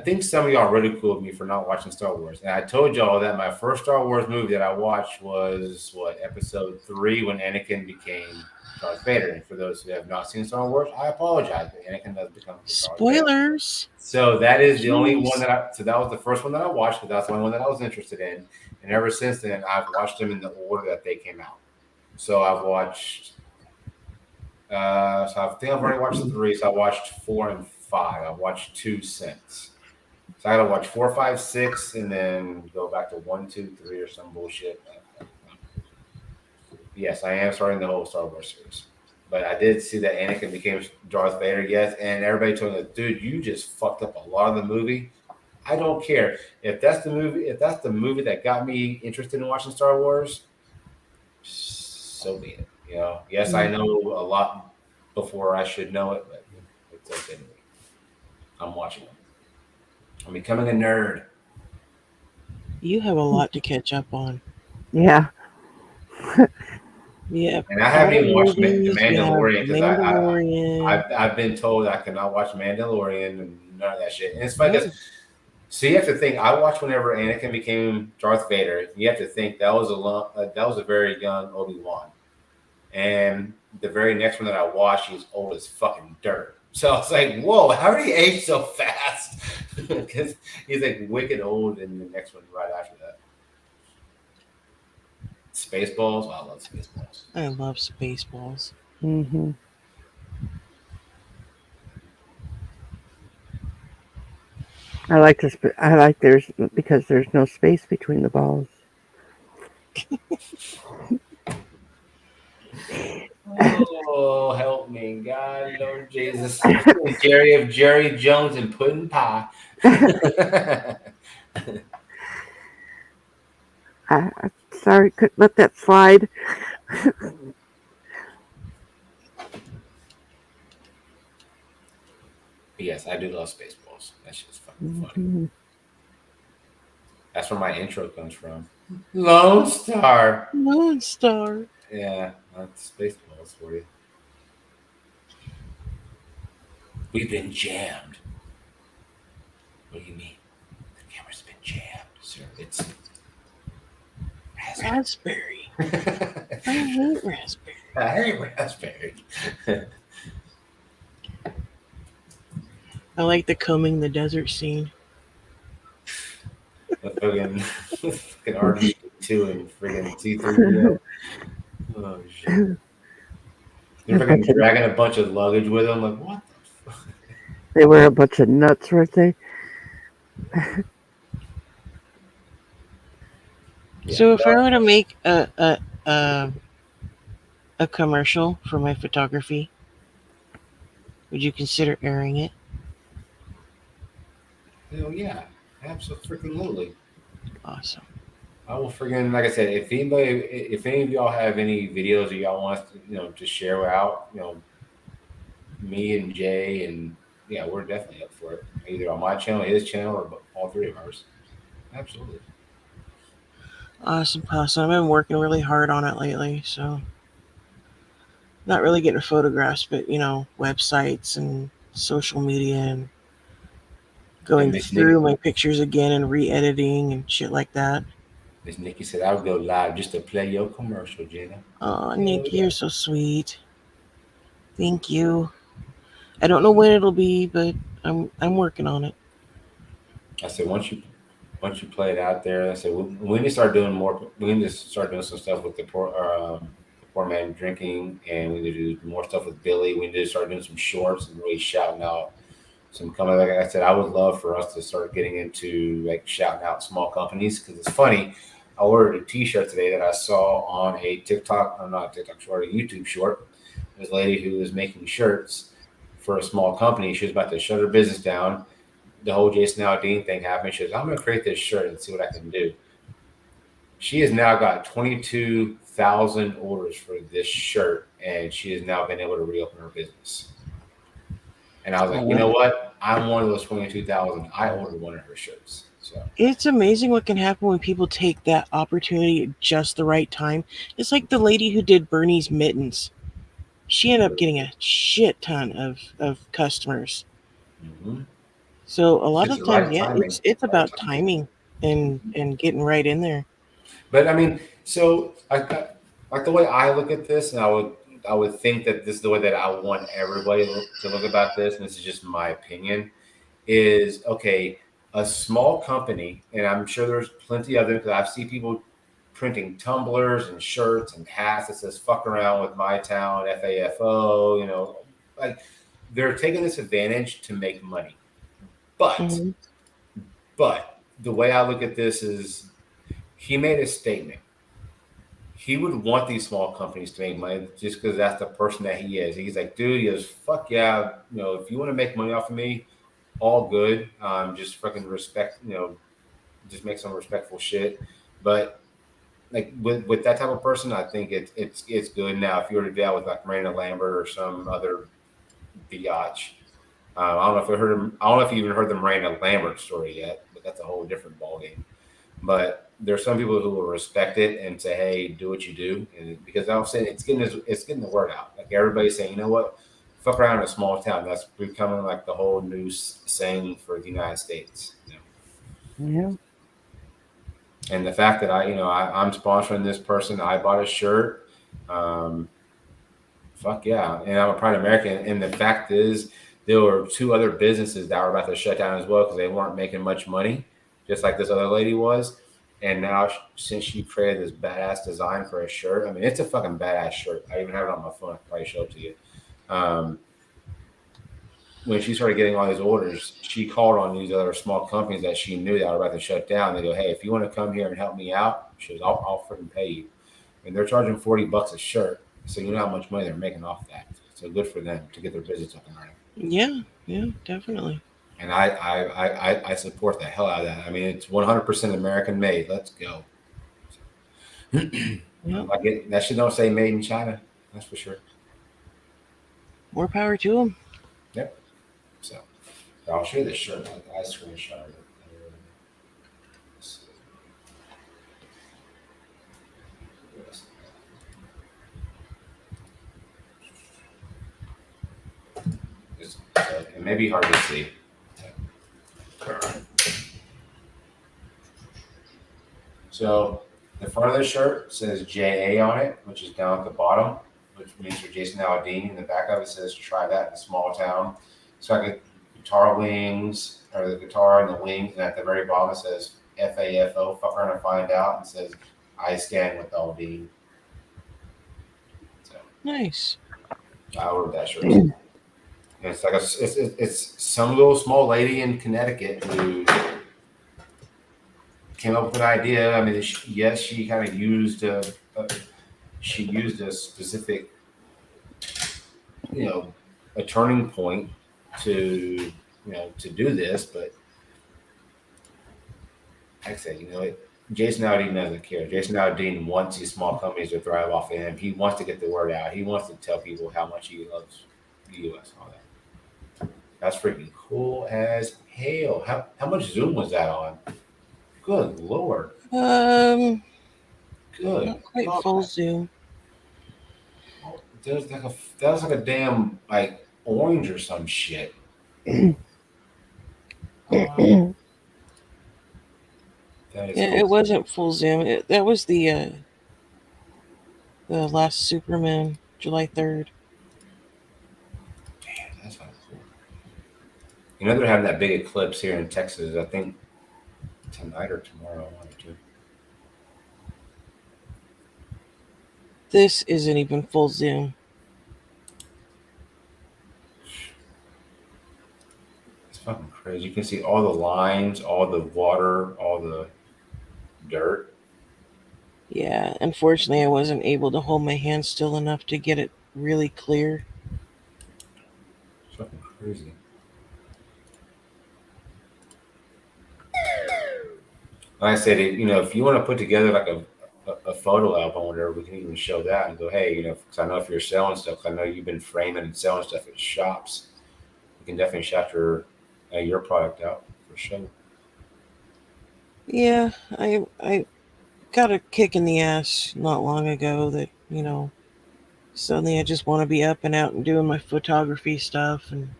think some of y'all ridiculed me for not watching Star Wars, and I told y'all that my first Star Wars movie that I watched was Episode 3 when Anakin became Darth Vader. And for those who have not seen Star Wars, I apologize, but Anakin does become Darth Vader. Spoilers. So that is the only Jeez. one so that was the first one that I watched, but that's the only one that I was interested in. And ever since then, I've watched them in the order that they came out. So I've watched. So I think I've already watched 3. So I watched 4 and 5. I've watched 2 since. So I gotta watch 4, 5, 6, and then go back to 1, 2, 3, or some bullshit. Yes, I am starting the whole Star Wars series. But I did see that Anakin became Darth Vader, yes, and everybody told me, dude, you just fucked up a lot of the movie. I don't care. If that's the movie that got me interested in watching Star Wars, so be it. Yes, I know a lot before I should know it, but it's okay to me. I'm watching it. I'm becoming a nerd. You have a lot to catch up on. Yeah. Yeah. And I haven't even watched The movies, Mandalorian because Mandalorian. I've been told I cannot watch Mandalorian and none of that shit. And it's funny because so you have to think. I watched whenever Anakin became Darth Vader. You have to think that was a very young Obi-Wan, and the very next one that I watched, he's old as fucking dirt. So I was like, whoa, how did he age so fast? Because he's like wicked old in the next one right after that. Spaceballs. Oh, I love Spaceballs. I love Spaceballs. Mm-hmm. I like this. I like theirs because there's no space between the balls. Oh, help me, God, Lord Jesus. Jerry of Jerry Jones and Puddin' Pie. I sorry, couldn't let that slide. Yes, I do love Spaceballs. That shit's fucking funny. Mm-hmm. That's where my intro comes from. Lone Star. LoneStar. Yeah, that's Spaceballs for you. We've been jammed. What do you mean? The camera's been jammed, sir. It's Raspberry. I hate raspberry. I hate raspberry. I like the combing the desert scene. The fucking R2 and friggin' C3PO. Oh shit! They're fucking dragging a bunch of luggage with them. Like what the fuck? They were a bunch of nuts, weren't they? Yeah, So if I were to make a commercial for my photography, would you consider airing it? hell yeah, absolutely. Awesome. I will friggin' like I said, if any of y'all have any videos that y'all want us to, to share out, me and Jay and yeah, we're definitely up for it. Either on my channel, his channel, or all three of ours. Absolutely. Awesome. I've been working really hard on it lately, so not really getting photographs, but websites and social media and going Miss through Nikki, my pictures again and re-editing and shit like that. Miss Nikki said I would go live just to play your commercial, Jenna. Oh, Hell Nikki, yeah. you're so sweet. Thank you. I don't know when it'll be, but I'm working on it. I said once you play it out there, I said we need to start doing more. We need to start doing some stuff with the poor man drinking, and we need to do more stuff with Billy. We need to start doing some shorts and really shouting out some companies. Like I said, I would love for us to start getting into like shouting out small companies because it's funny. I ordered a T-shirt today that I saw on a TikTok, or not TikTok short, a YouTube short. There's a lady who was making shirts for a small company. She was about to shut her business down. The whole Jason Aldean thing happened. She goes, I'm going to create this shirt and see what I can do. She has now got 22,000 orders for this shirt, and she has now been able to reopen her business. And I was like, you know what? I'm one of those 22,000. I ordered one of her shirts. So It's amazing what can happen when people take that opportunity at just the right time. It's like the lady who did Bernie's mittens. She ended up getting a shit ton of customers. mm-hmm. So a lot Just of the times, right yeah, timing. it's Right about timing and getting right in there. But I mean, so like the way I look at this, and I would think that this is the way that I want everybody to look about this, and this is just my opinion, is okay, a small company, and I'm sure there's plenty of them because I've seen people printing tumblers and shirts and hats that says fuck around with my town, FAFO, like they're taking this advantage to make money. But Mhm. the way I look at this is he made a statement. He would want these small companies to make money just because that's the person that he is. He's like, dude, he goes, fuck yeah, if you want to make money off of me, all good. Just fucking respect, just make some respectful shit. But like with that type of person, I think it's good. Now, if you were to deal with like Miranda Lambert or some other biatch, I don't know if I don't know if you even heard the Miranda Lambert story yet, but that's a whole different ballgame. But there's some people who will respect it and say, "Hey, do what you do," and because I'm saying it's getting the word out. Like everybody's saying, you know what, fuck around in a small town. That's becoming like the whole new saying for the United States. Yeah. And the fact that I'm sponsoring this person, I bought a shirt. Fuck yeah, and I'm a proud American. And the fact is, there were two other businesses that were about to shut down as well because they weren't making much money, just like this other lady was. And now, since she created this badass design for a shirt, I mean, it's a fucking badass shirt. I even have it on my phone. I can probably show it to you. When she started getting all these orders, she called on these other small companies that she knew that were about to shut down. They go, "Hey, if you want to come here and help me out," she goes, I'll freaking pay you. And they're charging $40 a shirt, so you know how much money they're making off that. So good for them to get their business up and running. Yeah, definitely. And I support the hell out of that. I mean, it's 100% American made. Let's go. Yep. I get that shit don't say made in China. That's for sure. More power to them. Yep. So I'll show you this shirt. I screenshot it. It may be hard to see. So the front of the shirt says JA on it, which is down at the bottom, which means for Jason Aldean. And the back of it says try that in a small town. So I get guitar wings, or the guitar and the wings, and at the very bottom it says FAFO, fuck around and find out, and says I stand with Aldean. So Nice. I ordered that shirt. And it's like it's some little small lady in Connecticut who came up with an idea. I mean, yes, she kind of used a specific, a turning point to do this, but like I said, Jason Aldean doesn't care. Jason Aldean wants these small companies to thrive off of him. He wants to get the word out. He wants to tell people how much he loves the U.S. and all that. That's freaking cool as hell. How much zoom was that on? Good Lord. Good. Not quite full zoom. That was like a damn orange or some shit. It wasn't full zoom. That was the last Superman, July 3rd. Damn, that's not cool. They're having that big eclipse here in Texas, I think tonight or tomorrow, one or two. This isn't even full zoom. It's fucking crazy. You can see all the lines, all the water, all the dirt. Yeah, unfortunately, I wasn't able to hold my hand still enough to get it really clear. It's fucking crazy. Like I said, if you want to put together like a photo album or whatever, we can even show that and go, hey, because I know if you're selling stuff, I know you've been framing and selling stuff at shops. We can definitely shout your product out for sure. Yeah, I got a kick in the ass not long ago that, suddenly I just want to be up and out and doing my photography stuff and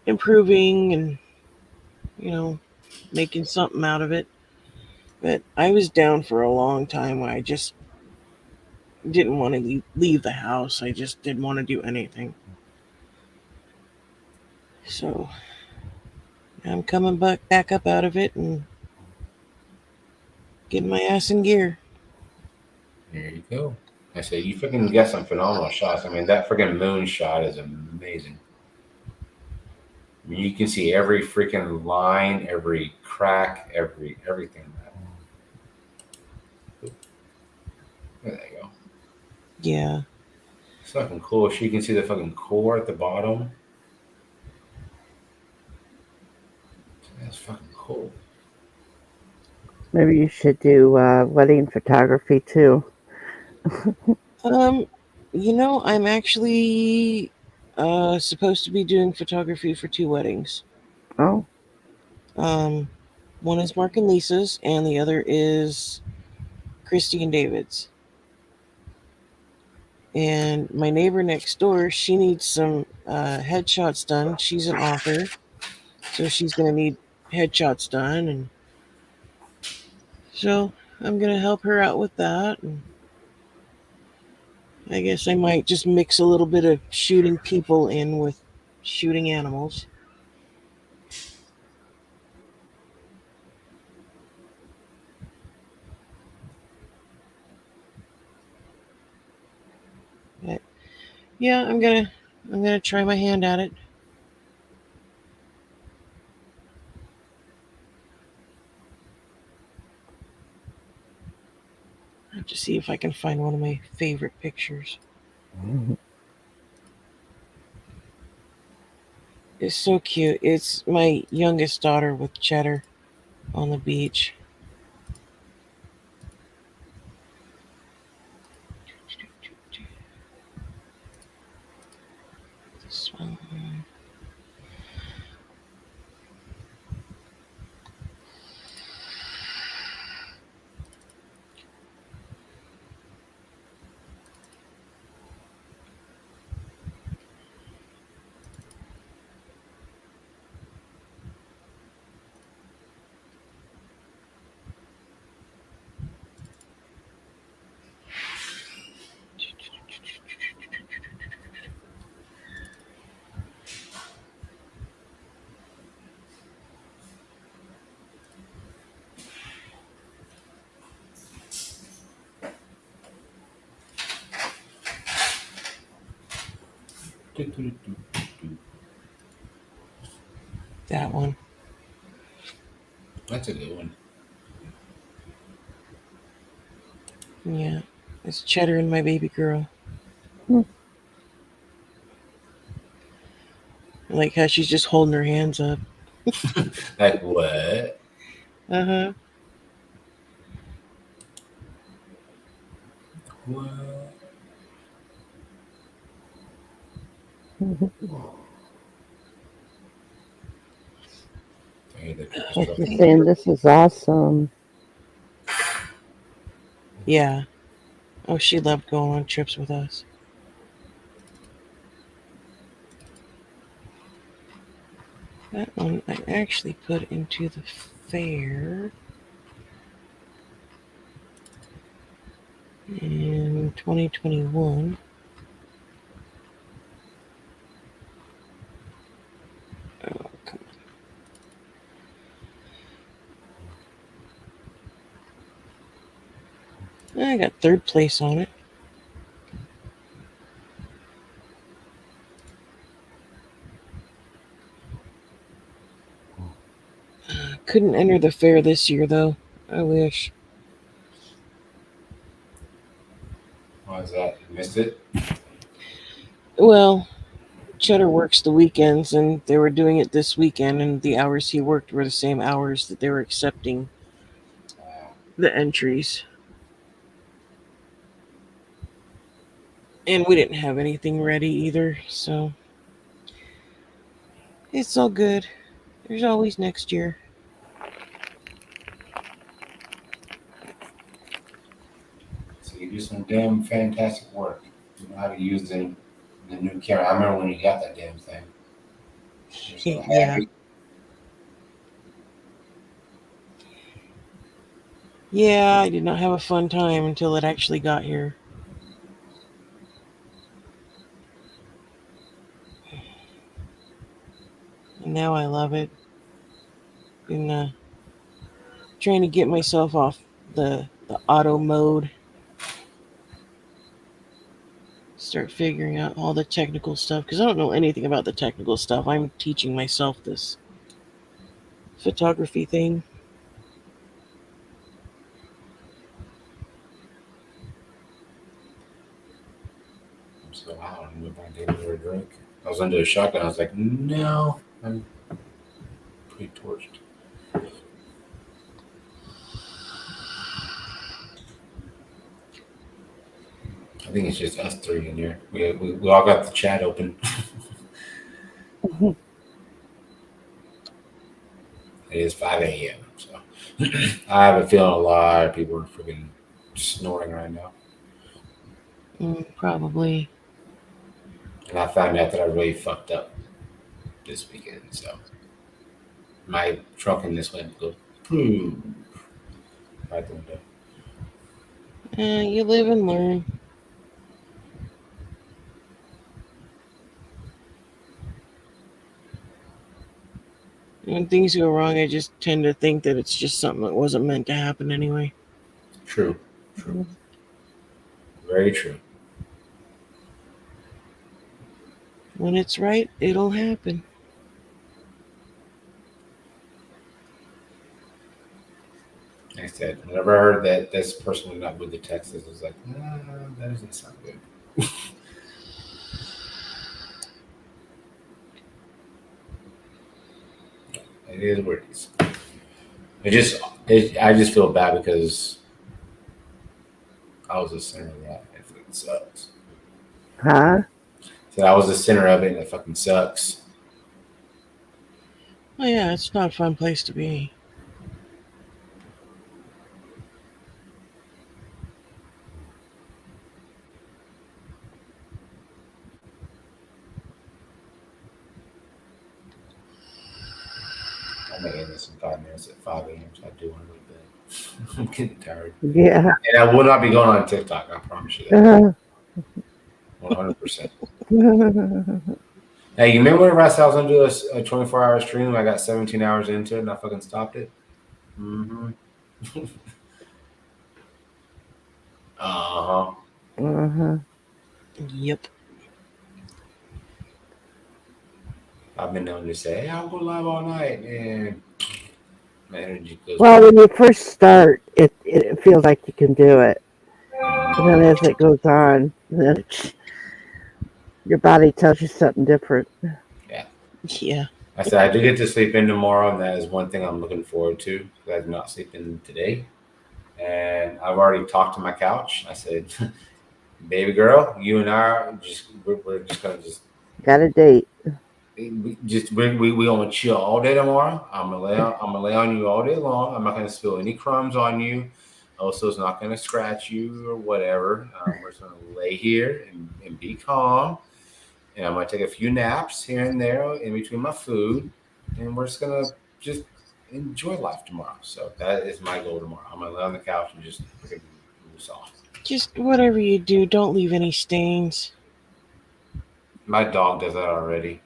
improving and, making something out of it. But I was down for a long time where I just didn't want to leave the house. I just didn't want to do anything. So I'm coming back up out of it and getting my ass in gear. There you go. I say you freaking got some phenomenal shots. I mean, that freaking moon shot is amazing. I mean, you can see every freaking line, every crack, everything. There you go. Yeah. It's fucking cool. So you can see the fucking core at the bottom. That's fucking cool. Maybe you should do wedding photography too. I'm actually supposed to be doing photography for 2 weddings. Oh. One is Mark and Lisa's, and the other is Christy and David's. And my neighbor next door, she needs some headshots done. She's an author, so she's going to need headshots done, and so I'm going to help her out with that. And I guess I might just mix a little bit of shooting people in with shooting animals. Yeah, I'm gonna try my hand at it. I have to see if I can find one of my favorite pictures. It's so cute. It's my youngest daughter with Cheddar on the beach. This one. That one. That's a good one. Yeah. It's Cheddar and my baby girl. I like how she's just holding her hands up. Like what? Uh-huh. What? Hey, the Well, she's saying this is awesome. Yeah. Oh, she loved going on trips with us. That one I actually put into the fair in 2021. Oh, come on. I got third place on it. Couldn't enter the fair this year, though. I wish. Why is that? You missed it? Well, Cheddar works the weekends, and they were doing it this weekend, and the hours he worked were the same hours that they were accepting the entries. And we didn't have anything ready either, so it's all good. There's always next year. So you do some damn fantastic work. You know how to use the new camera. I remember when you got that damn thing. You're so Yeah. happy. Yeah, I did not have a fun time until it actually got here. And now I love it. Been trying to get myself off the auto mode. Start figuring out all the technical stuff because I don't know anything about the technical stuff. I'm teaching myself this photography thing. I'm so loud. I went back to get a drink. I was under a shotgun. I was like, no, I'm pretty torched. I think it's just us three in here. We all got the chat open. It is 5 a.m. So I have a feeling a lot of people are freaking snoring right now. Probably. And I found out that I really fucked up this weekend. So my drunkenness went go boom right the window. You live and learn. When things go wrong, I just tend to think that it's just something that wasn't meant to happen anyway. True. Very true. When it's right, it'll happen. Like I said, whenever I heard that this person would not move to Texas, I was like, nah, that doesn't sound good. It is what it is. I just feel bad because I was the center of that. It fucking sucks. Huh? So I was the center of it, and it fucking sucks. Oh yeah, it's not a fun place to be. I'm making this in 5 minutes at 5 a.m. So I do want to go to bed. I'm getting tired, Yeah. and I will not be going on TikTok. I promise you that, 100%. Hey, you remember whenever I said I was gonna do a 24-hour stream? I got 17 hours into it, and I fucking stopped it. Mm-hmm. Uh-huh. Uh-huh. Yep. I've been known to say, hey, I'll go live all night, and my energy goes. Well, when you first start, it feels like you can do it. And then as it goes on, then your body tells you something different. Yeah. I said I do get to sleep in tomorrow, and that is one thing I'm looking forward to. I did not sleep in today, and I've already talked to my couch. I said, "Baby girl, you and I are we're just gonna just Got a date. we gonna chill all day tomorrow. I'm gonna lay on you all day long. I'm not gonna spill any crumbs on you. Also, it's not gonna scratch you or whatever. We're just gonna lay here and be calm." And I'm gonna take a few naps here and there in between my food, and we're just gonna just enjoy life tomorrow. So that is my goal tomorrow. I'm gonna lay on the couch and just freaking loose off. Just whatever you do, don't leave any stains. My dog does that already.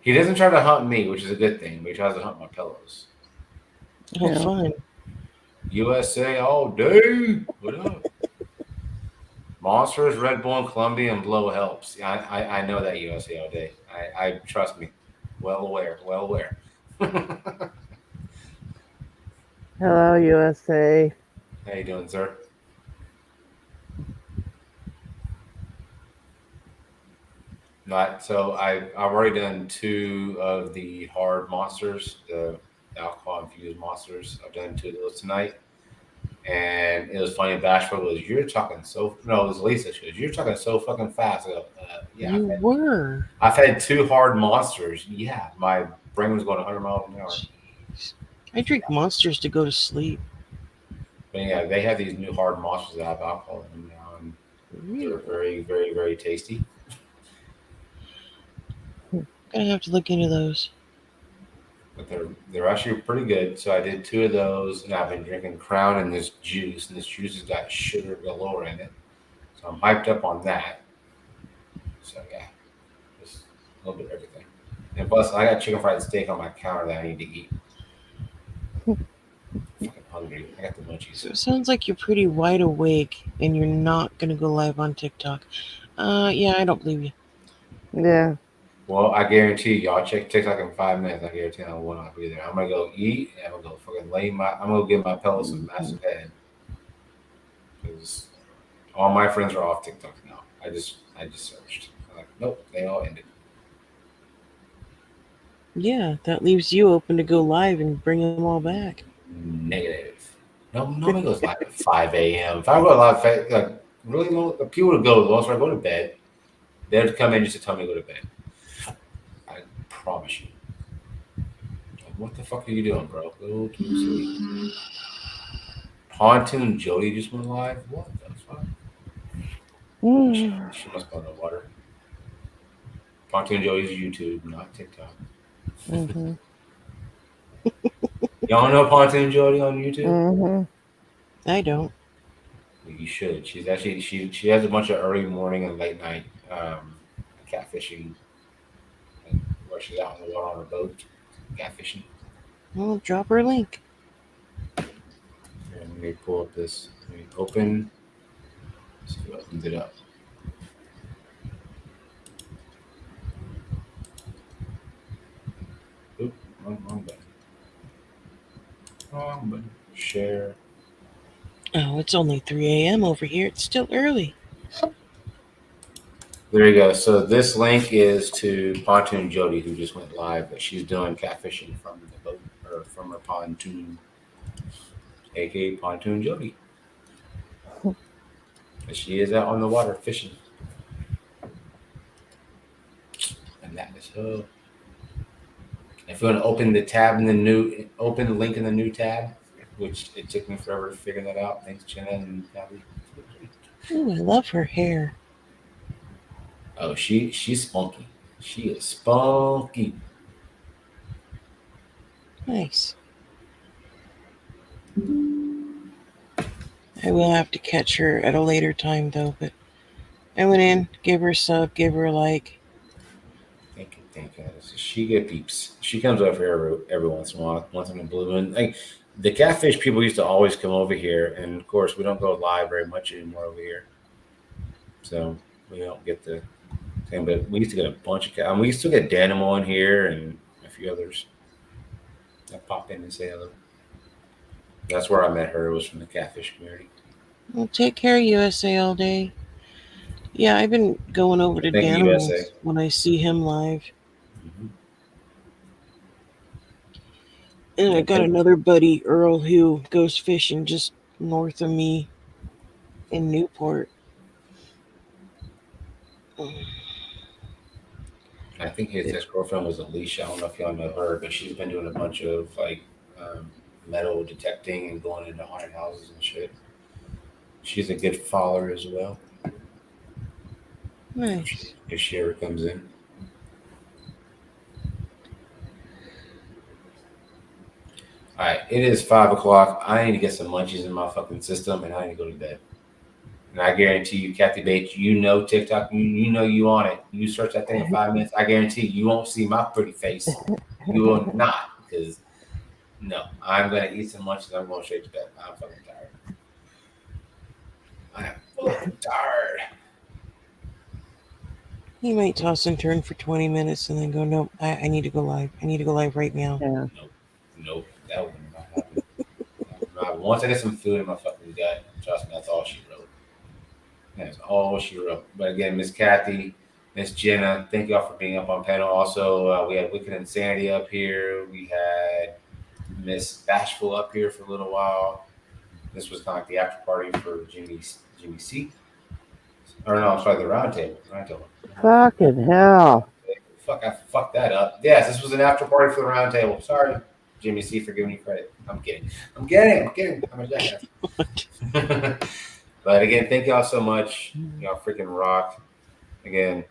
He doesn't try to hunt me, which is a good thing, but he tries to hunt my pillows. Oh, Yeah. fun. USA all day. What up? Monsters, Red Bull, and Columbia, and Blow helps. I know that USA all day. I trust me. Well aware. Hello, USA. How you doing, sir? Not so. I've already done 2 of the hard monsters, the alcohol infused monsters. I've done 2 of those tonight, and it was funny. Bashful was, "You're talking so." No, it was Lisa. She goes, "You're talking so fucking fast." I go, "Yeah, You were. I've had 2 hard monsters. Yeah, my brain was going 100 miles an hour." Jeez. I drink monsters to go to sleep. But yeah, they have these new hard monsters that have alcohol in them now, and they're very, very, very tasty. Gonna have to look into those. But they're actually pretty good. So I did 2 of those, and I've been drinking Crown and this juice has got sugar galore in it. So I'm hyped up on that. So yeah, just a little bit of everything. And plus, I got chicken fried steak on my counter that I need to eat. I'm fucking hungry. I got the munchies. So it sounds like you're pretty wide awake and you're not gonna go live on TikTok. Yeah, I don't believe you. Yeah. Well, I guarantee y'all check TikTok in 5 minutes. I guarantee I will not be there. I'm gonna go eat, and I'm gonna go fucking I'm gonna give my pillow some massive head, because all my friends are off TikTok now. I just searched. I'm like, nope, they all ended. Yeah, that leaves you open to go live and bring them all back. Negative. Nobody goes live at 5 a.m. If I go live, like really low, people would go. Also, I go to bed. They'd come in just to tell me to go to bed. I promise you. What the fuck are you doing, bro? Go to sleep. Pontoon Jody just went live. What the fuck? She must be on the water. Pontoon Jody's YouTube, not TikTok. Mm-hmm. Y'all know Pontoon Jody on YouTube? Mm-hmm. I don't. You should. She's actually she has a bunch of early morning and late night catfishing, where she's out in the water on a boat catfishing. Well, drop her a link. And let me pull up this. Let me open. See if it opens it up. Wrong button. Wrong button. Share. Oh, it's only 3 a.m. over here. It's still early. There you go. So this link is to Pontoon Jody, who just went live, but she's doing catfishing from the boat or from her pontoon, aka Pontoon Jody. But she is out on the water fishing. And that is her. If you want to open the tab in the open the link in the new tab, which it took me forever to figure that out. Thanks, Jenna and Natalie. Ooh, I love her hair. Oh, she's spunky. She is spunky. Nice. I will have to catch her at a later time, though. But I went in, gave her a sub, gave her a like. Thank you. She good peeps. She comes over here every once in a while, once in a blue moon. Like the catfish people used to always come over here, and of course we don't go live very much anymore over here, so we don't get the thing. But we used to get a bunch of we used to get Danimo in here and a few others that pop in and say hello. That's where I met her. It was from the catfish community. Well, take care, USA, all day. Yeah, I've been going over to Thank you, Danimals USA. when I see him live. Mm-hmm. And I got another buddy, Earl, who goes fishing just north of me in Newport. I think his ex-girlfriend was Alicia. I don't know if y'all know her, but she's been doing a bunch of like metal detecting and going into haunted houses and shit. She's a good follower as well. Nice. If she ever comes in. All right, it is 5 o'clock. I need to get some munchies in my fucking system, and I need to go to bed. And I guarantee you, Kathy Bates, you know TikTok, you know you on it. You search that thing in 5 minutes. I guarantee you won't see my pretty face. You will not, because no, I'm gonna eat some munchies. I'm going straight to bed. I'm fucking tired. I am fucking tired. He might toss and turn for 20 minutes and then go, nope, I need to go live. I need to go live right now. Yeah. Nope, that would not happen. Once I get some food in my fucking gut, trust me, that's all she wrote. That's all she wrote. But again, Miss Kathy, Miss Jenna, thank y'all for being up on panel. Also, we had Wicked Insanity up here. We had Miss Bashful up here for a little while. This was kind of like the after party for Jimmy C. Or no, I'm sorry, the round table. Fucking hell. Fuck, I fucked that up. Yes, this was an after party for the round table. Sorry, Jimmy C, for giving you credit. I'm kidding. I'm a jackass. But again, thank y'all so much. Y'all freaking rock. Again,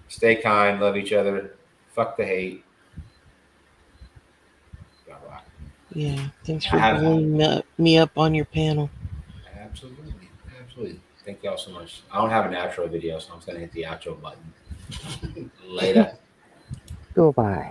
stay kind, love each other. Fuck the hate. Y'all rock. Yeah, thanks for blowing me up on your panel. Absolutely. Thank y'all so much. I don't have an outro video, so I'm just gonna hit the outro button. Later. Goodbye.